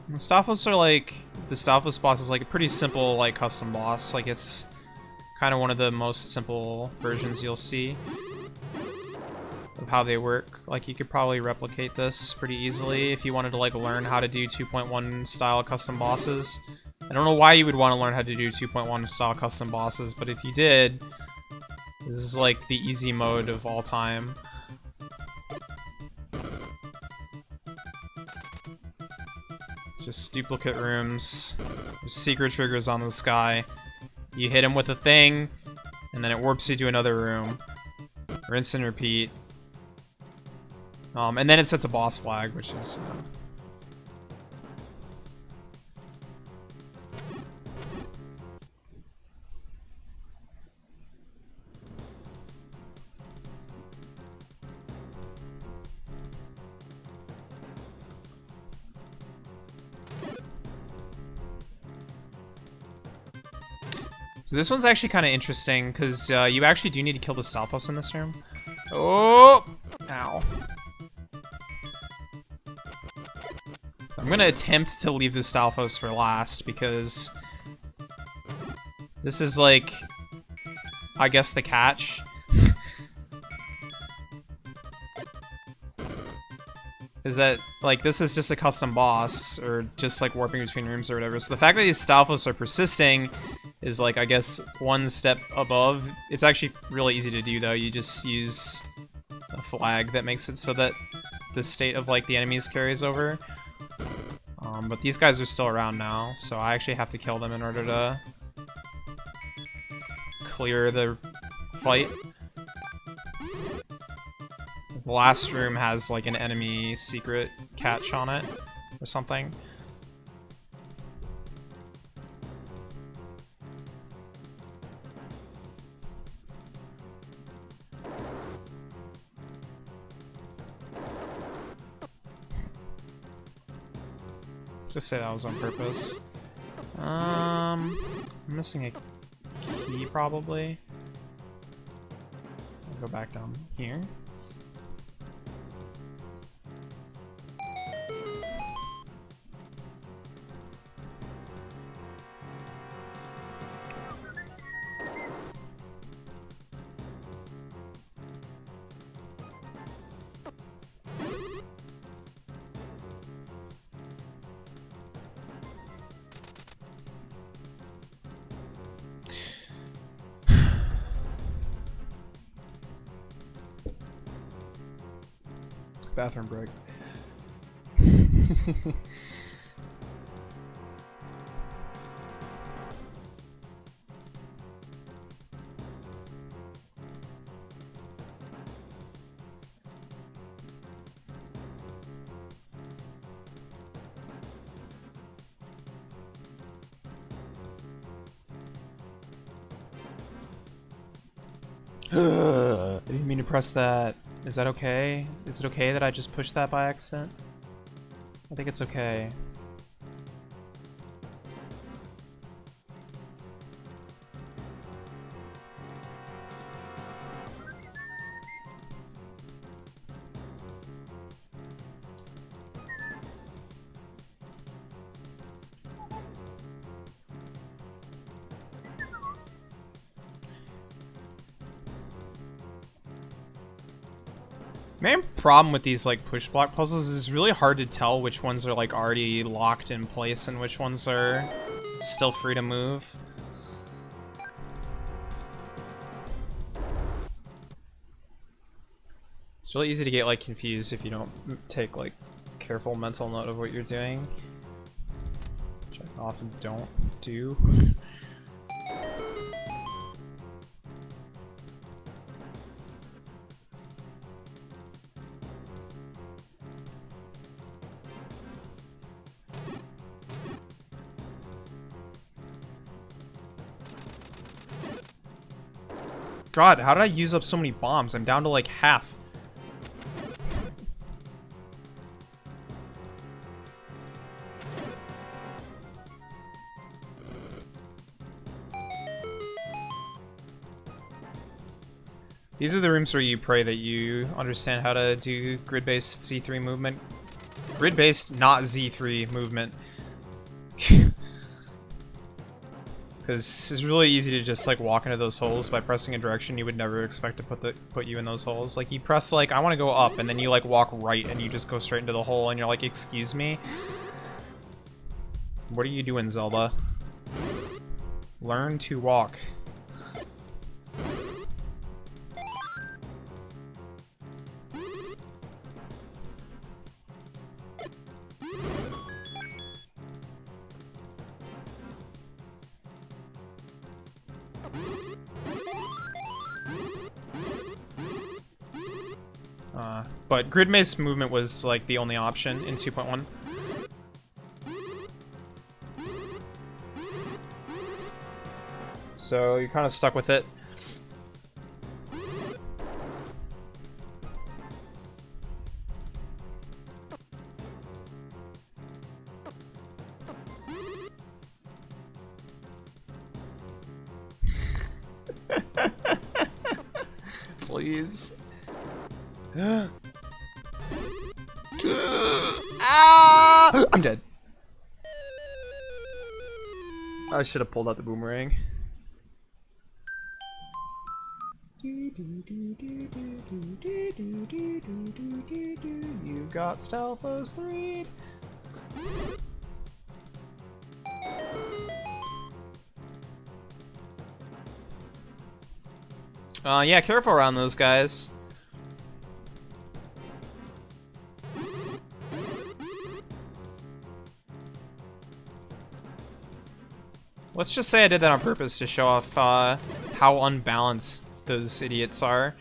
The Stalfos are like... The Stalfos boss is like a pretty simple, like, custom boss. Like, it's kind of one of the most simple versions you'll see of how they work. Like, you could probably replicate this pretty easily if you wanted to, like, learn how to do 2.1 style custom bosses. I don't know why you would want to learn how to do 2.1 style custom bosses, but if you did, this is, like, the easy mode of all time. Just duplicate rooms. There's secret triggers on the sky. You hit him with a thing, and then it warps you to another room. Rinse and repeat. And then it sets a boss flag, which is... So this one's actually kind of interesting, because you actually do need to kill the Stalfos in this room. Oh! Ow. I'm gonna attempt to leave the Stalfos for last, because this is, like, I guess the catch. Is that, like, this is just a custom boss, or just, like, warping between rooms or whatever. So the fact that these Stalfos are persisting is, like, I guess, one step above. It's actually really easy to do, though. You just use a flag that makes it so that the state of, like, the enemies carries over. But these guys are still around now, so I actually have to kill them in order to clear the fight. The last room has, like, an enemy secret catch on it, or something. Just say that was on purpose. I'm missing a key, probably. I'll go back down here. Bathroom break. I didn't mean to press that. Is that okay? Is it okay that I just pushed that by accident? I think it's okay. Main problem with these, like, push block puzzles is it's really hard to tell which ones are, like, already locked in place and which ones are still free to move. It's really easy to get, like, confused if you don't take, like, careful mental note of what you're doing, which I often don't do. God, how did I use up so many bombs? I'm down to like half. These are the rooms where you pray that you understand how to do grid-based Z3 movement. Grid-based, not Z3 movement. Because it's really easy to just like walk into those holes by pressing a direction you would never expect to put you in those holes. Like you press like, I want to go up, and then you like walk right and you just go straight into the hole and you're like, excuse me? What are you doing, Zelda? Learn to walk. But grid-based movement was like the only option in 2.1. So you're kind of stuck with it. Please. Ah! I'm dead. I should have pulled out the boomerang. You got Stalfos 3. Yeah, careful around those guys. Let's just say I did that on purpose to show off how unbalanced those idiots are.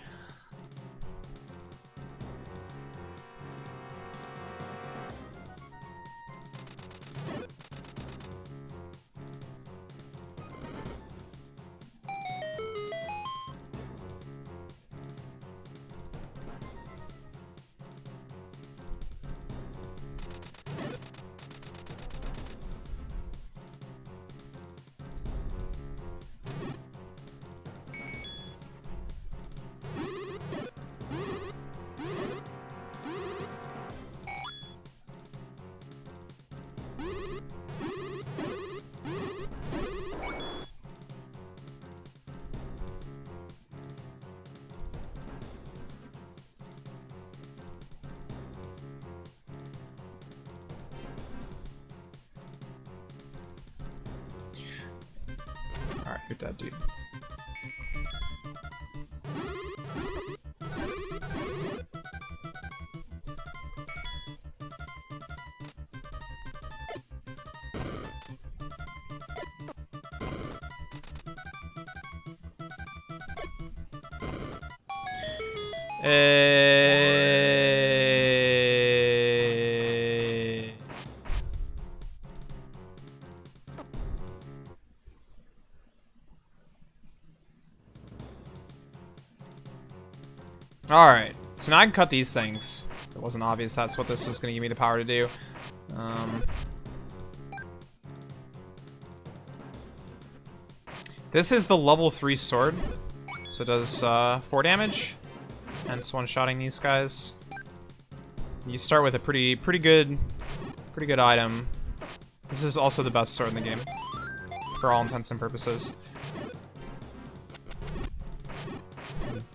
Alright, you're dead, dude. Alright, so now I can cut these things. It wasn't obvious that's what this was going to give me the power to do. This is the level 3 sword. So it does 4 damage. Hence one-shotting these guys. You start with a pretty good item. This is also the best sword in the game, for all intents and purposes.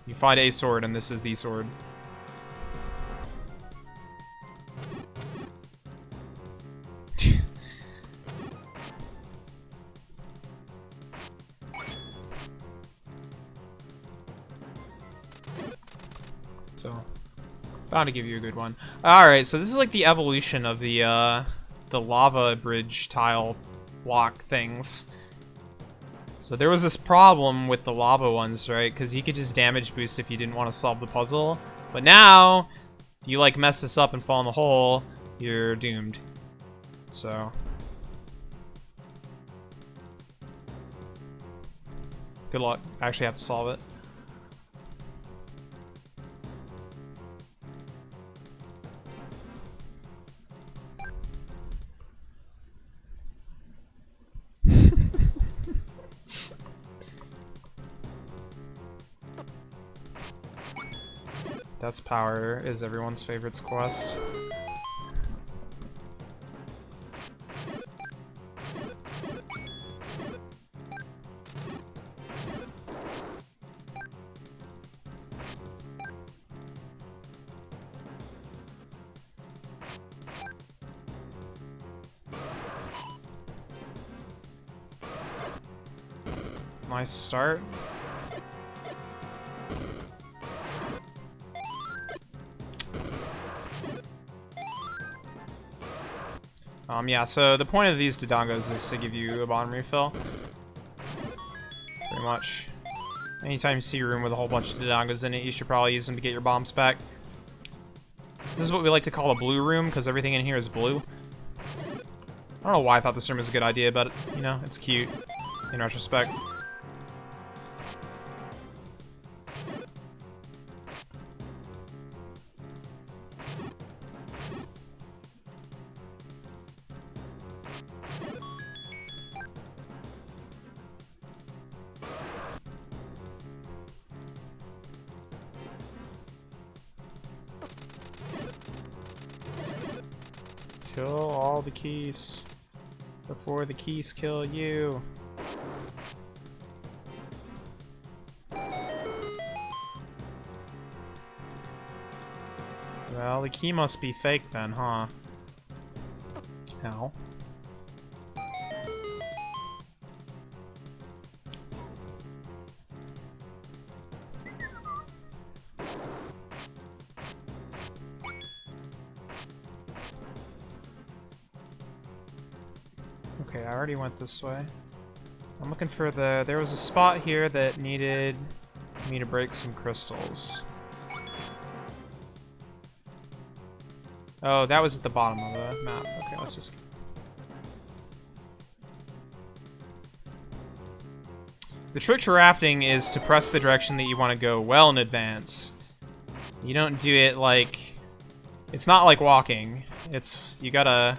You find a sword, and this is the sword. So, bound to give you a good one. Alright, so this is like the evolution of the lava bridge tile block things. So there was this problem with the lava ones, right? Because you could just damage boost if you didn't want to solve the puzzle. But now, if you like mess this up and fall in the hole, you're doomed. So. Good luck. I actually have to solve it. That's Power is everyone's favorite quest. Nice start. Yeah, so the point of these Dodongos is to give you a bomb refill. Pretty much. Anytime you see a room with a whole bunch of Dodongos in it, you should probably use them to get your bombs back. This is what we like to call a blue room, because everything in here is blue. I don't know why I thought this room was a good idea, but, you know, it's cute in retrospect. Kill all the keys before the keys kill you. Well, the key must be fake then, huh? Ow. Okay, I already went this way. I'm looking for the... There was a spot here that needed me to break some crystals. Oh, that was at the bottom of the map. Okay, let's just... The trick to rafting is to press the direction that you want to go well in advance. You don't do it like... It's not like walking. It's... You gotta...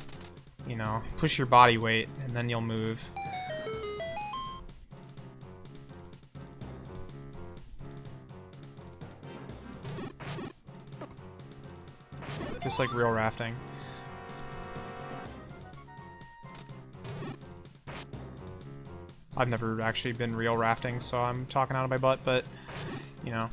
You know, push your body weight, and then you'll move. Just like real rafting. I've never actually been real rafting, so I'm talking out of my butt, but, you know.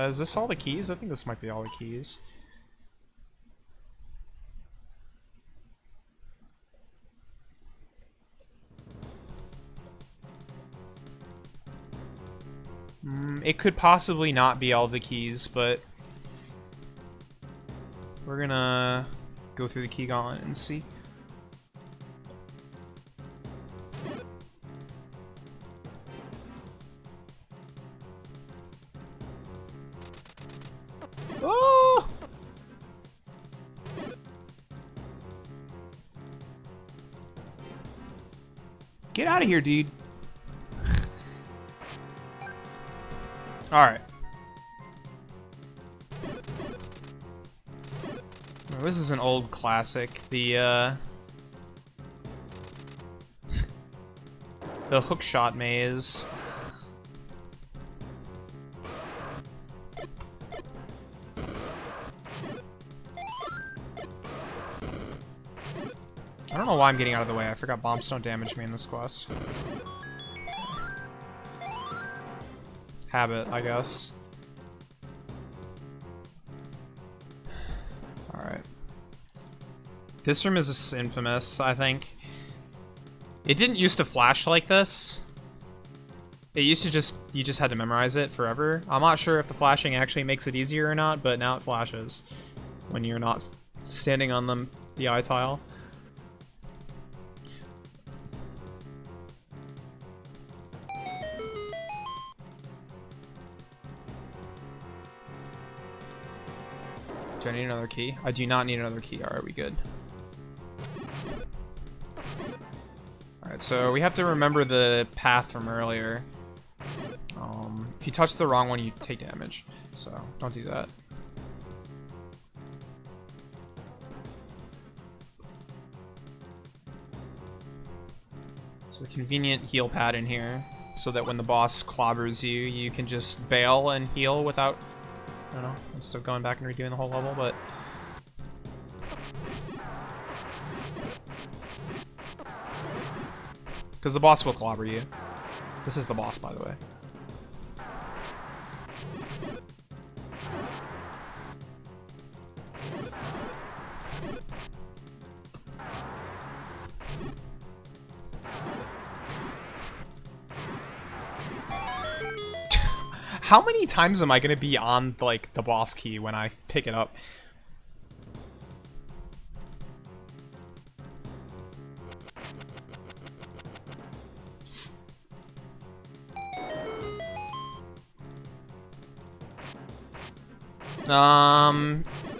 Is this all the keys? I think this might be all the keys. It could possibly not be all the keys, but we're gonna go through the key gauntlet and see. Oh! Get out of here, dude. Alright. Well, this is an old classic. The hookshot maze. I don't know why I'm getting out of the way. I forgot bombs don't damage me in this quest. Habit, I guess. Alright. This room is infamous, I think. It didn't used to flash like this. It used to you just had to memorize it forever. I'm not sure if the flashing actually makes it easier or not, but now it flashes when you're not standing on the eye tile. Do I need another key? I do not need another key. Alright, we good. Alright, so we have to remember the path from earlier. If you touch the wrong one, you take damage. So, don't do that. There's a convenient heal pad in here, so that when the boss clobbers you, you can just bail and heal without, I don't know, instead of going back and redoing the whole level, but... Because the boss will clobber you. This is the boss, by the way. How many times am I gonna be on, like, the boss key when I pick it up?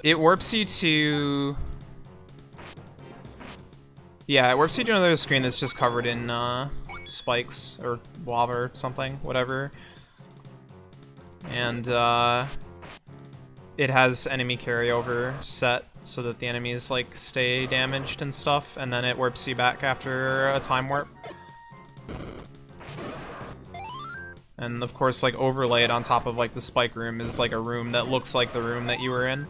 It warps you to... Yeah, it warps you to another screen that's just covered in, spikes, or lava or something, whatever. And, it has enemy carryover set so that the enemies, like, stay damaged and stuff, and then it warps you back after a time warp. And, of course, like, overlaid on top of, like, the spike room is, like, a room that looks like the room that you were in.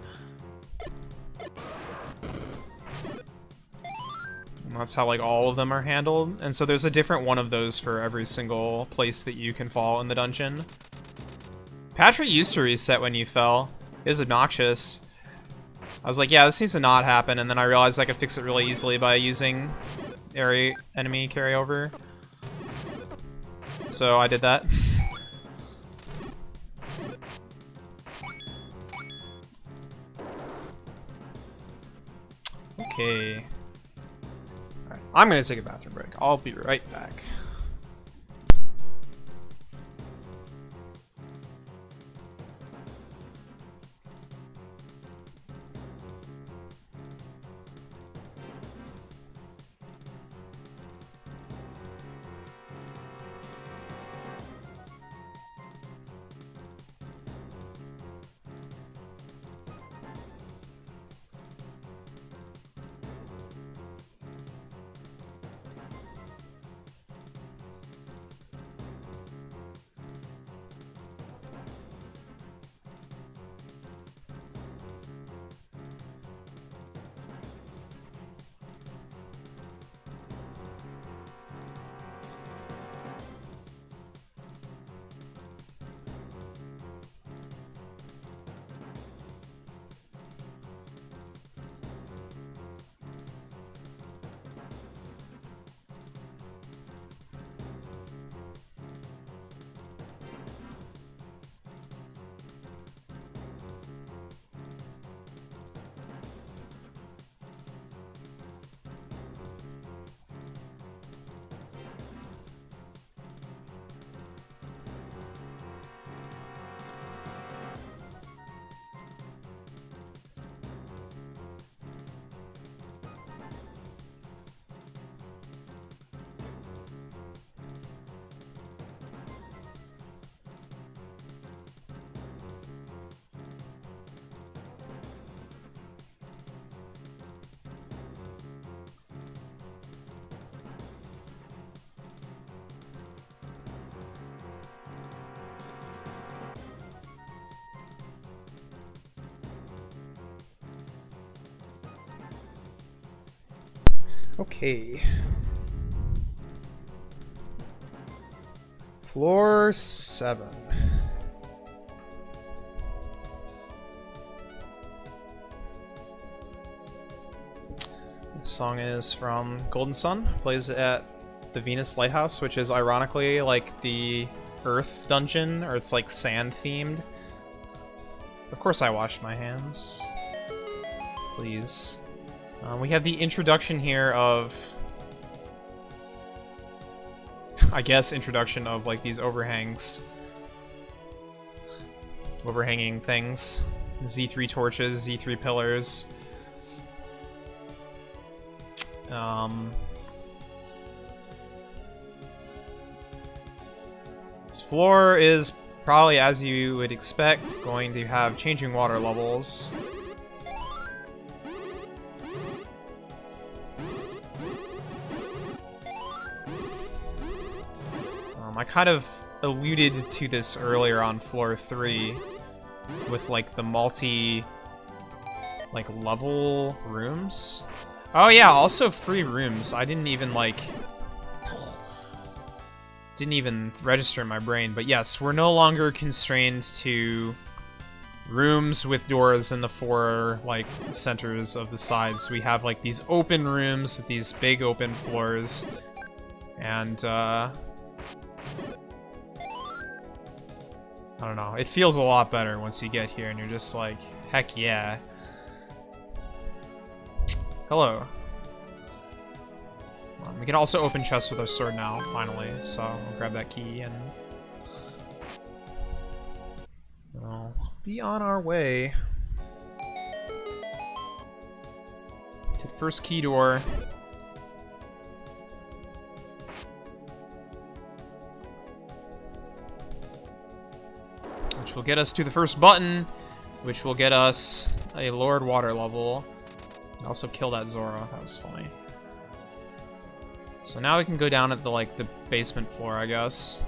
And that's how, like, all of them are handled. And so there's a different one of those for every single place that you can fall in the dungeon. Patrick used to reset when you fell. It was obnoxious. I was like, yeah, this needs to not happen, and then I realized I could fix it really easily by using enemy carryover. So I did that. Okay. Alright, I'm gonna take a bathroom break. I'll be right back. Okay. Floor 7. This song is from Golden Sun. Plays at the Venus Lighthouse, which is ironically like the Earth dungeon, or it's like sand themed. Of course I washed my hands. Please. We have the introduction here of... I guess introduction of like these overhangs. Overhanging things. Z3 torches, Z3 pillars. This floor is probably, as you would expect, going to have changing water levels. I kind of alluded to this earlier on floor 3 with, like, the like, level rooms. Oh yeah, also free rooms. I didn't even, like... didn't even register in my brain, but yes, we're no longer constrained to rooms with doors in the 4, like, centers of the sides. We have, like, these open rooms with these big open floors, and, I don't know, it feels a lot better once you get here and you're just like, heck yeah. Hello. We can also open chests with our sword now, finally, so I'll grab that key and we'll be on our way to the first key door. Which will get us to the first button, which will get us a Lord Water level. And also kill that Zoro, that was funny. So now we can go down at the, like, the basement floor, I guess.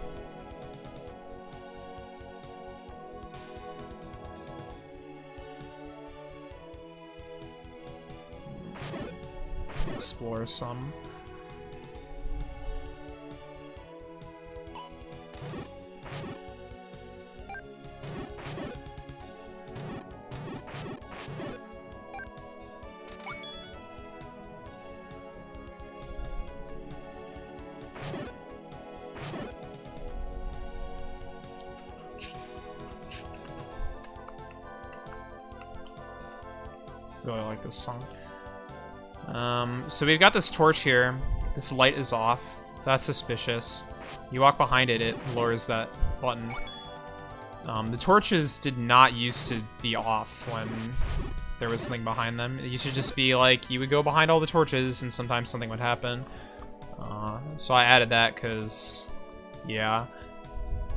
Explore some. Really like this song. So we've got this torch here. This light is off, so that's suspicious. You walk behind it, it lowers that button. The torches did not used to be off when there was something behind them. It used to just be like, you would go behind all the torches and sometimes something would happen. So I added that because, yeah,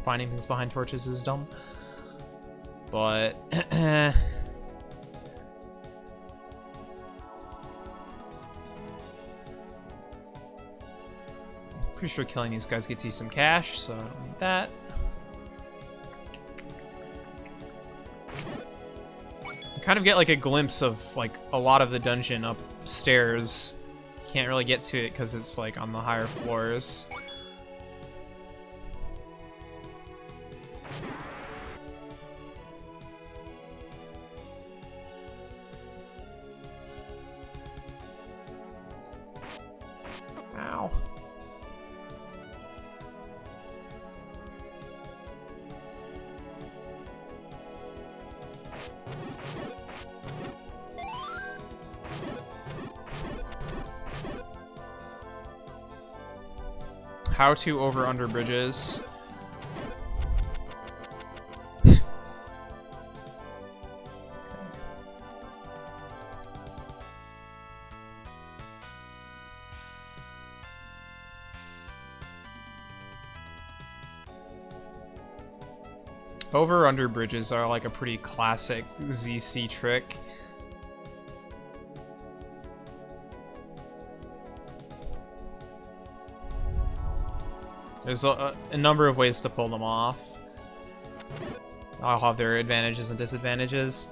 finding things behind torches is dumb. But, pretty sure killing these guys gets you some cash, so I don't need that. You kind of get like a glimpse of like a lot of the dungeon upstairs. Can't really get to it because it's like on the higher floors. Ow. How to over under bridges. Over under bridges are like a pretty classic ZC trick. There's a number of ways to pull them off. I'll have their advantages and disadvantages.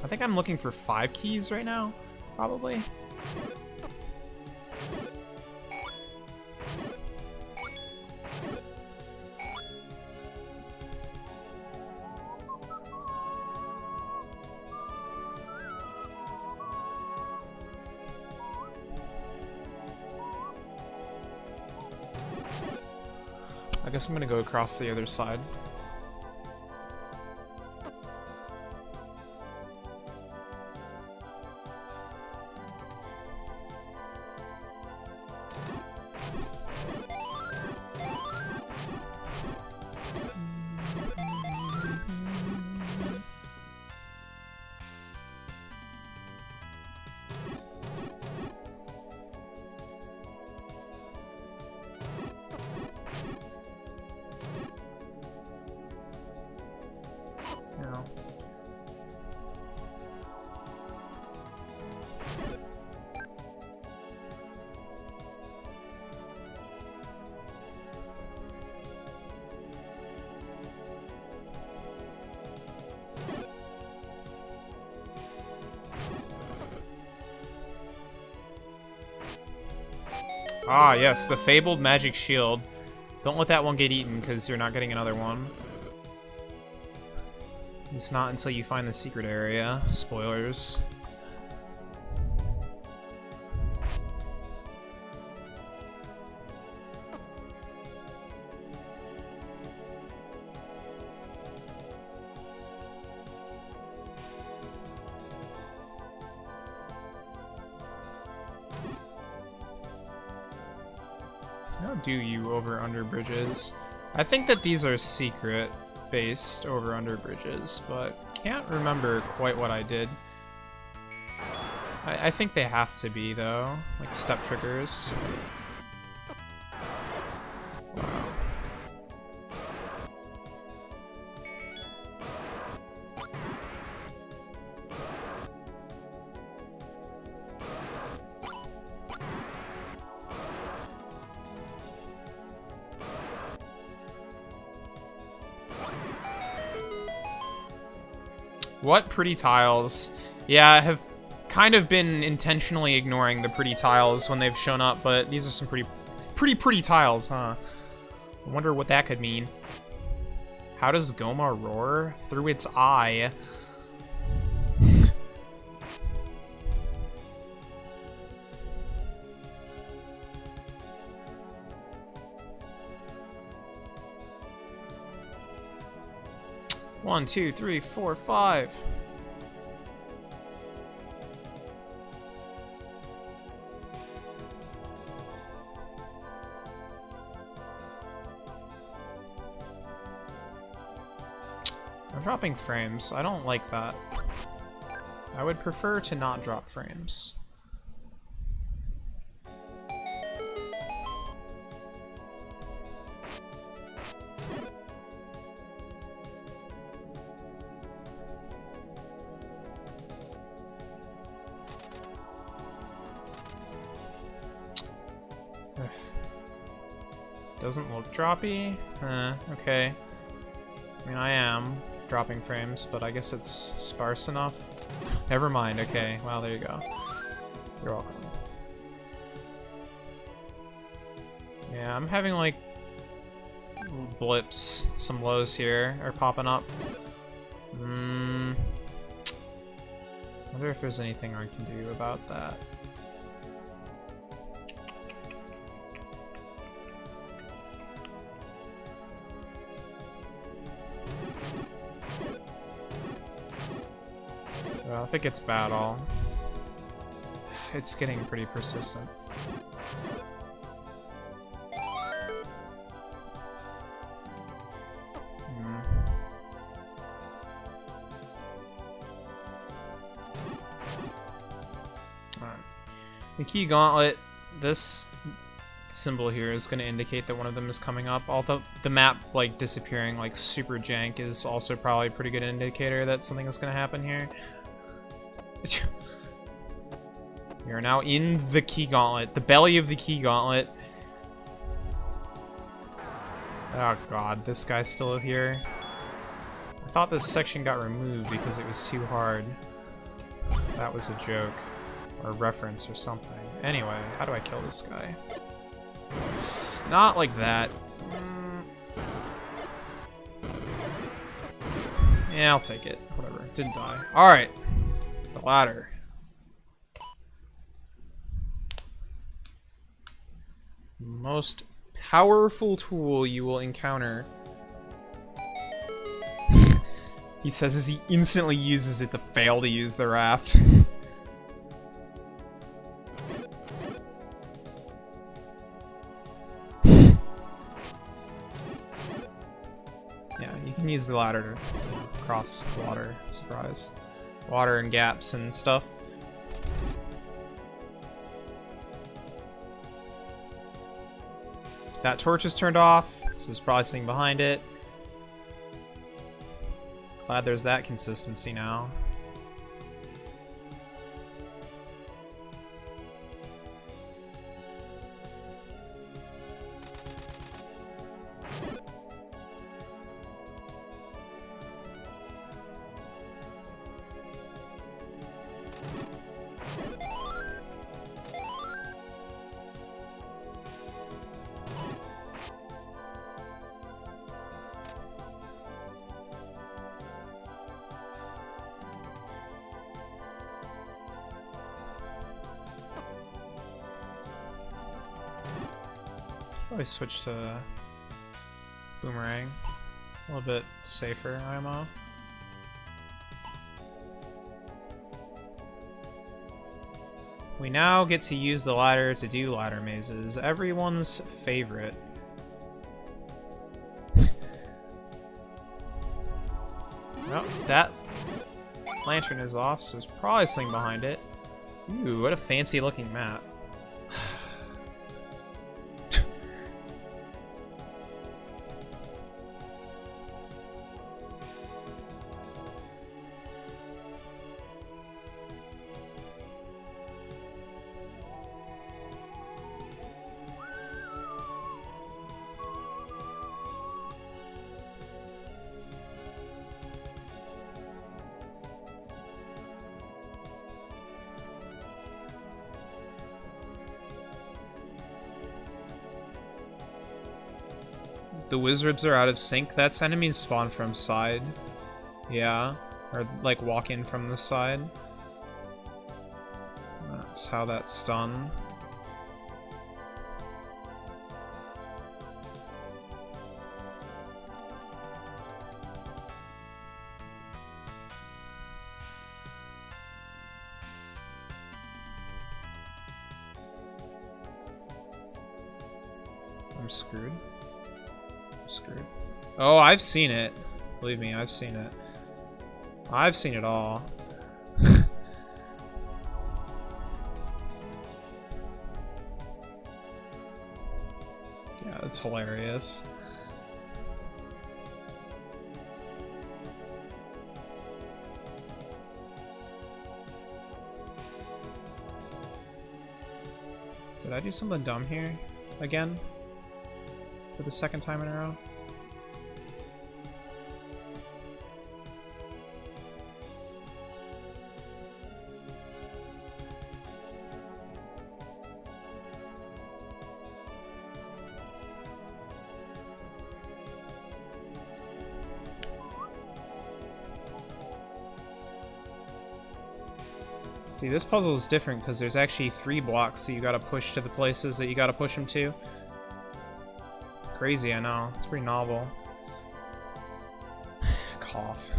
I think I'm looking for 5 keys right now, probably. I guess I'm gonna go across the other side. Ah, yes, the fabled magic shield. Don't let that one get eaten, because you're not getting another one. It's not until you find the secret area. Spoilers. How do you over-under bridges? I think that these are secret-based over-under bridges, but can't remember quite what I did. I think they have to be, though. Like, step triggers. Wow. What pretty tiles? Yeah, I have kind of been intentionally ignoring the pretty tiles when they've shown up, but these are some pretty tiles, huh? I wonder what that could mean. How does Goma roar? Through its eye. One, two, three, four, five. I'm dropping frames. I don't like that. I would prefer to not drop frames. Doesn't look droppy? Okay. I mean, I am dropping frames, but I guess it's sparse enough. Never mind, okay. Well, there you go. You're welcome. Yeah, I'm having, like, blips. Some lows here are popping up. Wonder if there's anything I can do about that. Well, if it gets battle, it's getting pretty persistent. Alright. The key gauntlet, this symbol here is going to indicate that one of them is coming up. Although the map, like, disappearing, like, super jank is also probably a pretty good indicator that something is going to happen here. We are now in the key gauntlet, the belly of the key gauntlet. Oh god, this guy's still here. I thought this section got removed because it was too hard. That was a joke. Or a reference or something. Anyway, how do I kill this guy? Not like that. Yeah, I'll take it. Whatever. Didn't die. Alright. The ladder. Most powerful tool you will encounter. He says as he instantly uses it to fail to use the raft. Yeah, you can use the ladder to cross water. Surprise. Water and gaps and stuff. That torch is turned off, so there's probably something behind it. Glad there's that consistency now. Probably switch to boomerang. A little bit safer IMO. We now get to use the ladder to do ladder mazes. Everyone's favorite. Well, that lantern is off, so there's probably something behind it. Ooh, what a fancy looking map. The wizards are out of sync. That's enemies spawn from side. Yeah. Or like walk in from the side. That's how that's done. I'm screwed. Screwed. Oh, I've seen it. Believe me, I've seen it. I've seen it all. Yeah, that's hilarious. Did I do something dumb here? Again? For the second time in a row? See, this puzzle is different because there's actually 3 blocks that you gotta push to the places that you gotta push them to. Crazy, I know. It's pretty novel. Cough.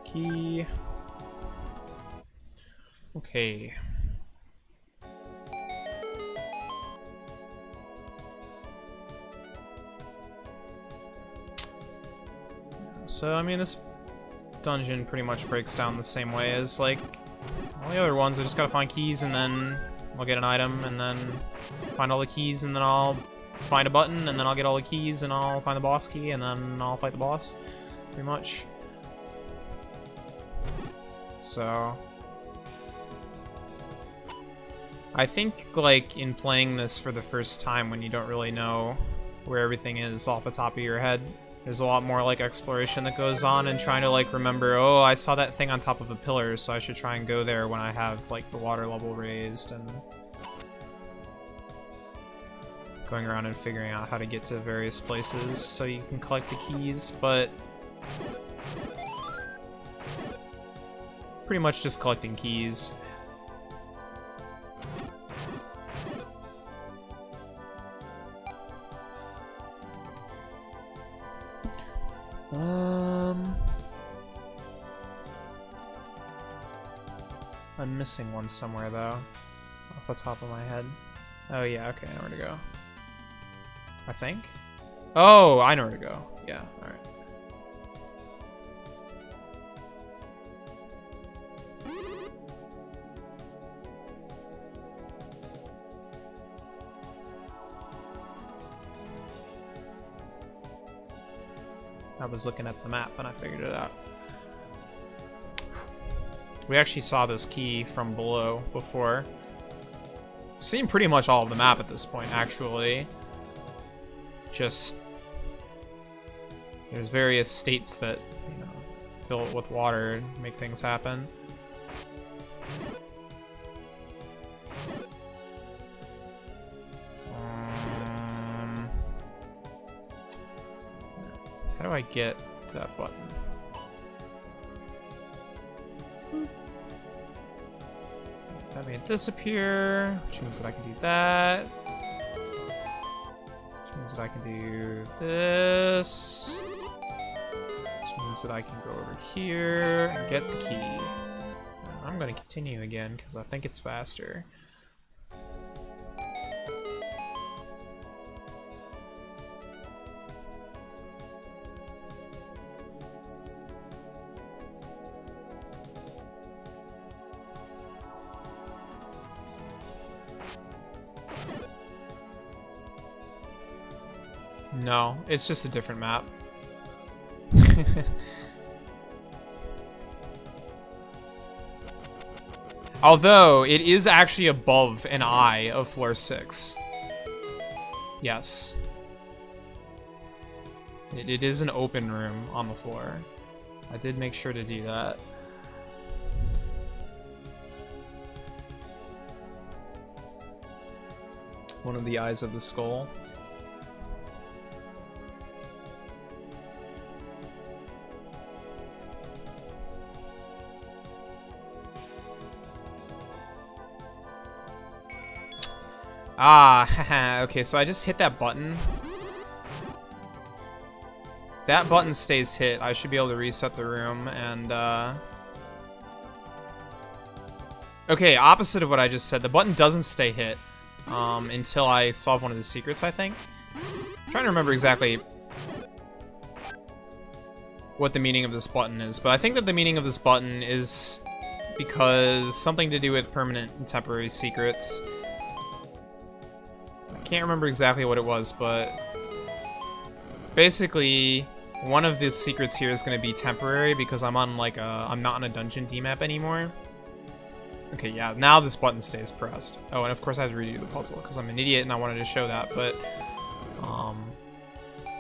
Key. Okay. So, I mean, this dungeon pretty much breaks down the same way as, like, all the other ones. I just gotta find keys, and then I'll get an item, and then find all the keys, and then I'll find a button, and then I'll get all the keys, and I'll find the boss key, and then I'll fight the boss. Pretty much. So... I think, like, in playing this for the first time when you don't really know where everything is off the top of your head, there's a lot more, like, exploration that goes on and trying to, like, remember, oh, I saw that thing on top of a pillar, so I should try and go there when I have, like, the water level raised, and going around and figuring out how to get to various places so you can collect the keys, but pretty much just collecting keys. I'm missing one somewhere, though. Off the top of my head. Oh, yeah, okay, I know where to go. I think? Oh, I know where to go. Yeah, alright. I was looking at the map and I figured it out. We actually saw this key from below before. We've seen pretty much all of the map at this point, actually. Just... there's various states that, you know, fill it with water and make things happen. How do I get that button? That made this appear, which means that I can do that. Which means that I can do this. Which means that I can go over here and get the key. I'm going to continue again because I think it's faster. No, it's just a different map. Although, it is actually above an eye of floor 6. Yes. It is an open room on the floor. I did make sure to do that. One of the eyes of the skull. Ah, okay, so I just hit that button. That button stays hit. I should be able to reset the room and, okay, opposite of what I just said. The button doesn't stay hit until I solve one of the secrets, I think. I'm trying to remember exactly what the meaning of this button is, but I think that the meaning of this button is because something to do with permanent and temporary secrets. Can't remember exactly what it was, but basically one of the secrets here is going to be temporary because I'm on like I'm not on a dungeon D-map anymore. Okay, yeah, now this button stays pressed. Oh, and of course I have to redo the puzzle because I'm an idiot and I wanted to show that, but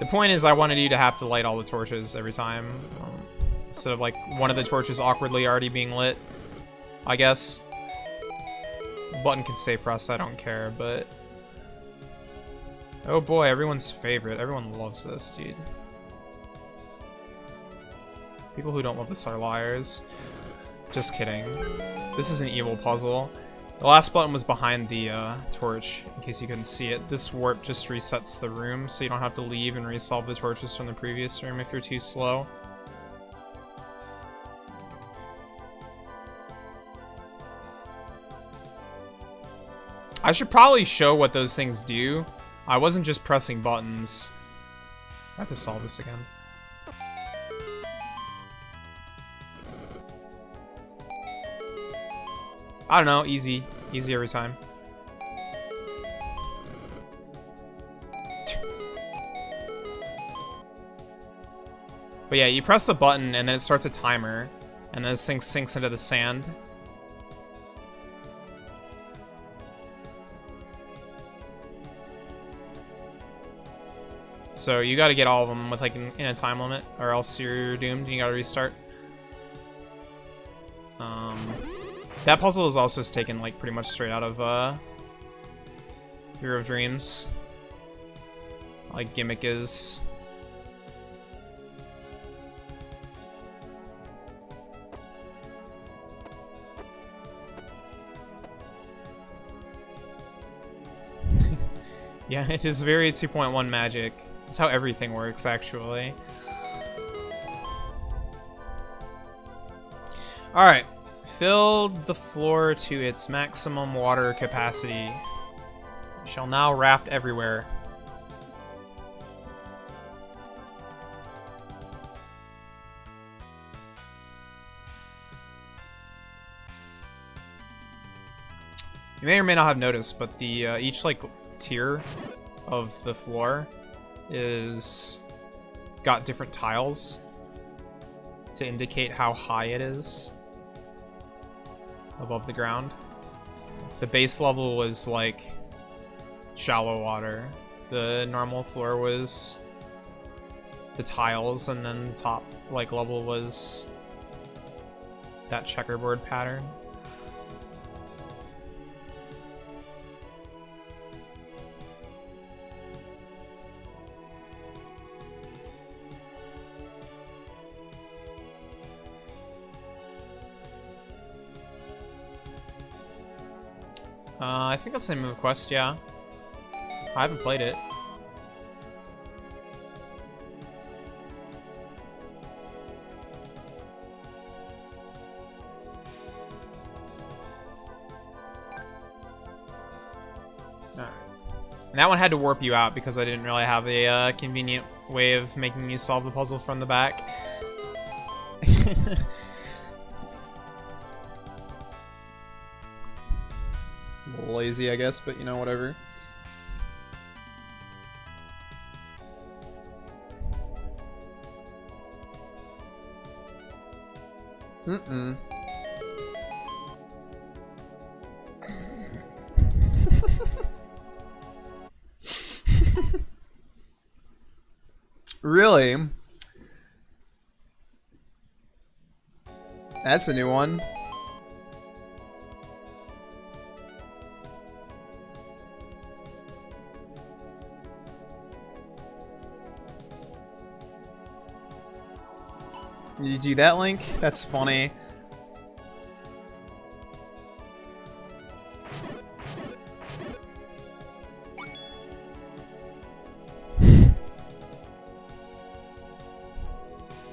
the point is I wanted you to have to light all the torches every time instead of like one of the torches awkwardly already being lit, I guess. The button can stay pressed, I don't care, but oh boy, everyone's favorite. Everyone loves this, dude. People who don't love this are liars. Just kidding. This is an evil puzzle. The last button was behind the torch, in case you couldn't see it. This warp just resets the room, so you don't have to leave and resolve the torches from the previous room if you're too slow. I should probably show what those things do. I wasn't just pressing buttons. I have to solve this again. I don't know, easy. Easy every time. But yeah, you press the button and then it starts a timer. And then this thing sinks into the sand. So you gotta get all of them with like in a time limit, or else you're doomed and you gotta restart. That puzzle is also taken like pretty much straight out of Hero of Dreams. Like gimmick is. Yeah, it is very 2.1 magic. That's how everything works, actually. Alright. Filled the floor to its maximum water capacity. We shall now raft everywhere. You may or may not have noticed, but the each like tier of the floor is got different tiles to indicate how high it is above the ground. The base level was like shallow water. The normal floor was the tiles, and then the top like level was that checkerboard pattern. I think that's the name of the quest, yeah. I haven't played it. Alright. And that one had to warp you out because I didn't really have a convenient way of making you solve the puzzle from the back. A little lazy, I guess, but you know, whatever. Mm-mm. Really? That's a new one. You do that, Link? That's funny.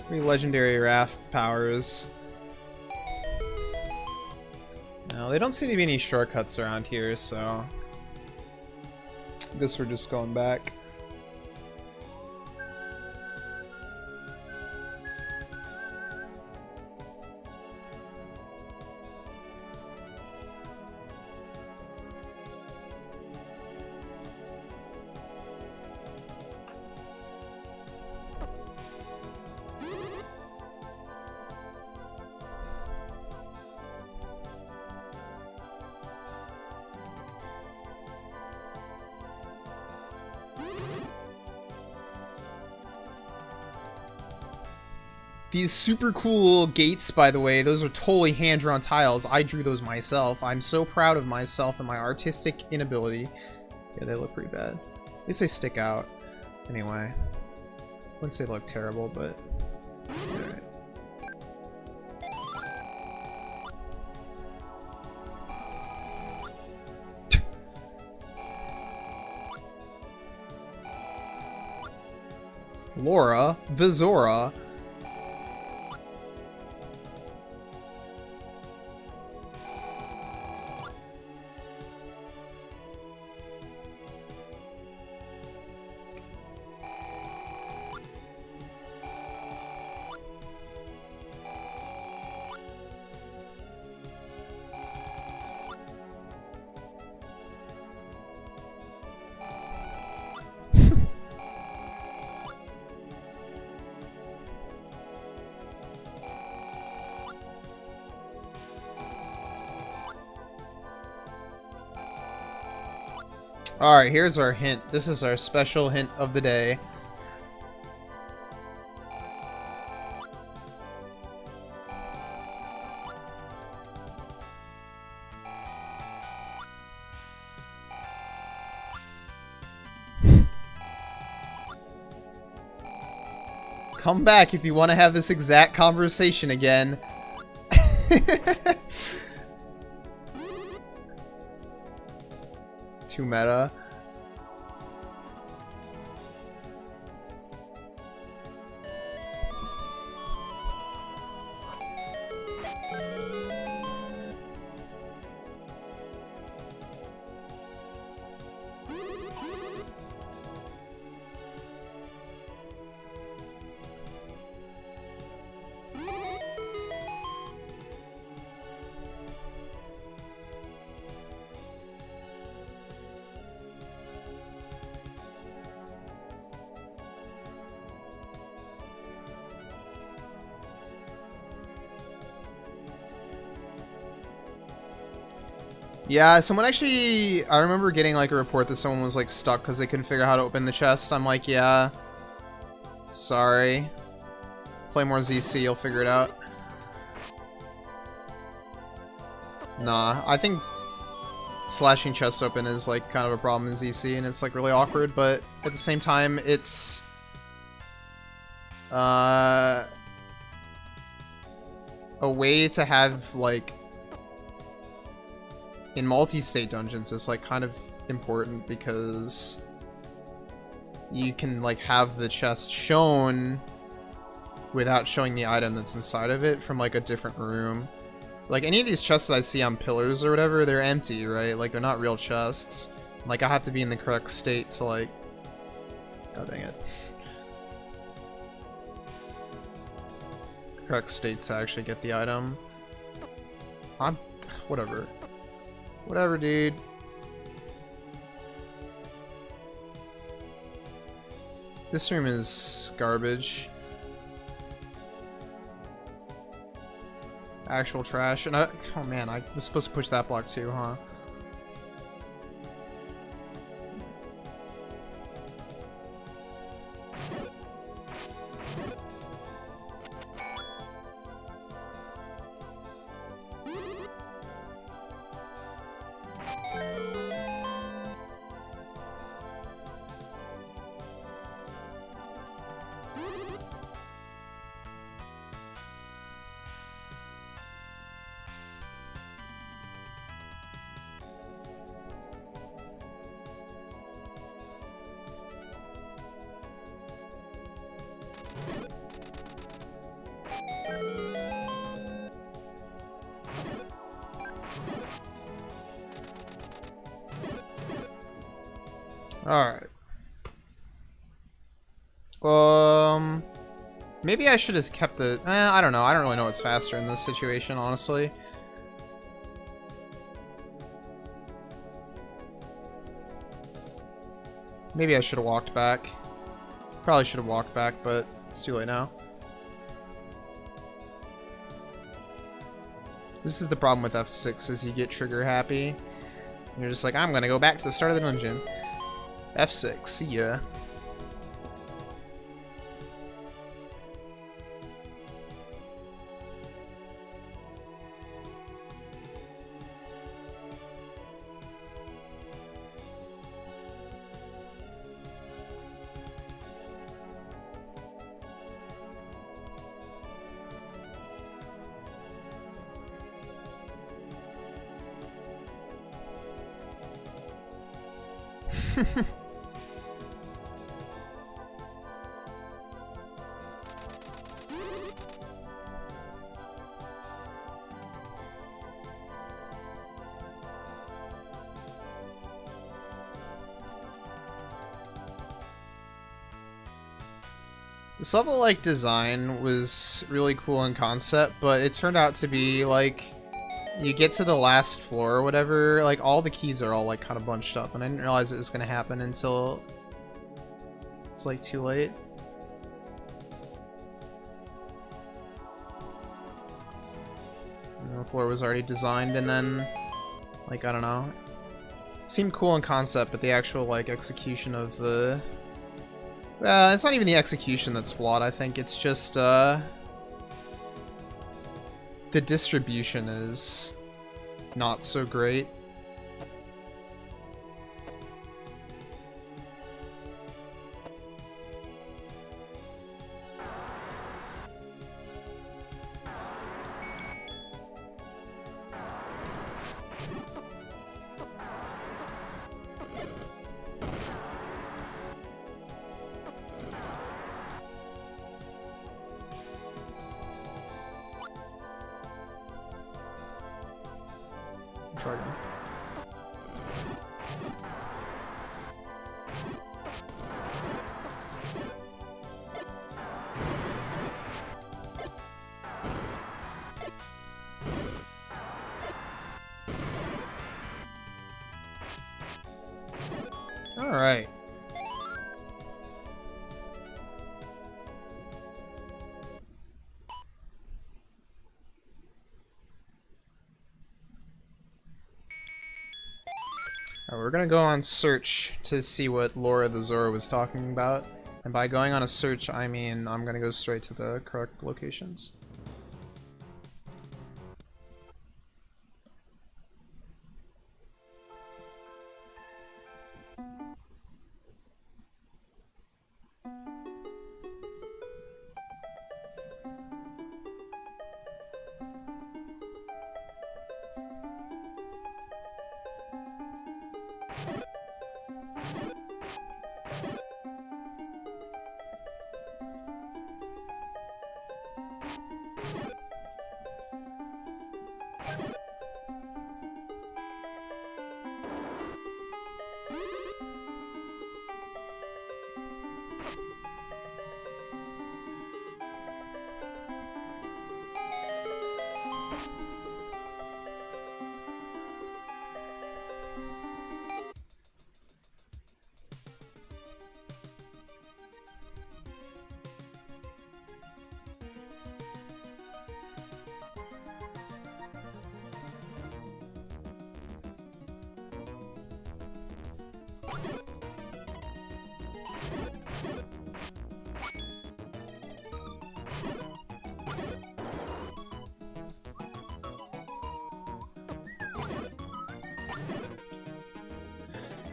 Three legendary raft powers. No, they don't seem to be any shortcuts around here, so I guess we're just going back. These super cool gates, by the way, those are totally hand-drawn tiles. I drew those myself. I'm so proud of myself and my artistic inability. Yeah, they look pretty bad. At least they stick out. Anyway. I wouldn't say they look terrible, but... Alright. Laura, Vizora. Alright, here's our hint. This is our special hint of the day. Come back if you want to have this exact conversation again. Too meta. Yeah, someone actually... I remember getting, like, a report that someone was, like, stuck because they couldn't figure out how to open the chest. I'm like, yeah. Sorry. Play more ZC, you'll figure it out. Nah, I think slashing chests open is, like, kind of a problem in ZC, and it's, like, really awkward, but at the same time, it's... a way to have, like... in multi-state dungeons is like kind of important because you can like have the chest shown without showing the item that's inside of it from like a different room. Like any of these chests that I see on pillars or whatever, they're empty, right? Like they're not real chests. Like I have to be in the correct state to like... Oh, dang it. Correct state to actually get the item. Whatever. Whatever, dude. This room is garbage. Actual trash. And oh man, I was supposed to push that block too, huh? Alright. Maybe I should have kept the... I don't know. I don't really know what's faster in this situation, honestly. Maybe I should have walked back. Probably should have walked back, but it's too late now. This is the problem with F6, is you get trigger happy. And you're just like, I'm gonna go back to the start of the dungeon. F6, see ya. This level, like, design was really cool in concept, but it turned out to be, like, you get to the last floor or whatever, like, all the keys are all, like, kind of bunched up, and I didn't realize it was going to happen until it's, like, too late. And the floor was already designed, and then, like, I don't know. Seemed cool in concept, but the actual, like, execution of the... it's not even the execution that's flawed, I think. It's just, the distribution is not so great. Try again. All right. We're gonna go on search to see what Laura the Zora was talking about. And by going on a search, I mean I'm gonna go straight to the correct locations.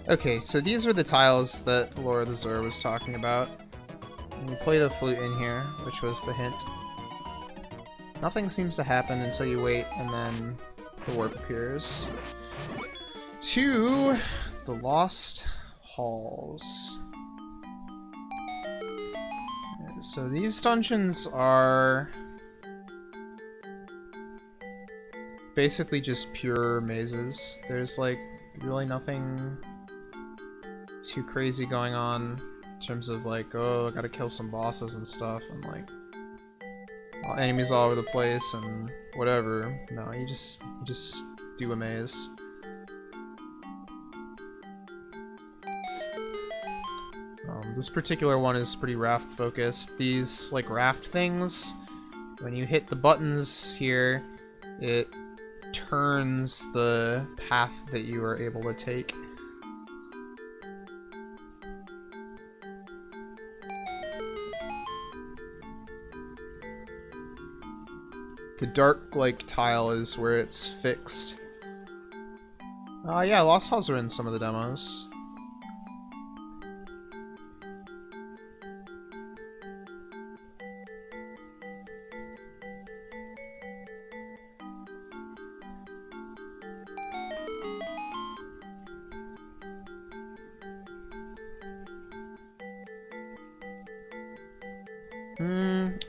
Okay, so these are the tiles that Laura the Zora was talking about. And you play the flute in here, which was the hint. Nothing seems to happen until you wait, and then the warp appears. To the Lost Halls. So these dungeons are basically just pure mazes. There's like really nothing too crazy going on in terms of like, oh, I gotta kill some bosses and stuff, and like enemies all over the place and whatever. No, you just do a maze. This particular one is pretty raft focused. These like raft things, when you hit the buttons here, it turns the path that you are able to take. The dark like tile is where it's fixed. Yeah, Lost Halls are in some of the demos.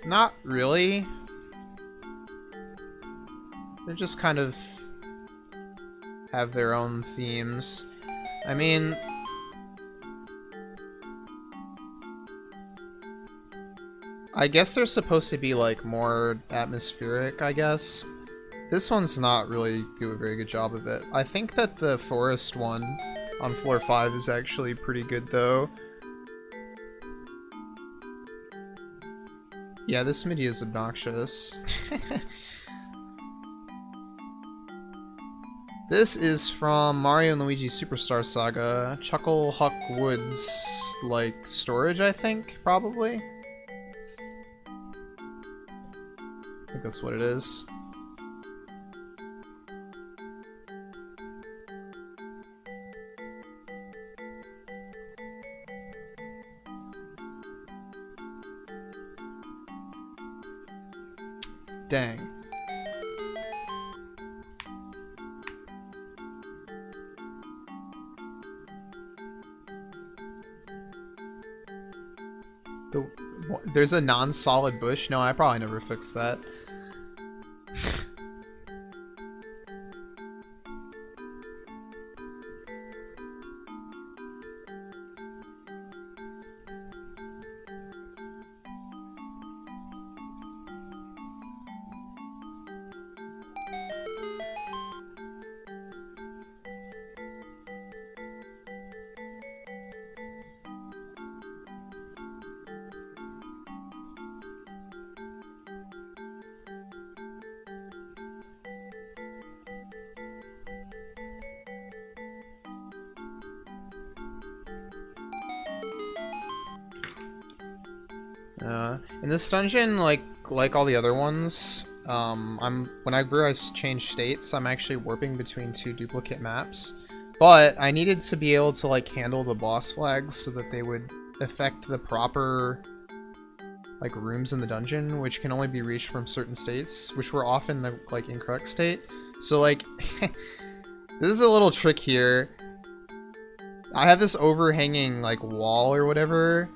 Not really. They just kind of have their own themes. I mean, I guess they're supposed to be like more atmospheric, I guess. This one's not really do a very good job of it. I think that the forest one on floor 5 is actually pretty good though. Yeah, this MIDI is obnoxious. This is from Mario and Luigi Superstar Saga. Chuckle Huck Woods, like, storage, I think, probably? I think that's what it is. Dang. There's a non-solid bush? No, I probably never fixed that. In this dungeon, like all the other ones, when I grew, I changed states. I'm actually warping between 2 duplicate maps, but I needed to be able to like handle the boss flags so that they would affect the proper like rooms in the dungeon, which can only be reached from certain states, which were often the like incorrect state. So like, this is a little trick here. I have this overhanging like wall or whatever.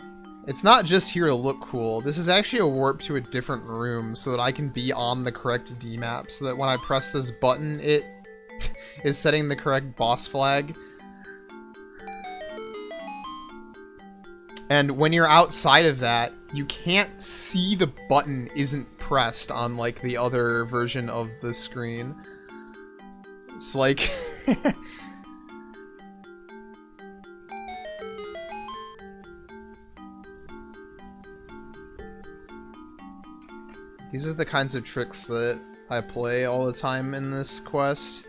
It's not just here to look cool. This is actually a warp to a different room so that I can be on the correct D map, so that when I press this button, it is setting the correct boss flag. And when you're outside of that, you can't see the button isn't pressed on like the other version of the screen. It's like... These are the kinds of tricks that I play all the time in this quest.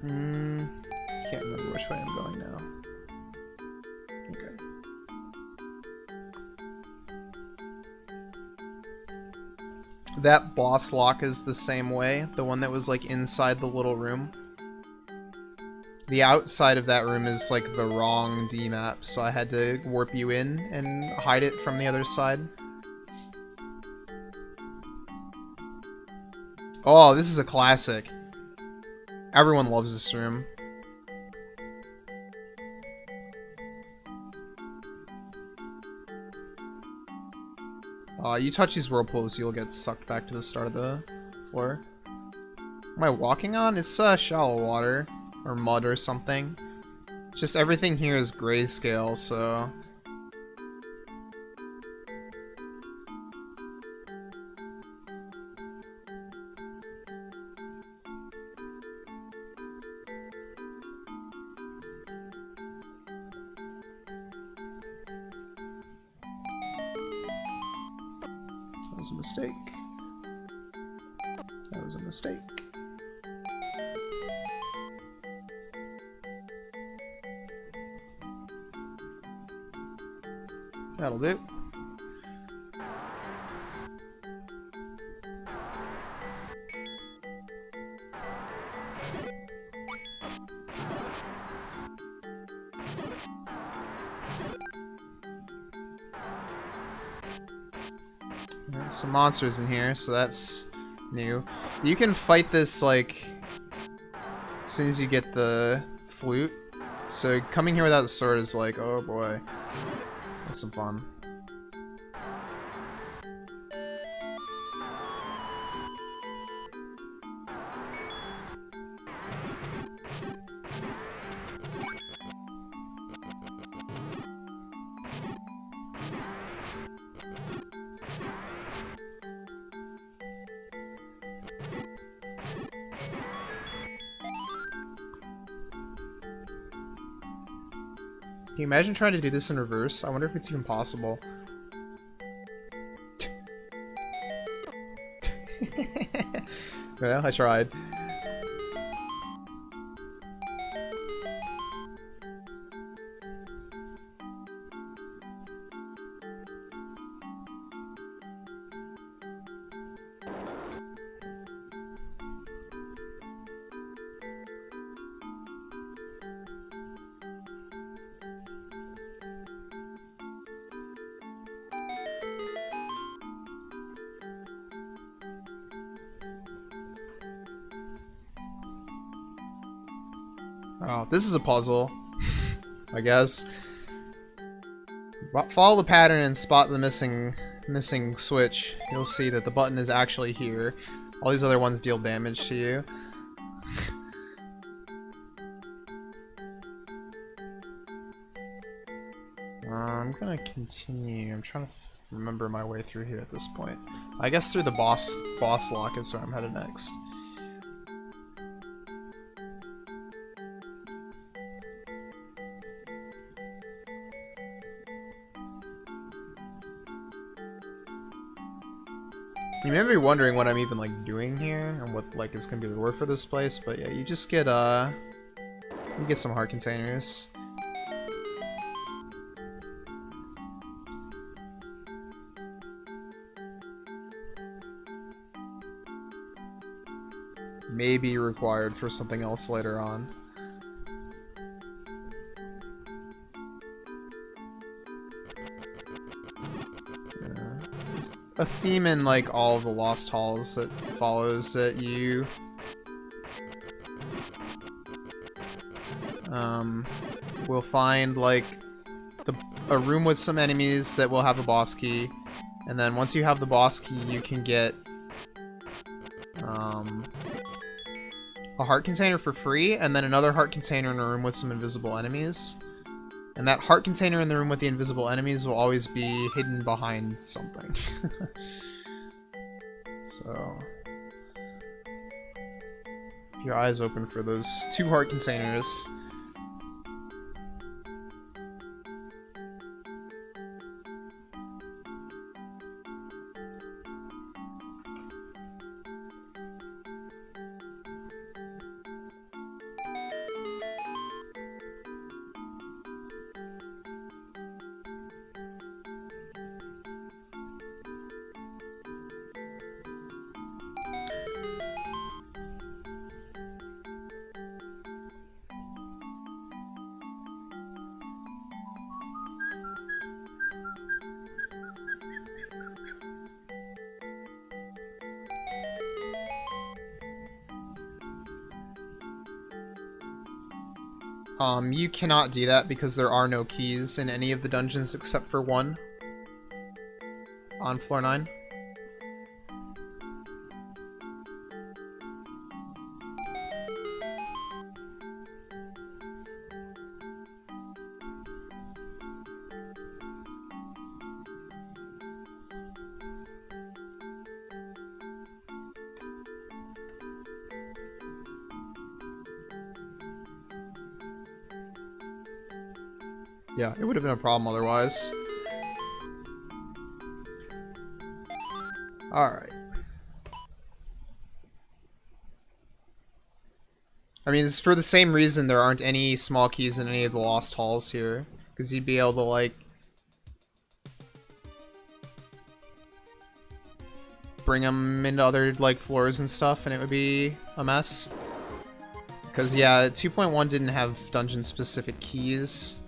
Can't remember which way I'm going now. Okay. That boss lock is the same way, the one that was like inside the little room. The outside of that room is like the wrong D-map, so I had to warp you in and hide it from the other side. Oh, this is a classic. Everyone loves this room. You touch these whirlpools, you'll get sucked back to the start of the floor. Am I walking on? It's shallow water. Or mud or something. Just everything here is grayscale, so... That was a mistake. That was a mistake. That'll do. There's some monsters in here, so that's new. You can fight this, like, as soon as you get the flute. So coming here without the sword is like, oh boy. That's some fun. Can you imagine trying to do this in reverse? I wonder if it's even possible. Well, I tried. Oh, this is a puzzle, I guess. Follow the pattern and spot the missing switch. You'll see that the button is actually here. All these other ones deal damage to you. I'm gonna continue. I'm trying to remember my way through here at this point. I guess through the boss lock is where I'm headed next. You may be wondering what I'm even like doing here and what like is gonna be the lore for this place, but yeah, you just get you get some heart containers. May be required for something else later on. A theme in like all of the Lost Halls that follows that you will find like a room with some enemies that will have a boss key, and then once you have the boss key you can get a heart container for free, and then another heart container in a room with some invisible enemies. And that heart container in the room with the invisible enemies will always be hidden behind something. So, keep your eyes open for those 2 heart containers. You cannot do that because there are no keys in any of the dungeons except for one on floor 9. Yeah, it would have been a problem otherwise. Alright. I mean, it's for the same reason there aren't any small keys in any of the lost halls here. Because you'd be able to, like, bring them into other, like, floors and stuff, and it would be a mess. Because, yeah, 2.1 didn't have dungeon-specific keys.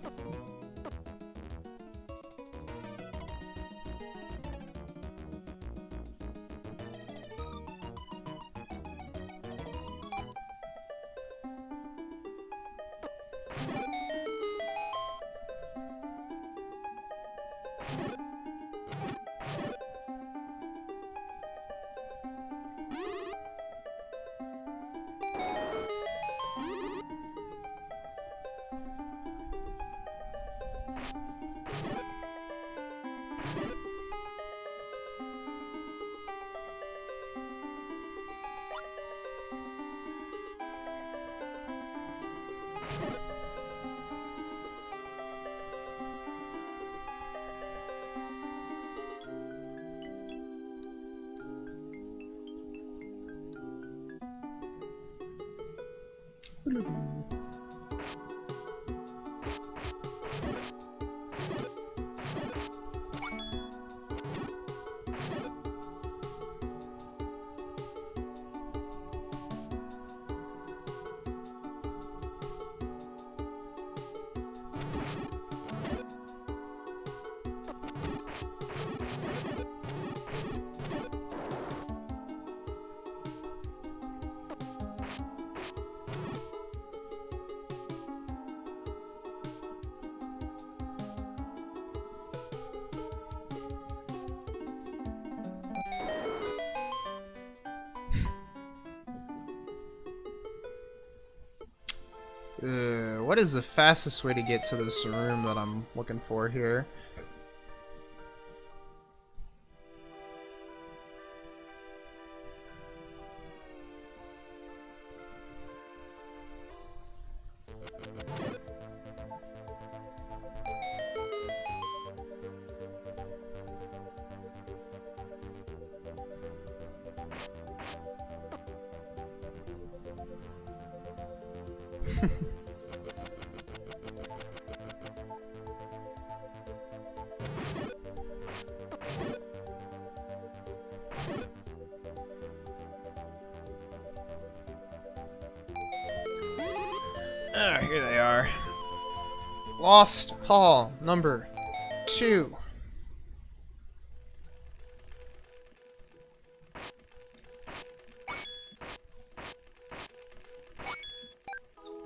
What is the fastest way to get to this room that I'm looking for here? Ah, here they are. Lost Hall number 2.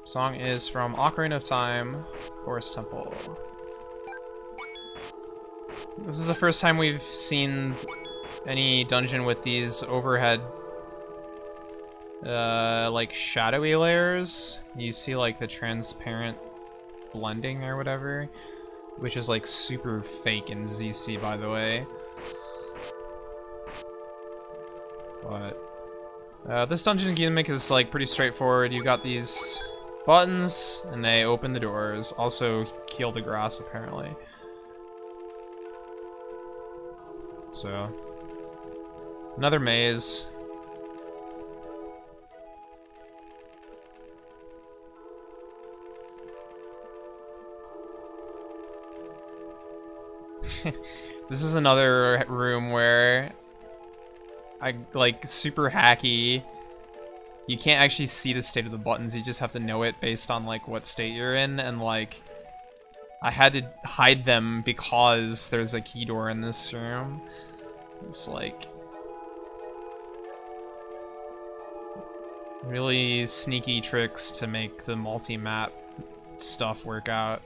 Song is from Ocarina of Time, Forest Temple. This is the first time we've seen any dungeon with these overhead like shadowy layers. You see like the transparent blending or whatever, which is like super fake in ZC, by the way. But this dungeon gimmick is like pretty straightforward. You got these buttons and they open the doors. Also heal the grass apparently. So another maze. This is another room where like super hacky. You can't actually see the state of the buttons, you just have to know it based on like what state you're in, and like I had to hide them because there's a key door in this room. It's like really sneaky tricks to make the multi-map, like, feel like it's a dungeon. But yeah, this is another room where I like super hacky. You can't actually see the state of the buttons, you just have to know it based on like what state you're in, and like I had to hide them because there's a key door in this room. It's like... really sneaky tricks to make the multi-map stuff work out.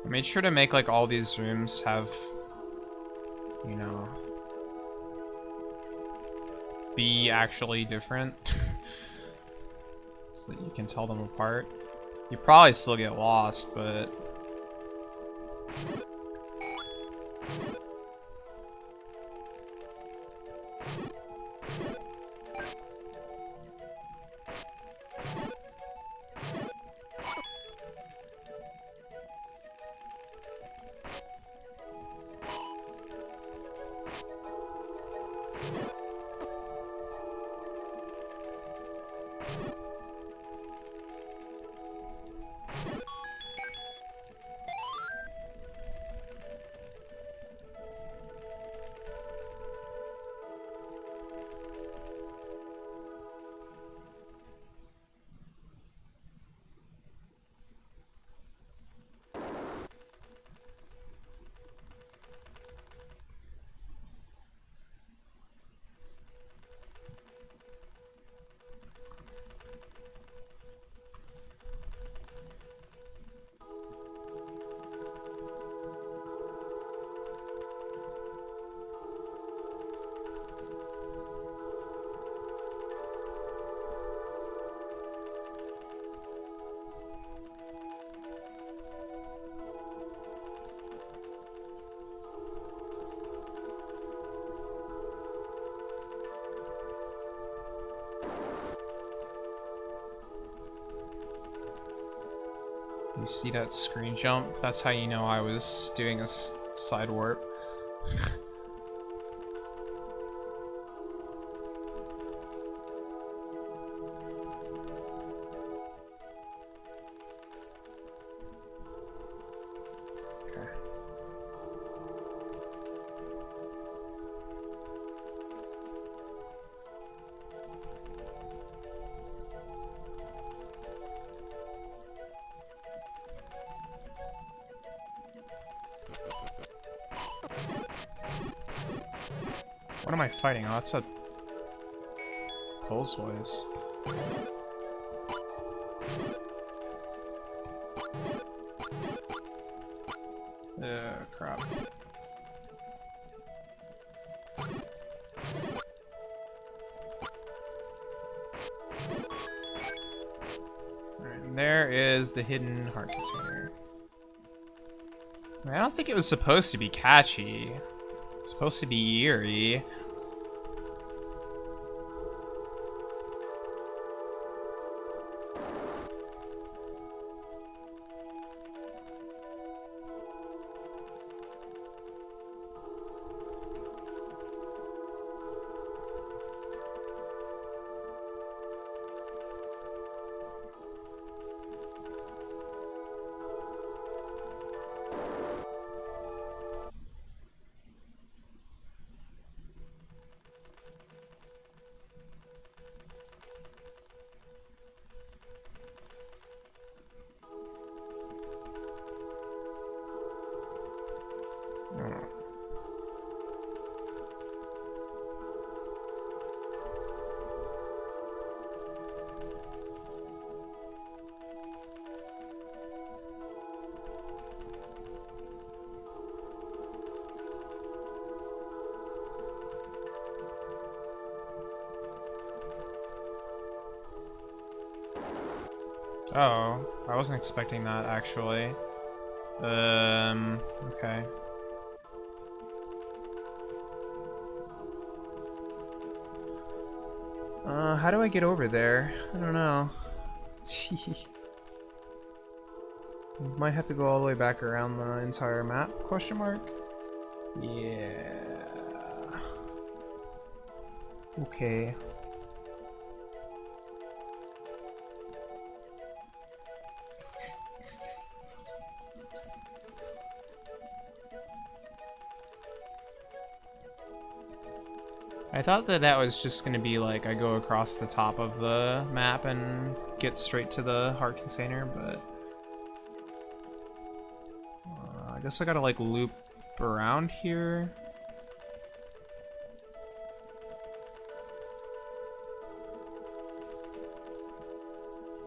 I made sure to make like all these rooms have, you know, be actually different so that you can tell them apart. You probably still get lost, but you see that screen jump? That's how you know I was doing a side warp. Okay. What am I fighting? Oh, that's a pulse voice. Crap. Alright, and there is the hidden heart container. I don't think it was supposed to be catchy. It's supposed to be eerie. Oh, I wasn't expecting that actually. Okay. How do I get over there? I don't know. Might have to go all the way back around the entire map, question mark? Yeah. Okay. I thought that that was just gonna be like I go across the top of the map and get straight to the heart container, but I guess I gotta like loop around here.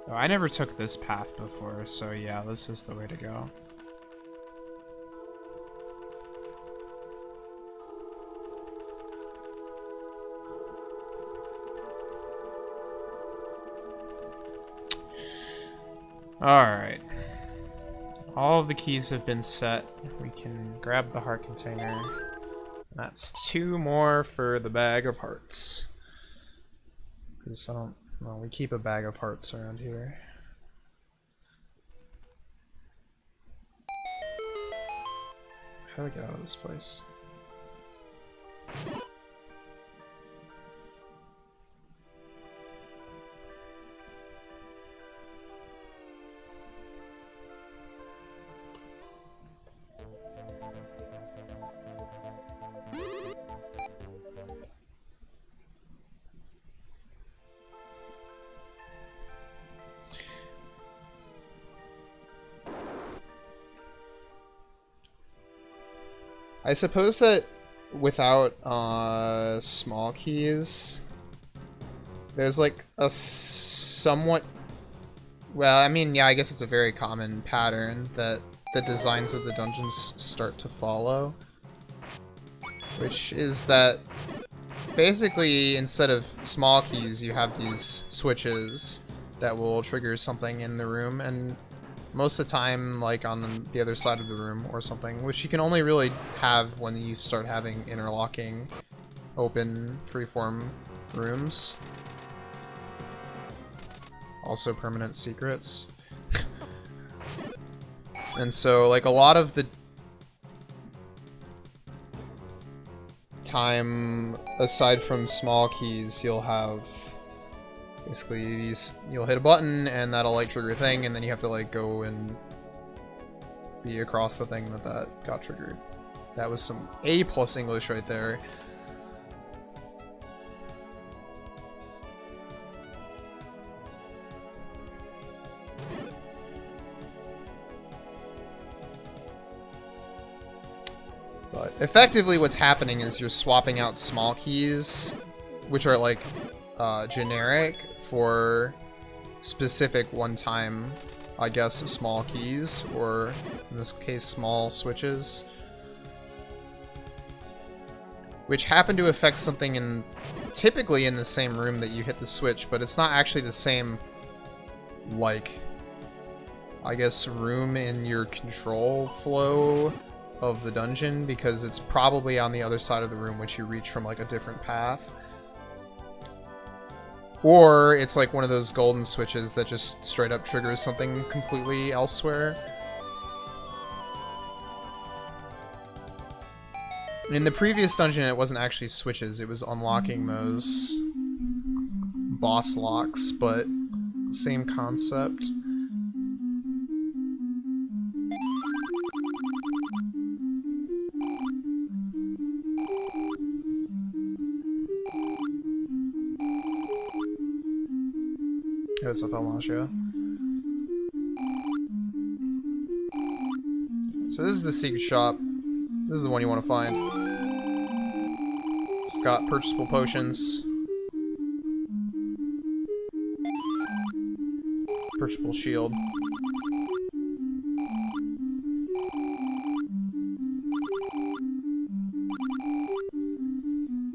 Oh, I never took this path before, so yeah, this is the way to go. Alright. All of the keys have been set. We can grab the heart container. That's 2 more for the bag of hearts. Because I don't... Well, we keep a bag of hearts around here. How do I get out of this place? I suppose that without small keys, there's like a somewhat... Well, I mean, yeah, I guess it's a very common pattern that the designs of the dungeons start to follow. Which is that basically instead of small keys, you have these switches that will trigger something in the room, and most of the time, like on the other side of the room or something, which you can only really have when you start having interlocking, open, freeform rooms. Also permanent secrets. And so, like, a lot of the time, aside from small keys, you'll have... Basically, you'll hit a button, and that'll, like, trigger a thing, and then you have to, like, go and be across the thing that got triggered. That was some A+ English right there. But effectively what's happening is you're swapping out small keys, which are, like, generic for specific one-time, I guess, small keys, or in this case, small switches, which happen to affect something typically in the same room that you hit the switch, but it's not actually the same, like, I guess, room in your control flow of the dungeon, because it's probably on the other side of the room, which you reach from, like, a different path. Or it's like one of those golden switches that just straight up triggers something completely elsewhere. In the previous dungeon, it wasn't actually switches, it was unlocking those boss locks, but same concept. What's up, Almasha? So this is the secret shop. This is the one you want to find. It's got purchasable potions. Purchasable shield.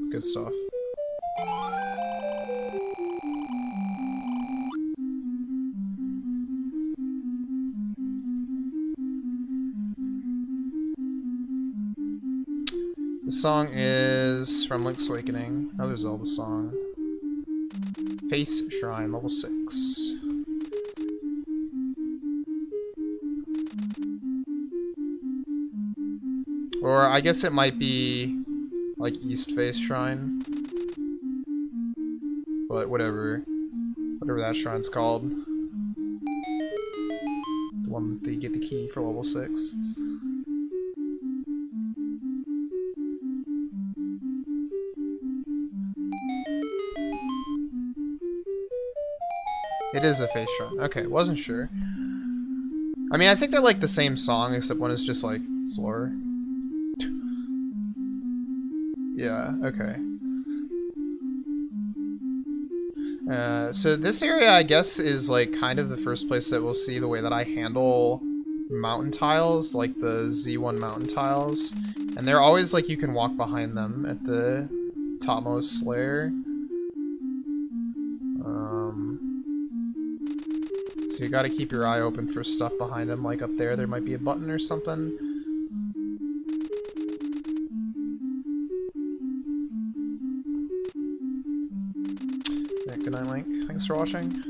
Good stuff. The song is from Link's Awakening. Another Zelda song. Face Shrine, level 6. Or I guess it might be like East Face Shrine. But whatever. Whatever that shrine's called. The one that you get the key for level 6. It is a face shrine. Okay, wasn't sure. I mean, I think they're like the same song, except one is just like slower. Yeah, okay. So this area, I guess, is like kind of the first place that we'll see the way that I handle mountain tiles, like the Z1 mountain tiles. And they're always like you can walk behind them at the topmost layer. So you gotta keep your eye open for stuff behind them, like up there might be a button or something. Yeah, good night, Link. Thanks for watching.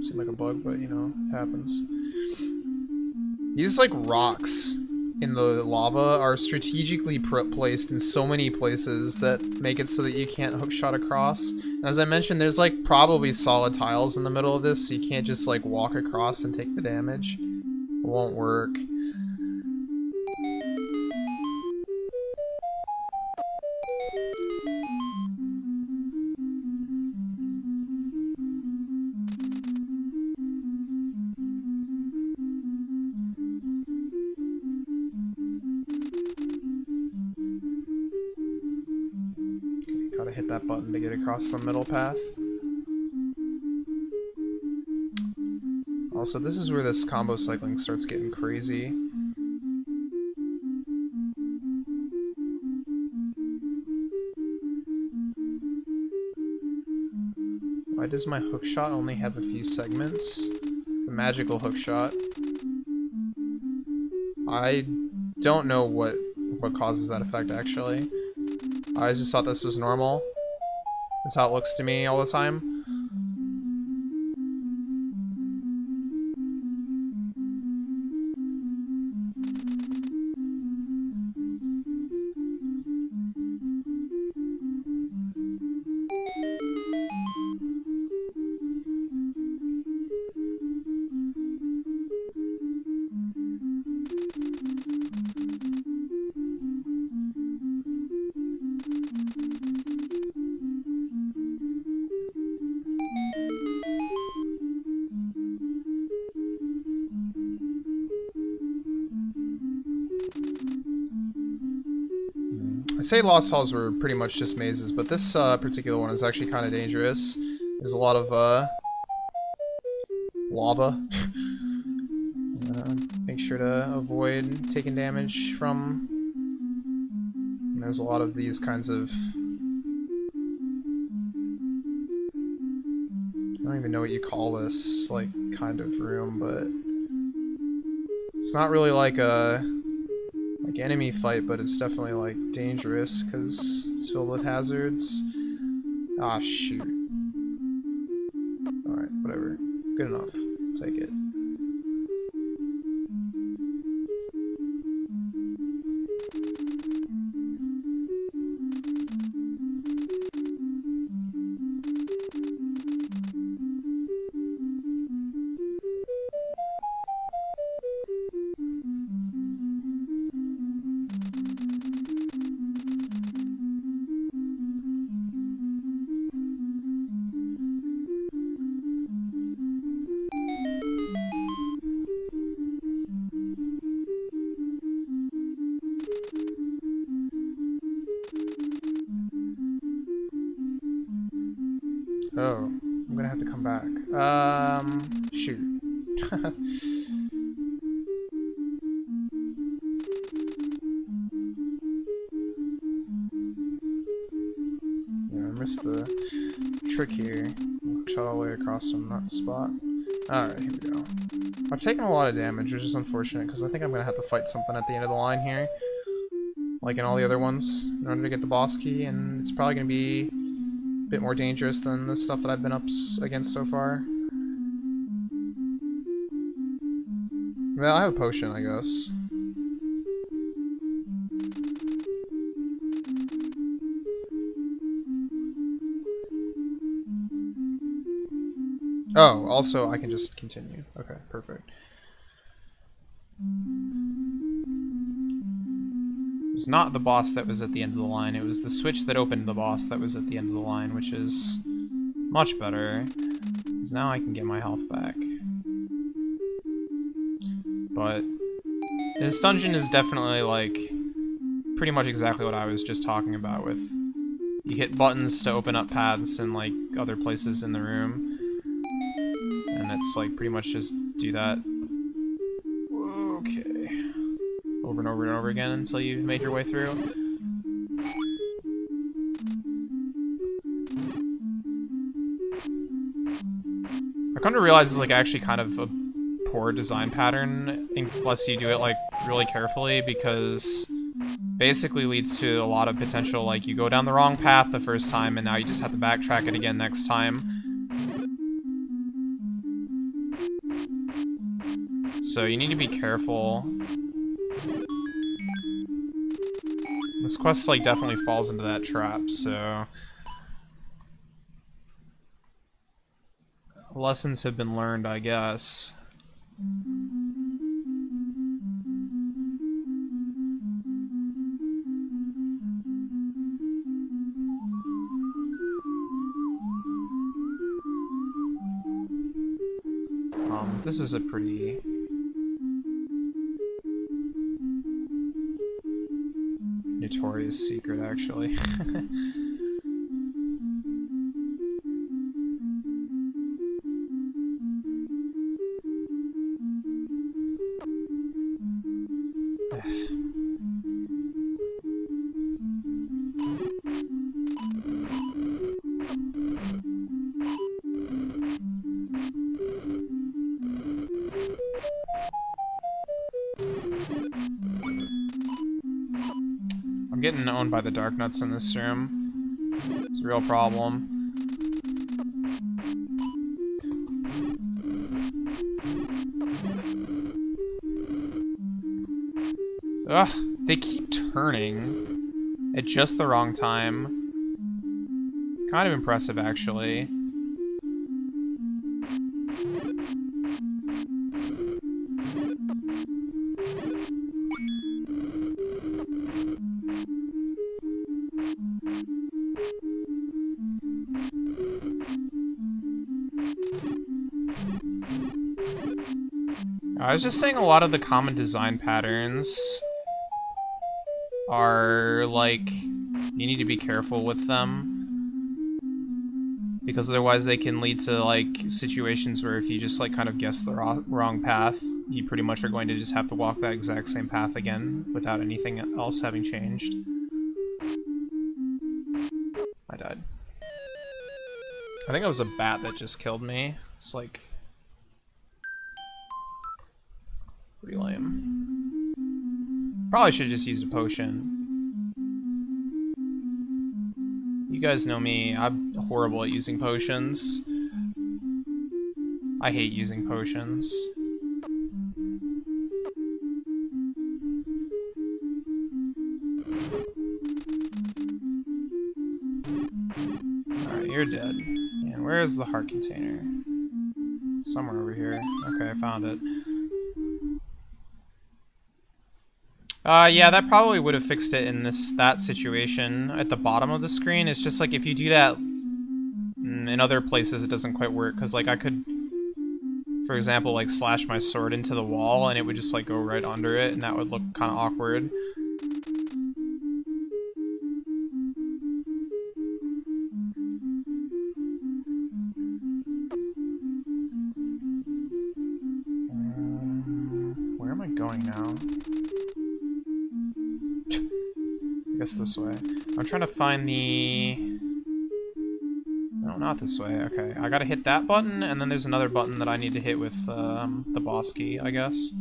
Seemed like a bug, but you know, it happens. These like rocks in the lava are strategically placed in so many places that make it so that you can't hookshot across. And as I mentioned, there's like probably solid tiles in the middle of this, so you can't just like walk across and take the damage. It won't work. Gotta hit that button to get across the middle path. Also, this is where this combo cycling starts getting crazy. Why does my hookshot only have a few segments? The magical hookshot. I don't know what causes that effect, actually. I just thought this was normal. That's how it looks to me all the time. I'd say Lost Halls were pretty much just mazes, but this particular one is actually kind of dangerous. There's a lot of lava. Make sure to avoid taking damage from. And there's a lot of these kinds of. I don't even know what you call this, like, kind of room, but it's not really like a enemy fight, but it's definitely like dangerous because it's filled with hazards. Ah, shoot. Alright, whatever. Good enough. Take it. Oh, I'm gonna have to come back. Shoot. missed the trick here. Shot all the way across from that spot. Alright, here we go. I've taken a lot of damage, which is unfortunate, because I think I'm going to have to fight something at the end of the line here. Like in all the other ones, in order to get the boss key, and it's probably going to be a bit more dangerous than the stuff that I've been up against so far. Well, I have a potion, I guess. Oh, also I can just continue. Okay, perfect. It was not the boss that was at the end of the line, it was the switch that opened the boss that was at the end of the line, which is much better, because now I can get my health back. But this dungeon is definitely, like, pretty much exactly what I was just talking about with you hit buttons to open up paths in, like, other places in the room. And it's, like, pretty much just do that. Okay. Over and over and over again until you've made your way through. I come to realize it's, like, actually kind of a poor design pattern unless you do it, like, really carefully, because basically leads to a lot of potential, like, you go down the wrong path the first time and now you just have to backtrack it again next time. So you need to be careful. This quest, like, definitely falls into that trap, so lessons have been learned, I guess. This is a pretty notorious secret, actually. I'm getting owned by the dark nuts in this room. It's a real problem. Ugh, they keep turning at just the wrong time. Kind of impressive, actually. I was just saying a lot of the common design patterns are, like, you need to be careful with them. Because otherwise they can lead to, like, situations where if you just, like, kind of guess the wrong path, you pretty much are going to just have to walk that exact same path again without anything else having changed. I died. I think it was a bat that just killed me. It's, like, pretty lame. Probably should have just used a potion. You guys know me, I'm horrible at using potions. I hate using potions. Alright, you're dead. And where is the heart container? Somewhere over here. Okay, I found it. Yeah, that probably would have fixed it in that situation at the bottom of the screen. It's just like if you do that in other places, it doesn't quite work. Because, like, I could, for example, like, slash my sword into the wall and it would just, like, go right under it, and that would look kind of awkward. Where am I going now? I guess this way. I'm trying to find the not this way. Okay, I gotta hit that button, and then there's another button that I need to hit with the boss key, I guess.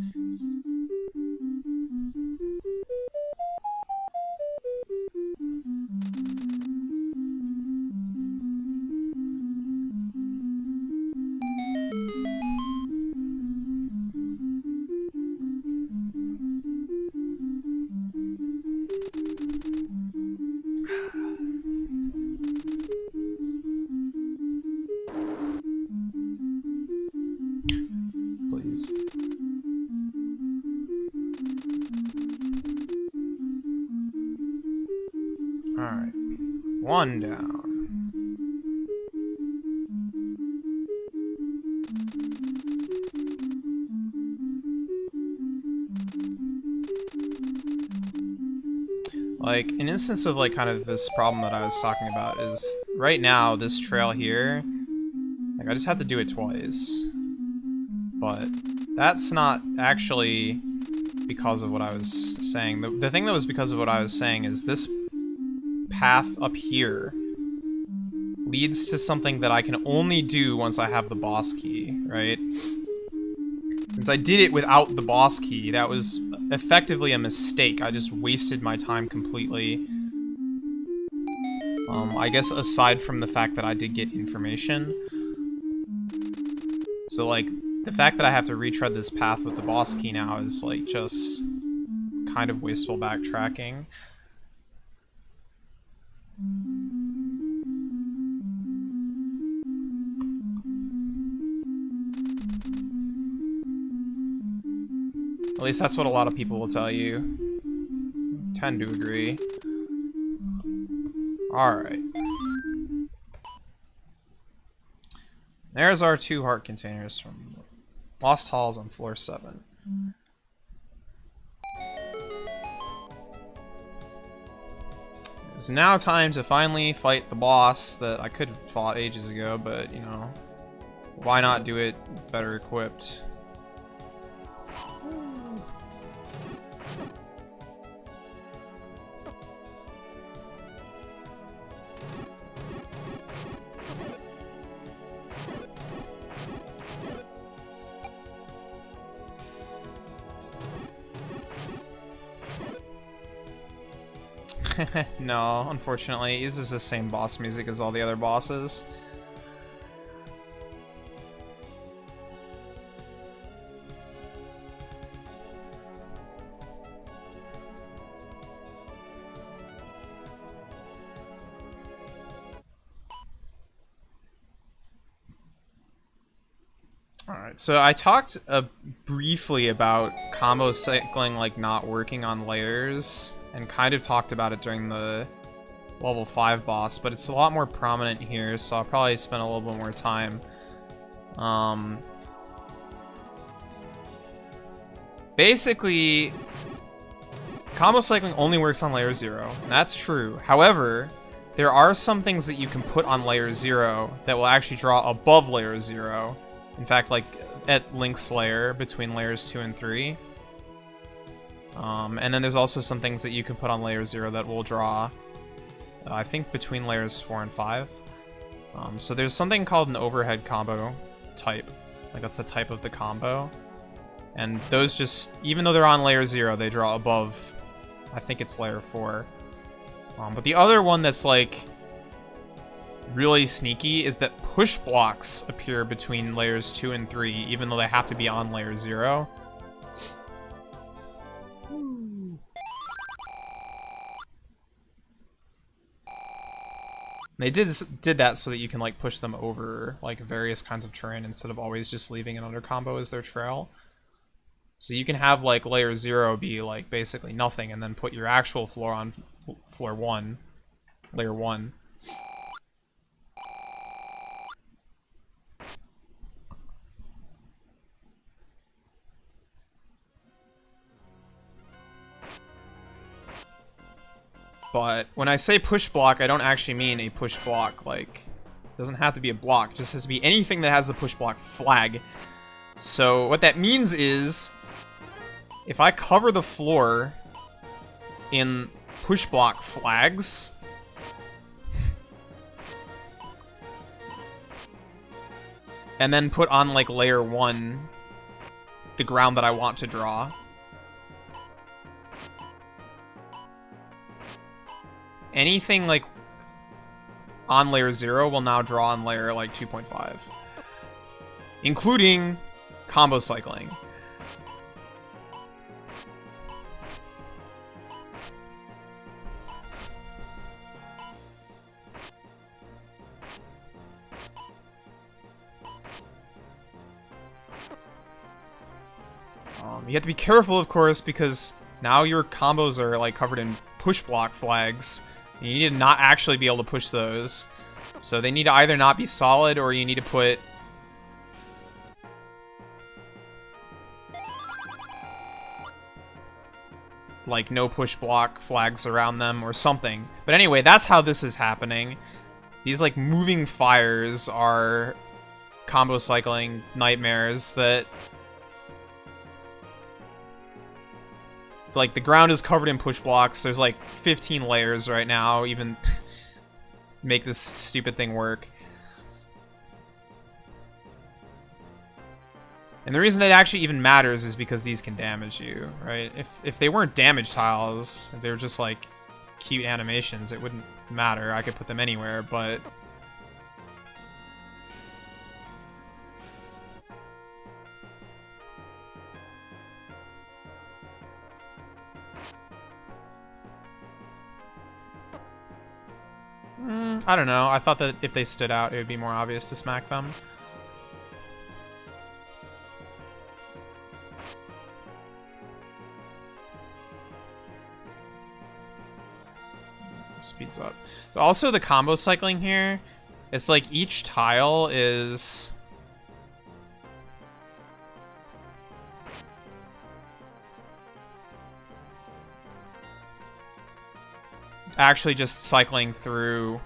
Please. Alright. One down. Like, an instance of, like, kind of this problem that I was talking about is, right now, this trail here, like, I just have to do it twice. But that's not actually because of what I was saying. The thing that was because of what I was saying is this path up here leads to something that I can only do once I have the boss key, right? Since I did it without the boss key, that was effectively a mistake. I just wasted my time completely. I guess aside from the fact that I did get information. So, like, the fact that I have to retread this path with the boss key now is, like, just kind of wasteful backtracking. At least that's what a lot of people will tell you. Tend to agree. Alright. There's our 2 heart containers from Lost Halls on floor 7. It's now time to finally fight the boss that I could have fought ages ago, but, you know, why not do it better equipped? No, unfortunately, it uses the same boss music as all the other bosses. Alright, so I talked briefly about combo cycling, like, not working on layers, and kind of talked about it during the level 5 boss, but it's a lot more prominent here, so I'll probably spend a little bit more time. Basically, combo cycling only works on layer 0, and that's true. However, there are some things that you can put on layer 0 that will actually draw above layer 0. In fact, like, at Link's layer, between layers 2 and 3. And then there's also some things that you can put on layer 0 that will draw, I think, between layers 4 and 5. So there's something called an overhead combo type. Like, that's the type of the combo. And those just, even though they're on layer 0, they draw above, I think it's layer 4. But the other one that's, like, really sneaky is that push blocks appear between layers 2 and 3, even though they have to be on layer 0. They did that so that you can, like, push them over, like, various kinds of terrain instead of always just leaving an under combo as their trail. So you can have, like, layer 0 be, like, basically nothing, and then put your actual floor on floor 1, layer 1. But when I say push block, I don't actually mean a push block. Like, it doesn't have to be a block. It just has to be anything that has a push block flag. So what that means is, if I cover the floor in push block flags, and then put on, like, layer 1 the ground that I want to draw. Anything, like, on layer 0 will now draw on layer, like, 2.5. Including combo cycling. You have to be careful, of course, because now your combos are, like, covered in push block flags. You need to not actually be able to push those. So they need to either not be solid, or you need to put... like, no push block flags around them, or something. But anyway, that's how this is happening. These, like, moving fires are combo cycling nightmares that... like, the ground is covered in push blocks. There's, like, 15 layers right now, even make this stupid thing work. And the reason it actually even matters is because these can damage you, right? If they weren't damage tiles, if they were just, like, cute animations, it wouldn't matter. I could put them anywhere, but... I don't know. I thought that if they stood out, it would be more obvious to smack them. Speeds up. So also the combo cycling here, it's like each tile is... actually just cycling through,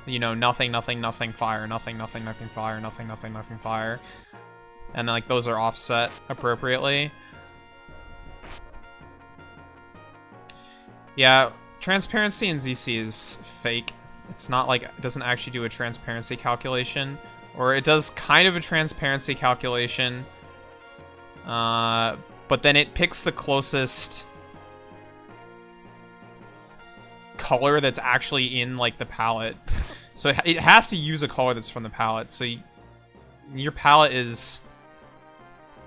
you know, nothing, nothing, nothing, fire, nothing, nothing, nothing, fire, nothing, nothing, nothing, fire. And then, like, those are offset appropriately. Yeah, transparency in ZC is fake. It's not like, it doesn't actually do a transparency calculation. Or it does kind of a transparency calculation. But then it picks the closest color that's actually in, like, the palette. So it has to use a color that's from the palette. So your palette is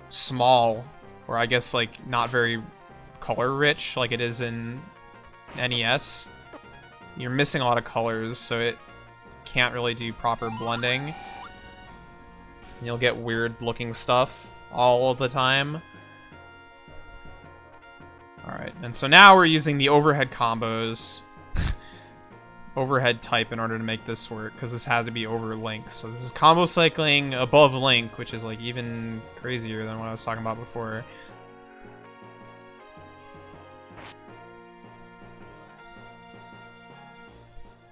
small, or I guess, like, not very color rich like it is in NES. You're missing a lot of colors, so it can't really do proper blending. And you'll get weird looking stuff all of the time. Alright, and so now we're using the overhead combos. Overhead type in order to make this work, because this has to be over Link. So this is combo cycling above Link, which is, like, even crazier than what I was talking about before.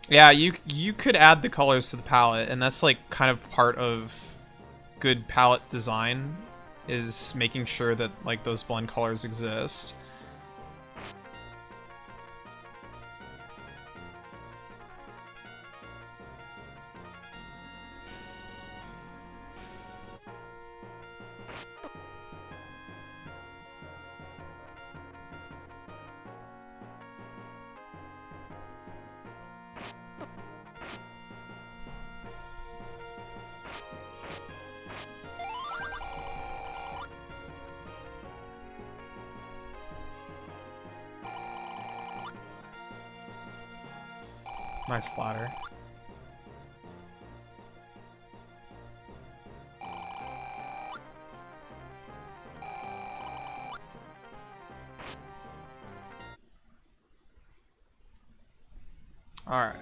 Yeah, you could add the colors to the palette, and that's, like, kind of part of good palette design, is making sure that, like, those blend colors exist. Nice ladder. Alright.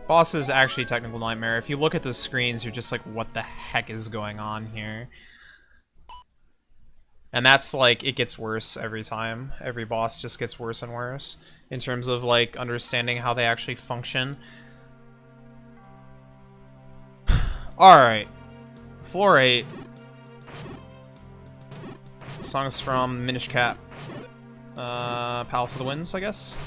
Boss is actually a technical nightmare. If you look at the screens, you're just like, what the heck is going on here? And that's, like, it gets worse every time. Every boss just gets worse and worse in terms of, like, understanding how they actually function. Alright. Floor 8. Songs from Minish Cap. Palace of the Winds, I guess.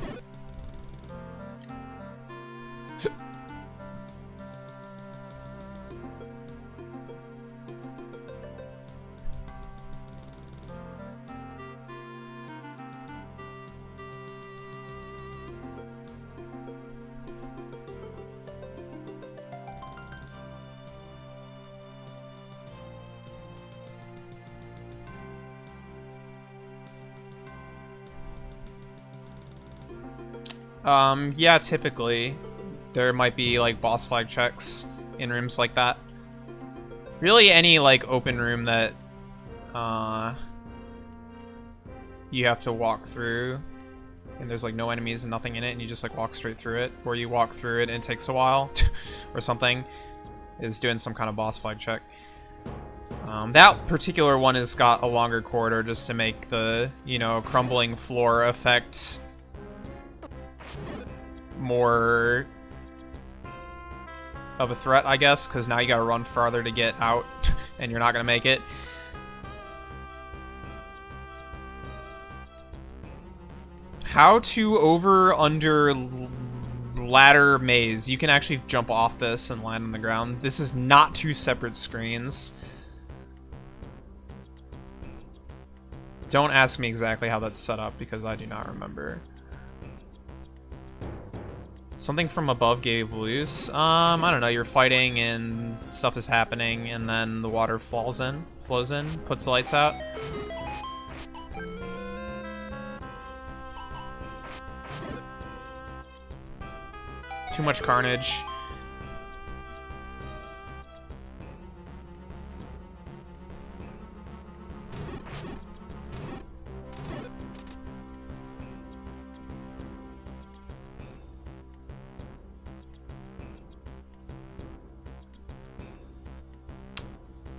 Yeah, typically. There might be, like, boss flag checks in rooms like that. Really, any, like, open room that, you have to walk through, and there's, like, no enemies and nothing in it, and you just, like, walk straight through it, or you walk through it and it takes a while, or something, is doing some kind of boss flag check. That particular one has got a longer corridor just to make the, you know, crumbling floor effect more of a threat, I guess, because now you gotta run farther to get out, and you're not gonna make it. How to over-under ladder maze. You can actually jump off this and land on the ground. This is not two separate screens. Don't ask me exactly how that's set up, because I do not remember. Something from above gave loose. I don't know, you're fighting and stuff is happening, and then the water flows in, puts the lights out. Too much carnage.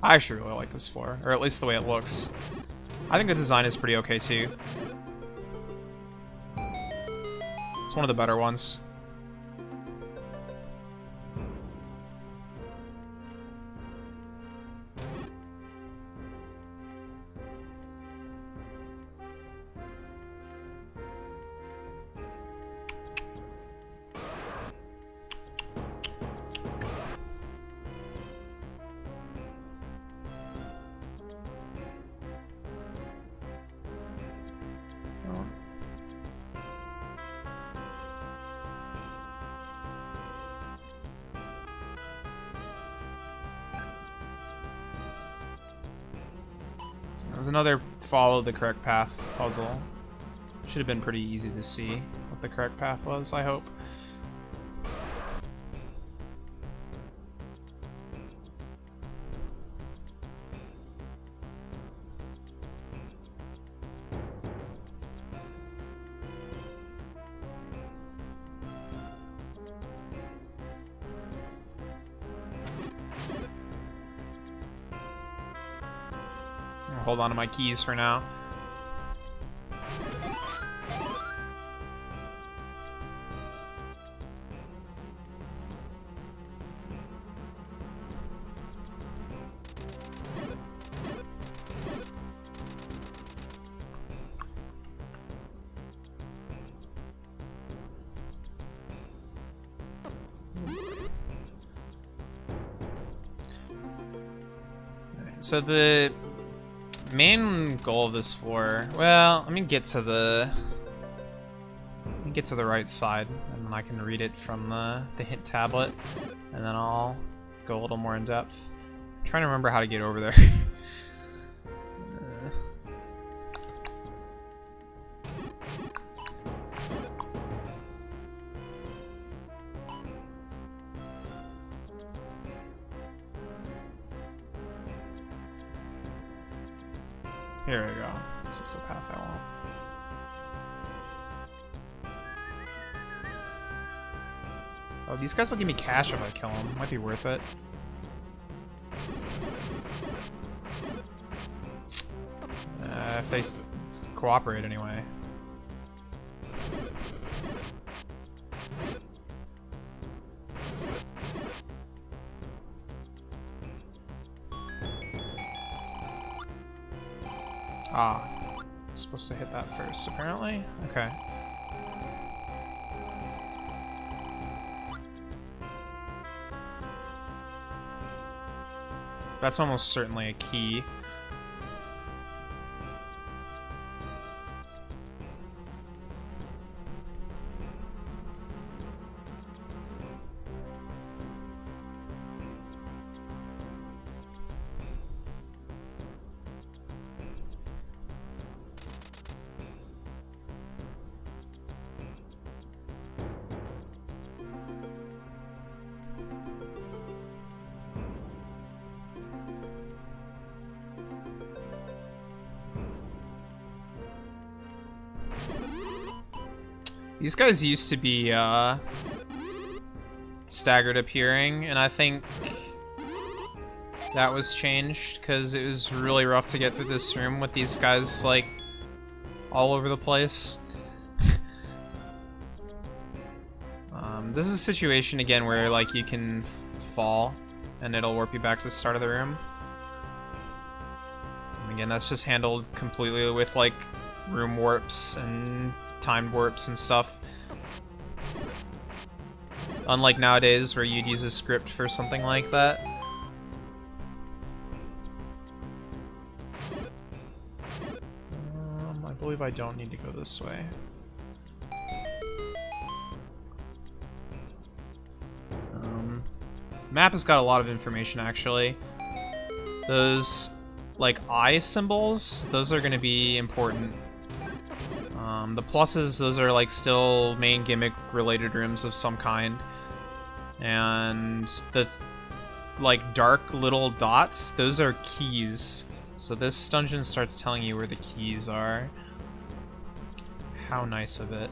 I actually really like this floor, or at least the way it looks. I think the design is pretty okay too. It's one of the better ones. There's another follow the correct path puzzle. Should have been pretty easy to see what the correct path was, I hope. I'll hold on to my keys for now. So the main goal of this floor, well, let me get to the right side, and then I can read it from the hint tablet, and then I'll go a little more in depth. I'm trying to remember how to get over there. Here we go. This is the path I want. Oh, these guys will give me cash if I kill them. Might be worth it. If they cooperate anyway. Ah, supposed to hit that first, apparently? Okay. That's almost certainly a key. These guys used to be staggered appearing, and I think that was changed because it was really rough to get through this room with these guys like all over the place. This is a situation again where like you can fall and it'll warp you back to the start of the room. And again, that's just handled completely with like room warps and timed warps and stuff. Unlike nowadays where you'd use a script for something like that. I believe I don't need to go this way. Map has got a lot of information actually. Those like eye symbols, those are going to be important. The pluses, those are like still main gimmick related rooms of some kind. And the like dark little dots, those are keys. So this dungeon starts telling you where the keys are. How nice of it.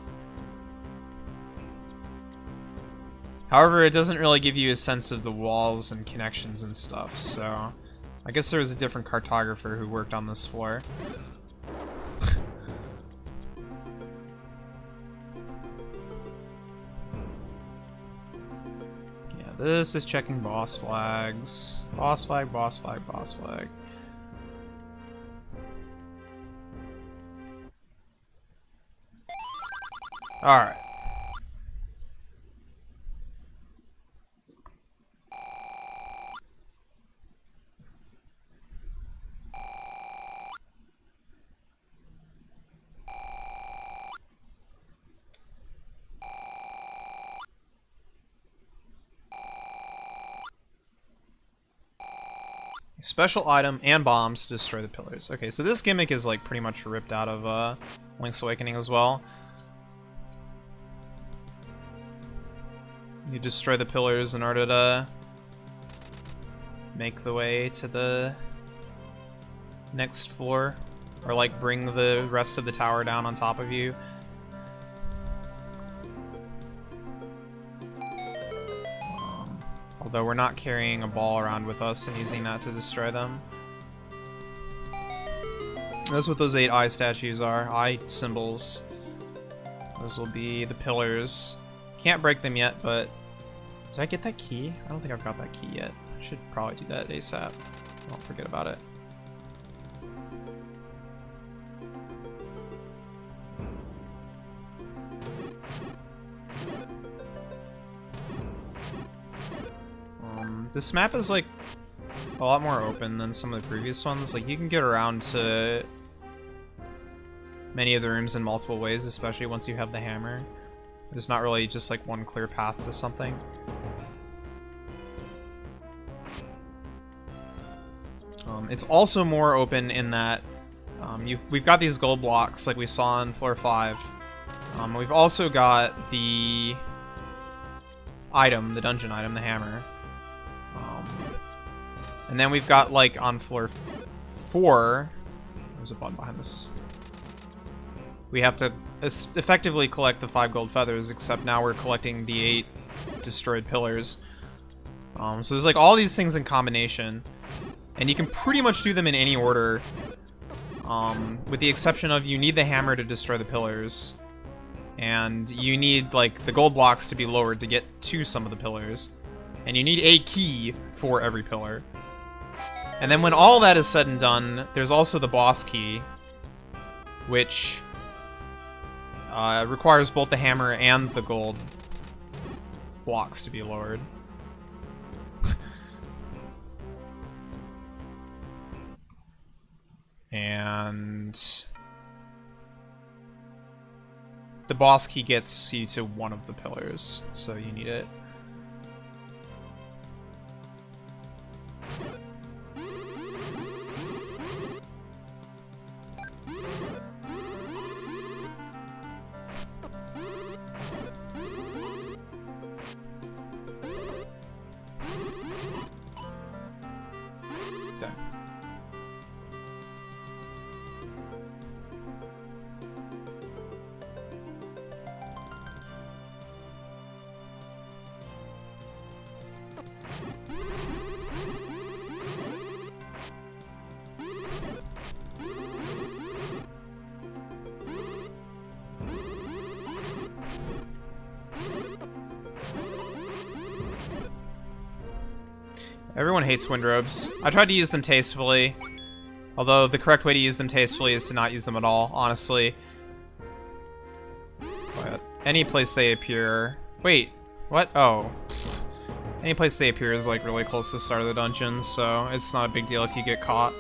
However, it doesn't really give you a sense of the walls and connections and stuff, so I guess there was a different cartographer who worked on this floor. Yeah, this is checking boss flags. Boss flag, boss flag, boss flag. Alright. Special item and bombs to destroy the pillars. Okay, so this gimmick is like pretty much ripped out of Link's Awakening as well. You destroy the pillars in order to make the way to the next floor, or like bring the rest of the tower down on top of you. Although we're not carrying a ball around with us and using that to destroy them. That's what those 8 eye statues are. Eye symbols. Those will be the pillars. Can't break them yet, but... Did I get that key? I don't think I've got that key yet. I should probably do that ASAP. Don't forget about it. This map is like a lot more open than some of the previous ones. Like you can get around to many of the rooms in multiple ways, especially once you have the hammer. There's not really just like one clear path to something. It's also more open in that we've got these gold blocks like we saw on floor 5. We've also got the item, the dungeon item, the hammer. And then we've got, like, on floor 4... There's a button behind this. We have to effectively collect the 5 gold feathers, except now we're collecting the 8 destroyed pillars. So there's, like, all these things in combination. And you can pretty much do them in any order. With the exception of you need the hammer to destroy the pillars. And you need, like, the gold blocks to be lowered to get to some of the pillars. And you need a key for every pillar. And then when all that is said and done, there's also the boss key, which requires both the hammer and the gold blocks to be lowered. And the boss key gets you to one of the pillars, so you need it. Everyone hates windrobes. I tried to use them tastefully. Although the correct way to use them tastefully is to not use them at all, honestly. But any place they appear... Wait, what? Oh. Any place they appear is like really close to the start of the dungeon, so it's not a big deal if you get caught.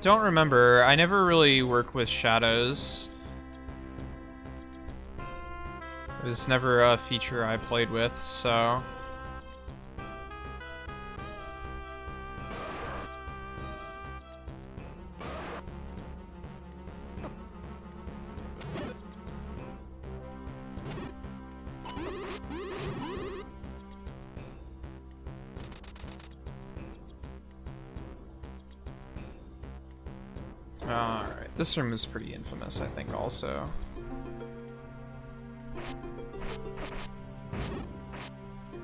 Don't remember. I never really worked with shadows. It was never a feature I played with, so... Alright, this room is pretty infamous, I think, also.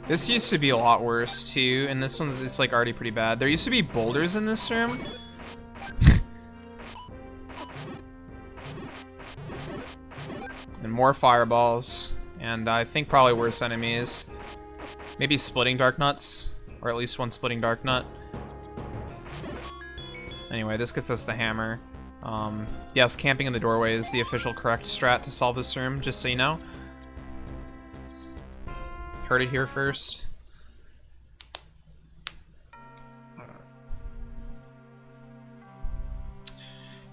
This used to be a lot worse, too, and this one's it's like already pretty bad. There used to be boulders in this room. And more fireballs, and I think probably worse enemies. Maybe splitting dark nuts, or at least one splitting dark nut. Anyway, this gets us the hammer. Yes, camping in the doorway is the official correct strat to solve this room, just so you know. Heard it here first.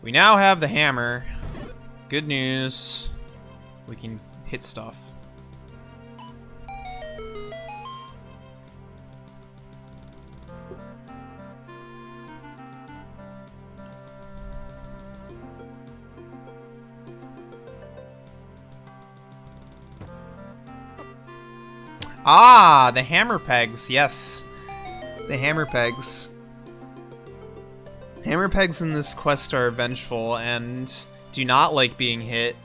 We now have the hammer. Good news. We can hit stuff. Ah, the hammer pegs, yes. The hammer pegs. Hammer pegs in this quest are vengeful and do not like being hit.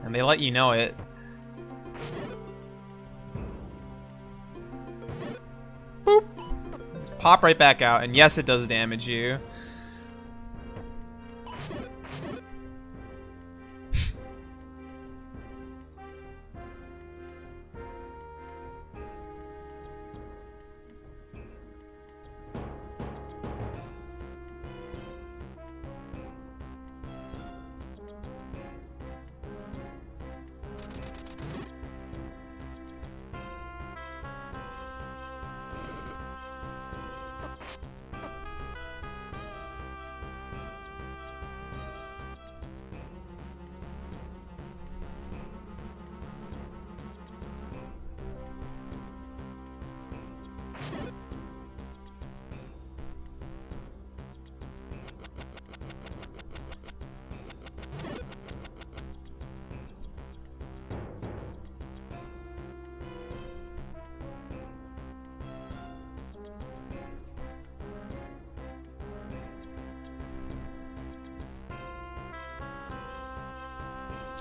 And they let you know it. Boop. Just pop right back out, and yes, it does damage you.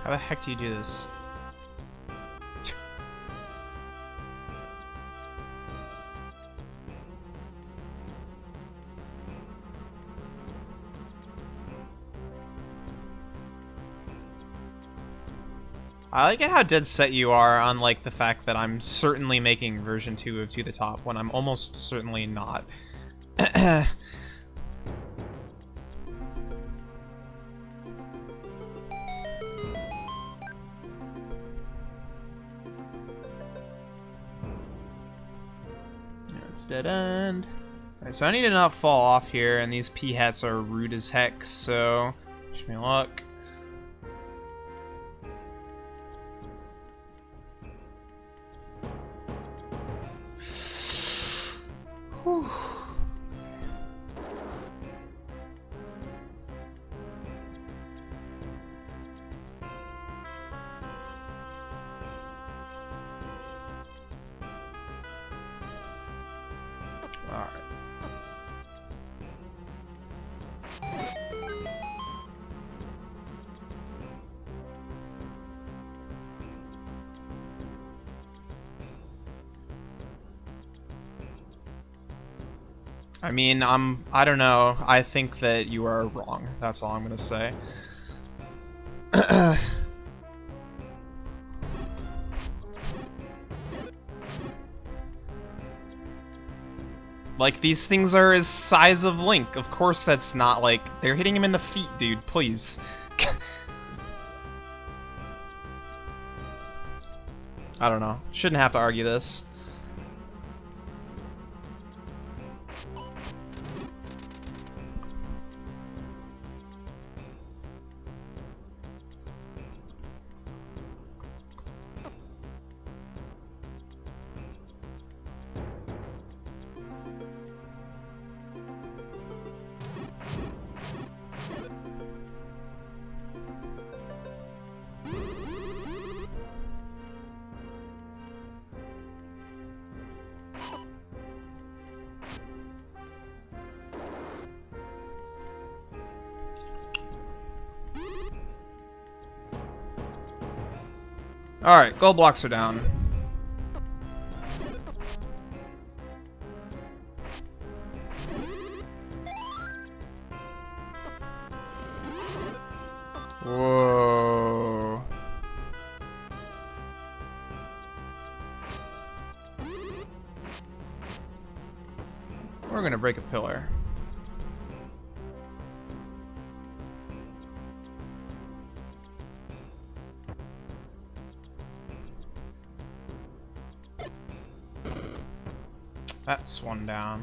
How the heck do you do this? I like it how dead set you are on like the fact that I'm certainly making version 2 of To the Top when I'm almost certainly not. It's dead end. Alright, so I need to not fall off here, and these pea hats are rude as heck, so wish me luck. Whew. I mean, I don't know. I think that you are wrong. That's all I'm gonna say. Like, these things are his size of Link. Of course that's not, like... They're hitting him in the feet, dude. Please. I don't know. Shouldn't have to argue this. Alright, gold blocks are down. Whoa. We're gonna break a pillar. That's one down.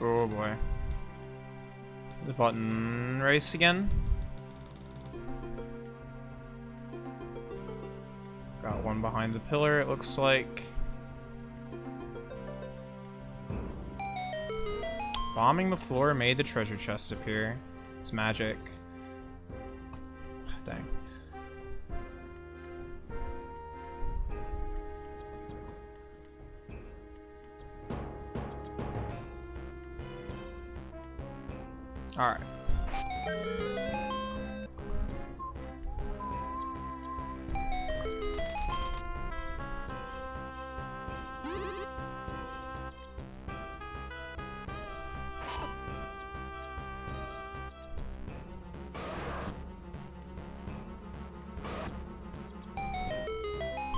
Oh boy. The button race again. Got one behind the pillar, it looks like. Bombing the floor made the treasure chest appear. It's magic. Dang. Alright.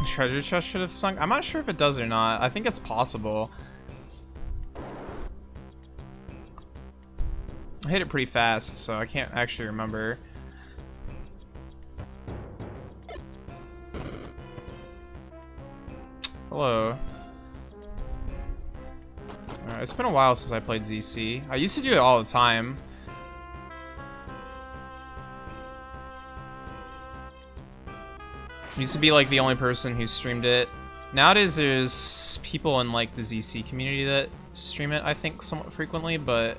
Treasure chest should have sunk. I'm not sure if it does or not. I think it's possible. I hit it pretty fast, so I can't actually remember. Hello. It's been a while since I played ZC. I used to do it all the time. I used to be like the only person who streamed it. Nowadays there's people in like the ZC community that stream it, I think, somewhat frequently, but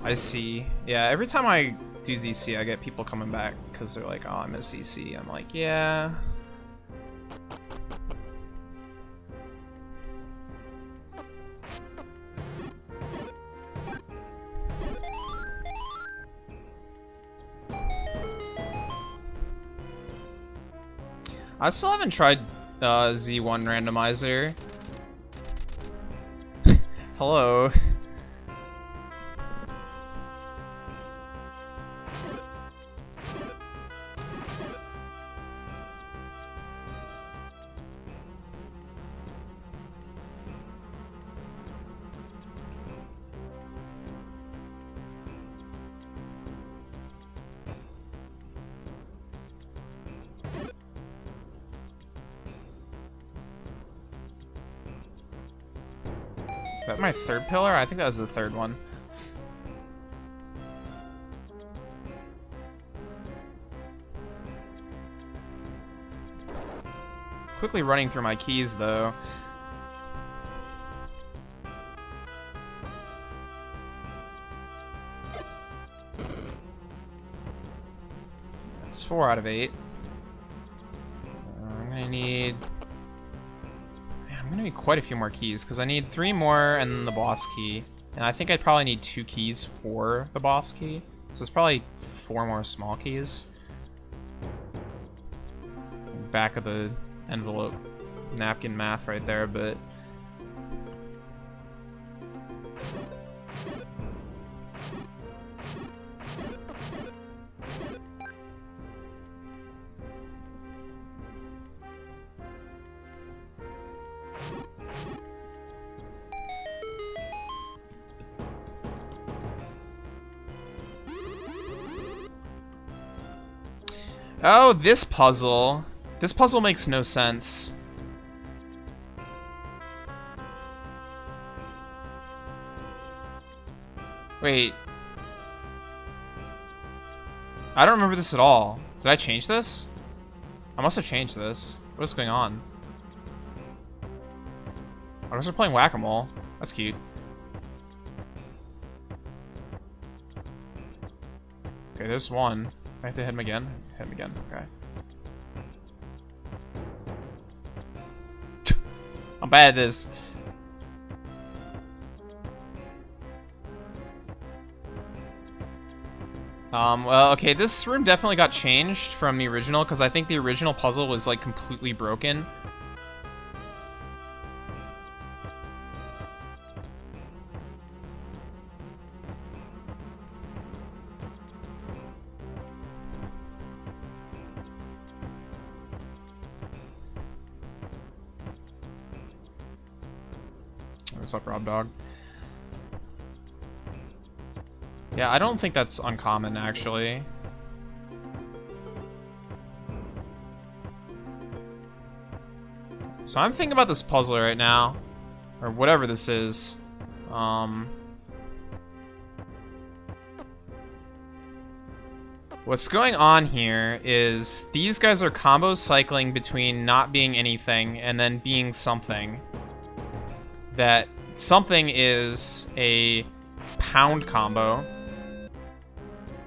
I see. Yeah, every time I do ZC, I get people coming back because they're like, oh, I miss ZC. I'm like, yeah. I still haven't tried Z1 randomizer. Hello. Is that my third pillar? I think that was the third one. Quickly running through my keys, though. That's 4 out of 8. I'm gonna need... Man, I'm gonna need quite a few more keys, because I need 3 more and then the boss key. And I think I'd probably need 2 keys for the boss key. So it's probably 4 more small keys. Back of the envelope napkin math right there, but... Oh, this puzzle. This puzzle makes no sense. Wait. I don't remember this at all. Did I change this? I must have changed this. What is going on? I guess we're playing whack-a-mole. That's cute. Okay, there's one. I have to hit him again. Hit him again. Okay. I'm bad at this. Well, okay, this room definitely got changed from the original, because I think the original puzzle was, like, completely broken. What's up, Rob Dog? Yeah, I don't think that's uncommon, actually. So I'm thinking about this puzzle right now. Or whatever this is. What's going on here is these guys are combo cycling between not being anything and then being something. That something is a pound combo.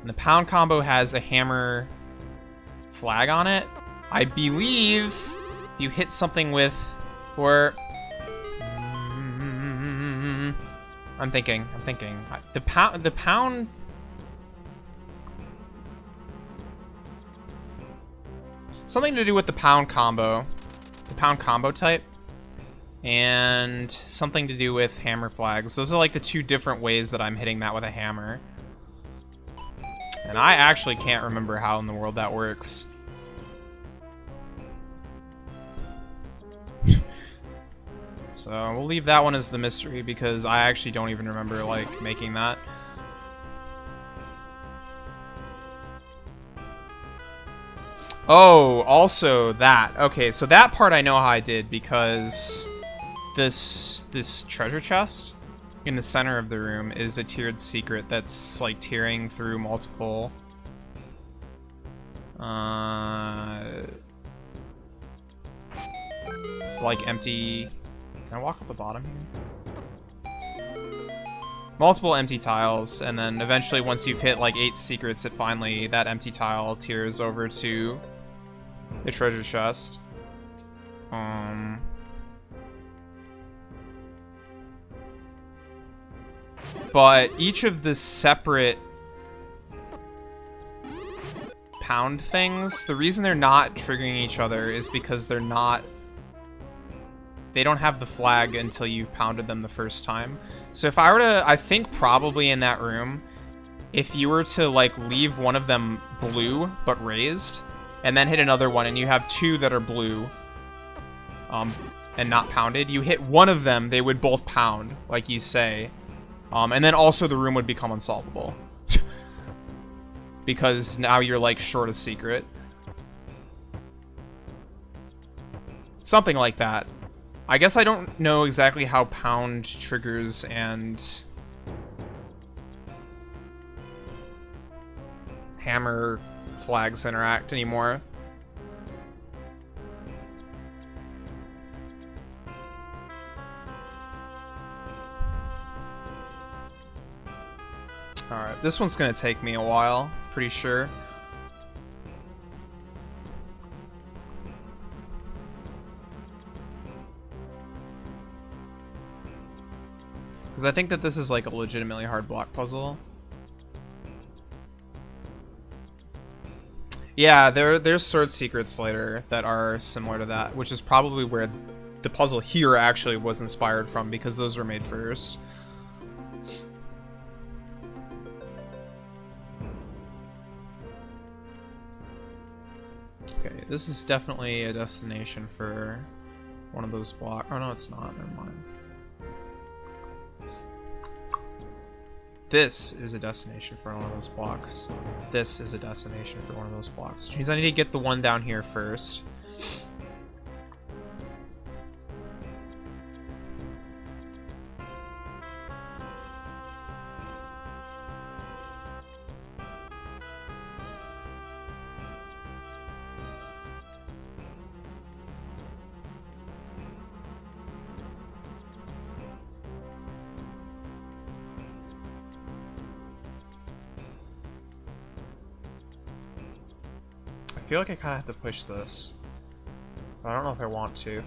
And the pound combo has a hammer flag on it. I believe if you hit something with, or I'm thinking. The pound. Something to do with the pound combo type, and something to do with hammer flags. Those are like the 2 different ways that I'm hitting that with a hammer. And I actually can't remember how in the world that works. So we'll leave that one as the mystery, because I actually don't even remember, like, making that. Oh, also that. Okay, so that part I know how I did, because this treasure chest in the center of the room is a tiered secret that's, like, tiering through multiple... like, empty... Can I walk up the bottom here? Multiple empty tiles, and then eventually once you've hit, like, 8 secrets, it finally, that empty tile tiers over to the treasure chest. But each of the separate pound things, the reason they're not triggering each other is because they don't have the flag until you've pounded them the first time. So if I were to, I think probably in that room, if you were to, like, leave one of them blue but raised, and then hit another one, and you have 2 that are blue, and not pounded, you hit one of them, they would both pound, like you say. And then also the room would become unsolvable. Because now you're, like, short a secret. Something like that. I guess I don't know exactly how pound triggers and hammer flags interact anymore. Alright, this one's gonna take me a while, pretty sure. Because I think that this is like a legitimately hard block puzzle. Yeah, there's sword secrets later that are similar to that, which is probably where the puzzle here actually was inspired from, because those were made first. Okay, this is definitely a destination for one of those blocks. Oh no, it's not. Never mind. This is a destination for one of those blocks. This is a destination for one of those blocks. Which means I need to get the one down here first. I feel like I kind of have to push this, but I don't know if I want to.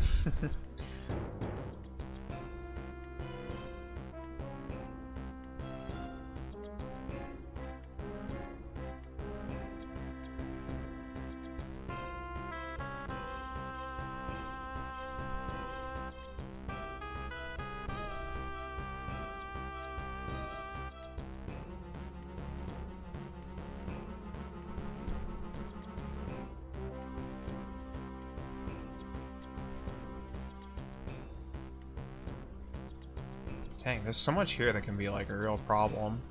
Dang, there's so much here that can be like a real problem.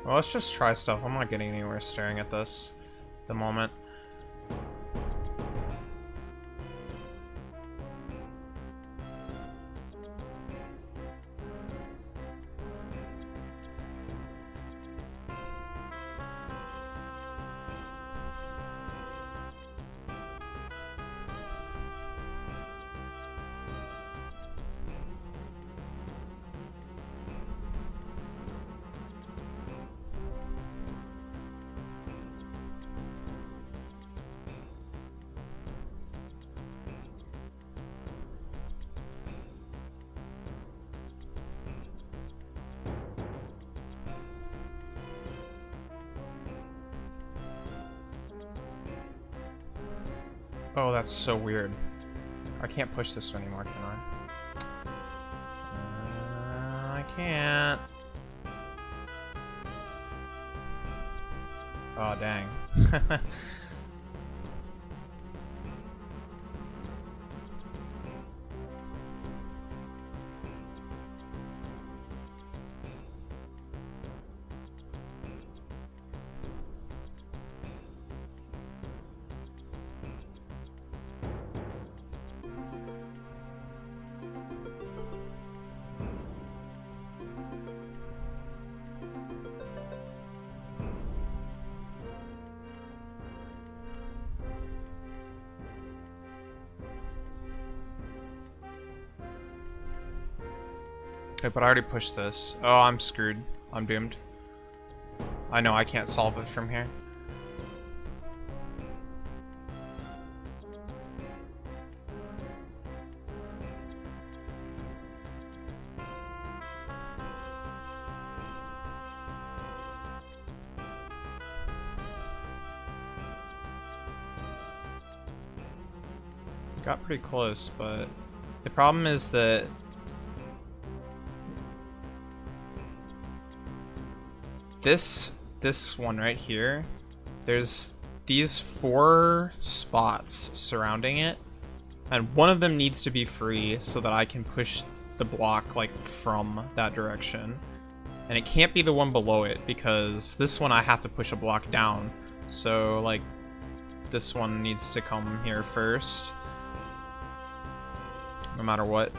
Well, let's just try stuff. I'm not getting anywhere staring at this at the moment. Oh, that's so weird. I can't push this anymore, can I? I can't. Oh, dang. Okay, but I already pushed this. Oh, I'm screwed. I'm doomed. I know I can't solve it from here. Got pretty close, but the problem is that this one right here There's these 4 spots surrounding it, and one of them needs to be free so that I can push the block, like, from that direction. And it can't be the one below it, because this one I have to push a block down. So, like, this one needs to come here first. No matter what.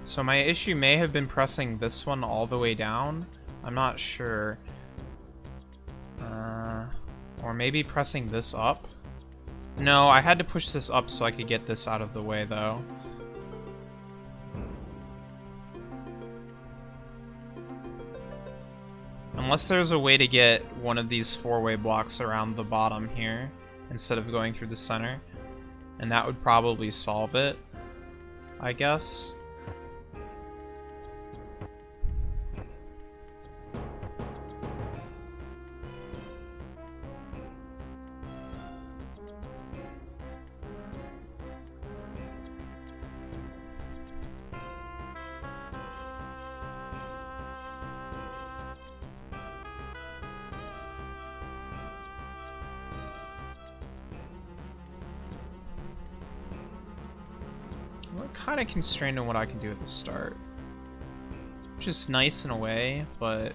So my issue may have been pressing this one all the way down. I'm not sure. Or maybe pressing this up. No, I had to push this up so I could get this out of the way, though. Unless there's a way to get one of these 4-way blocks around the bottom here, instead of going through the center. And that would probably solve it, I guess. We're kind of constrained on what I can do at the start. Which is nice in a way, but...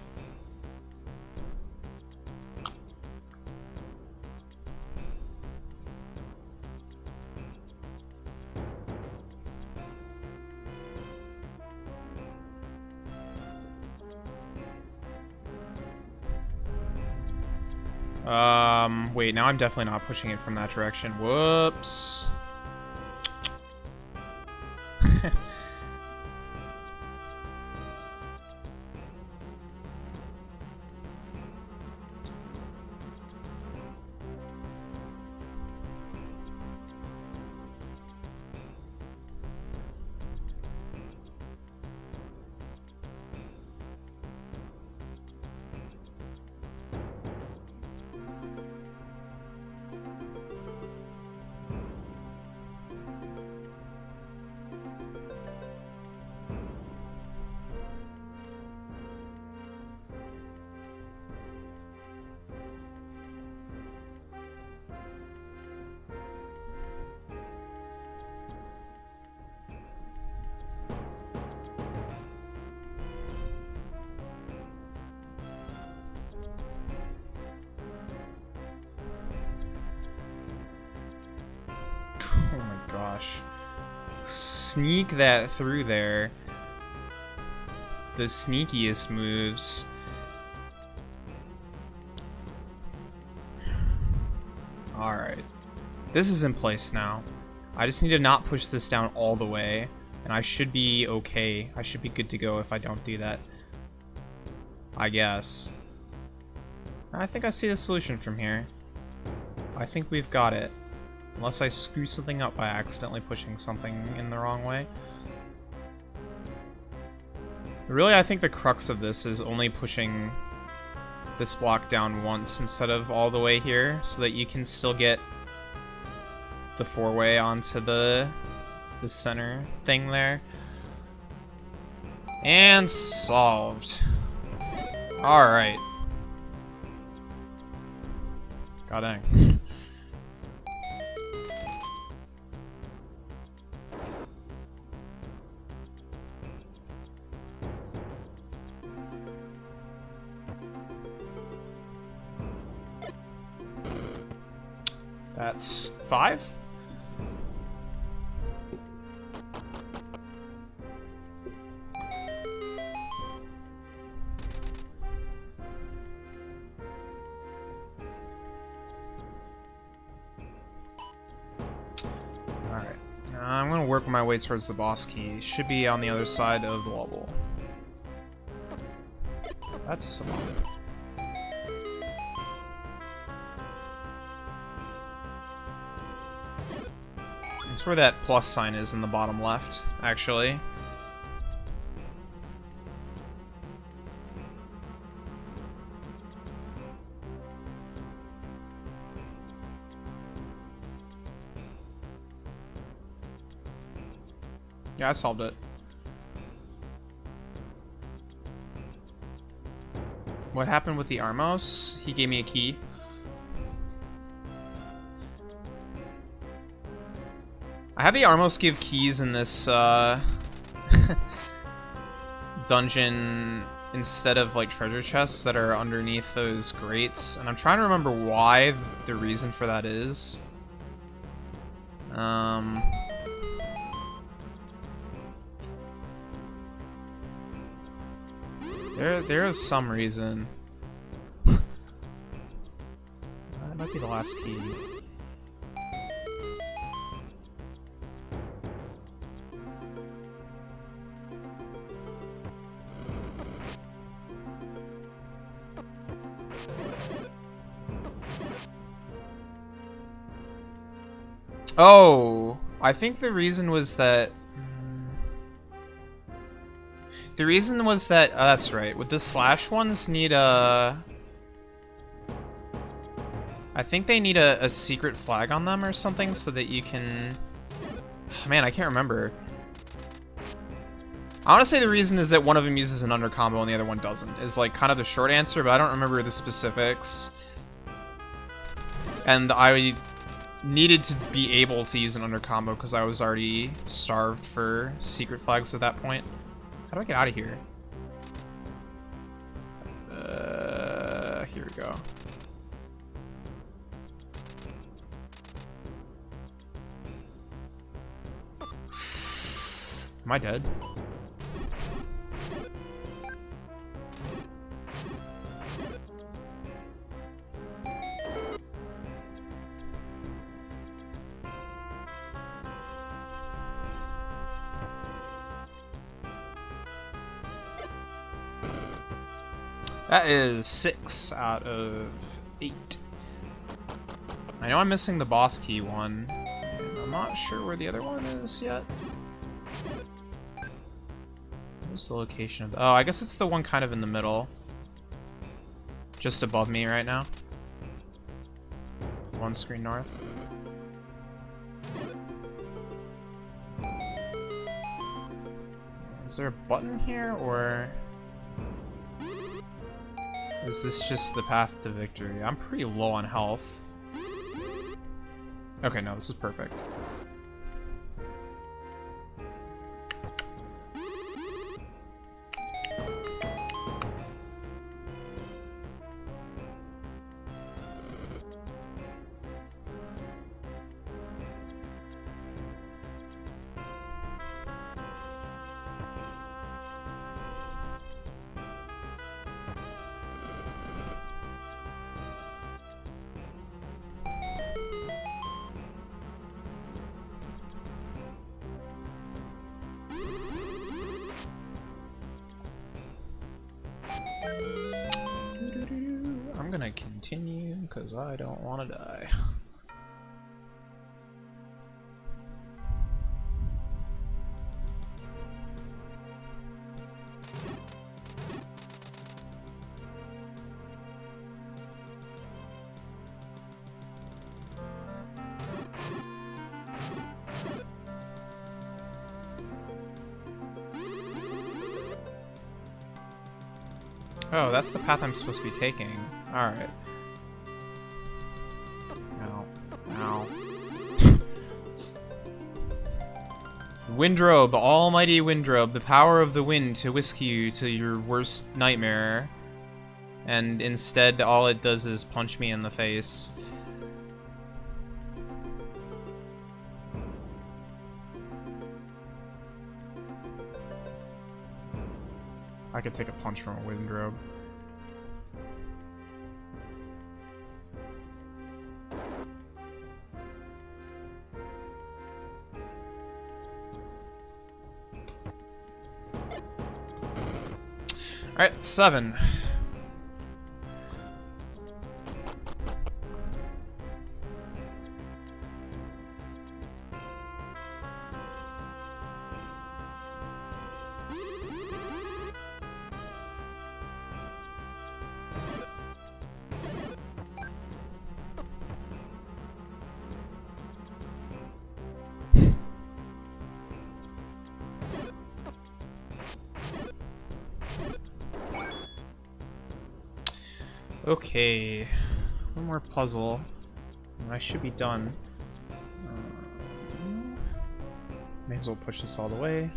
wait, now I'm definitely not pushing it from that direction. Whoops. Oh my gosh. Sneak that through there. The sneakiest moves. Alright. This is in place now. I just need to not push this down all the way, and I should be okay. I should be good to go if I don't do that. I guess. I think I see the solution from here. I think we've got it. Unless I screw something up by accidentally pushing something in the wrong way. Really, I think the crux of this is only pushing this block down once instead of all the way here, so that you can still get the 4-way onto the center thing there. And solved. Alright. God dang. That's 5? Alright. I'm gonna work my way towards the boss key. Should be on the other side of the level. That's some... That's where that plus sign is in the bottom left, actually. Yeah, I solved it. What happened with the Armos? He gave me a key. I have the Armos give keys in this dungeon instead of like treasure chests that are underneath those grates, and I'm trying to remember why the reason for that is. There is some reason. That might be the last key. Oh, I think the reason was that... The reason was that... Oh, that's right. With the slash ones need a... I think they need a secret flag on them or something so that you can... Man, I can't remember. I want to say the reason is that one of them uses an under combo and the other one doesn't. Is like kind of the short answer, but I don't remember the specifics. And I needed to be able to use an under combo because I was already starved for secret flags at that point. How do I get out of here? Here we go. Am I dead? That is 6 out of 8. I know I'm missing the boss key one. And I'm not sure where the other one is yet. Where's the location of the... Oh, I guess it's the one kind of in the middle. Just above me right now. One screen north. Is there a button here, or... Is this just the path to victory? I'm pretty low on health. Okay, no, this is perfect. I'm gonna continue because I don't want to die. Oh, that's the path I'm supposed to be taking. Alright. Ow. Ow. Windrobe, almighty Windrobe, the power of the wind to whisk you to your worst nightmare. And instead, all it does is punch me in the face. I could take a punch from a Windrobe. Alright, 7. Okay, one more puzzle, and I should be done. May as well push this all the way.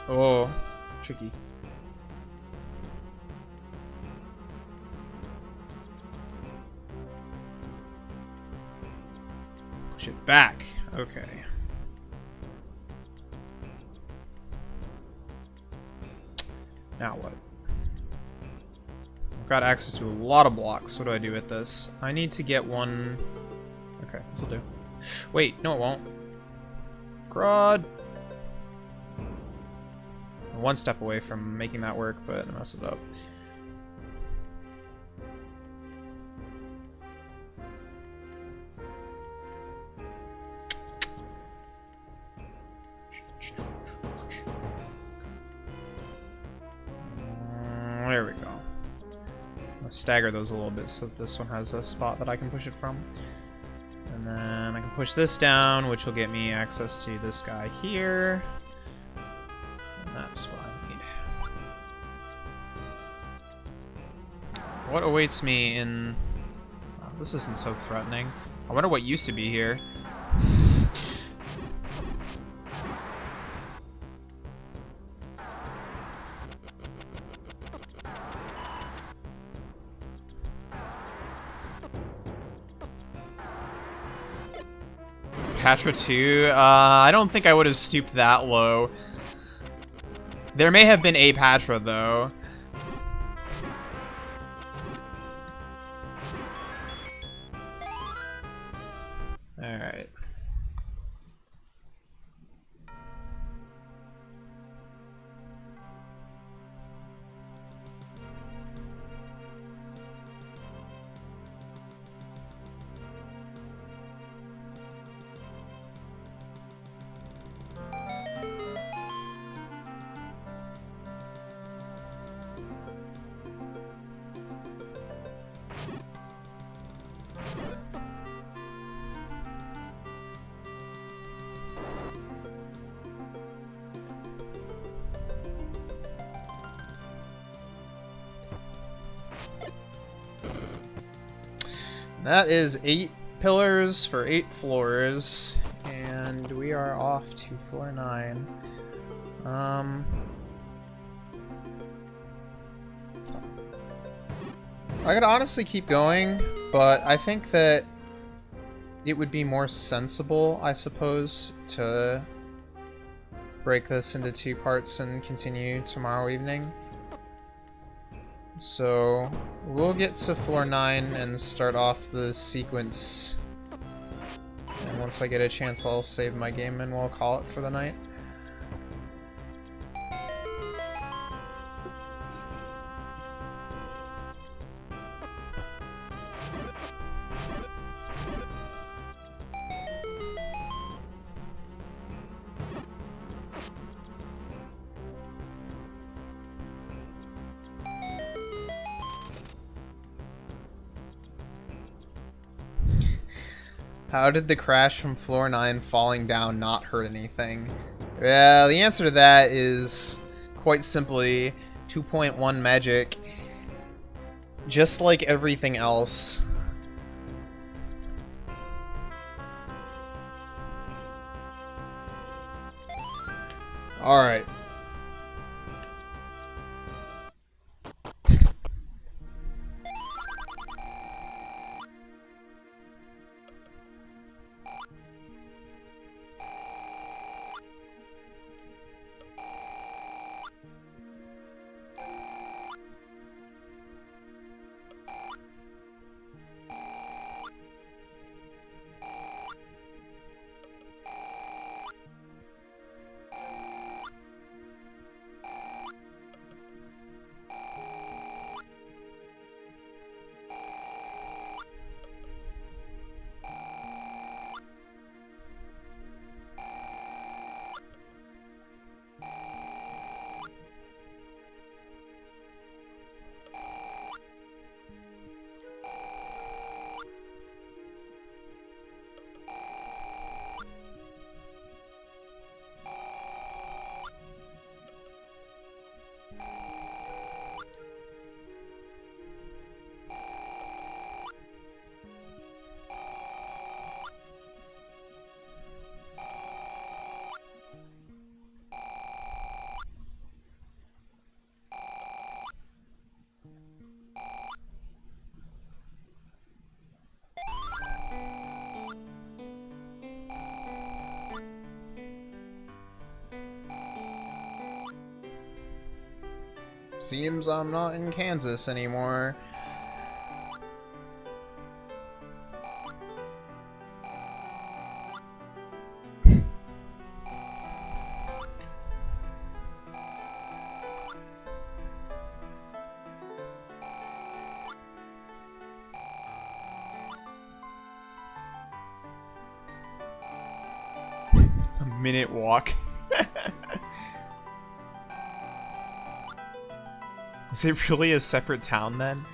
Oh, tricky. Push it back. Okay. Now what? I've got access to a lot of blocks. What do I do with this? I need to get one... Okay, this'll do. Wait, no it won't. Crud! I'm one step away from making that work, but I messed it up. There we go. I'll stagger those a little bit so that this one has a spot that I can push it from. And then I can push this down, which will get me access to this guy here. And that's what I need. What awaits me in... Oh, this isn't so threatening. I wonder what used to be here. Patra 2? I don't think I would have stooped that low. There may have been a Patra, though. Alright. That is 8 pillars for 8 floors, and we are off to floor 9. I could honestly keep going, but I think that it would be more sensible, I suppose, to break this into 2 parts and continue tomorrow evening. So, we'll get to floor 9 and start off the sequence. And once I get a chance, I'll save my game and we'll call it for the night. How did the crash from floor 9 falling down not hurt anything? Well, the answer to that is quite simply 2.1 magic. Just like everything else. Alright. seems I'm not in Kansas anymore. A minute walk. Is it really a separate town then?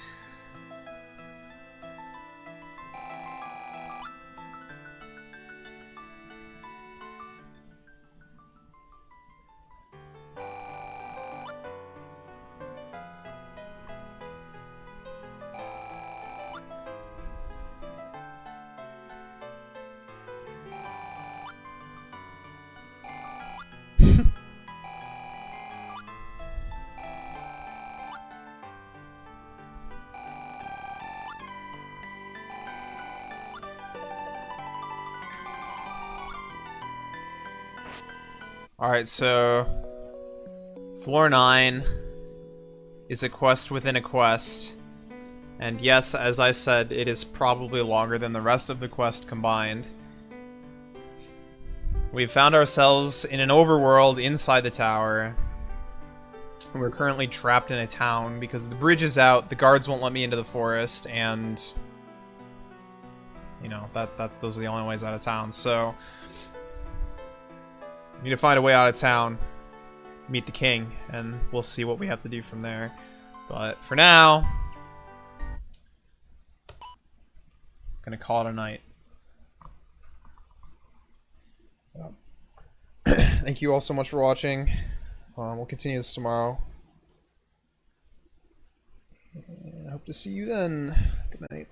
Alright, so Floor 9 is a quest within a quest. And yes, as I said, it is probably longer than the rest of the quest combined. We've found ourselves in an overworld inside the tower. We're currently trapped in a town because the bridge is out, the guards won't let me into the forest, and you know, those are the only ways out of town. So we need to find a way out of town, meet the king, and we'll see what we have to do from there. But for now, I'm gonna call it a night. Thank you all so much for watching. We'll continue this tomorrow. And I hope to see you then. Good night.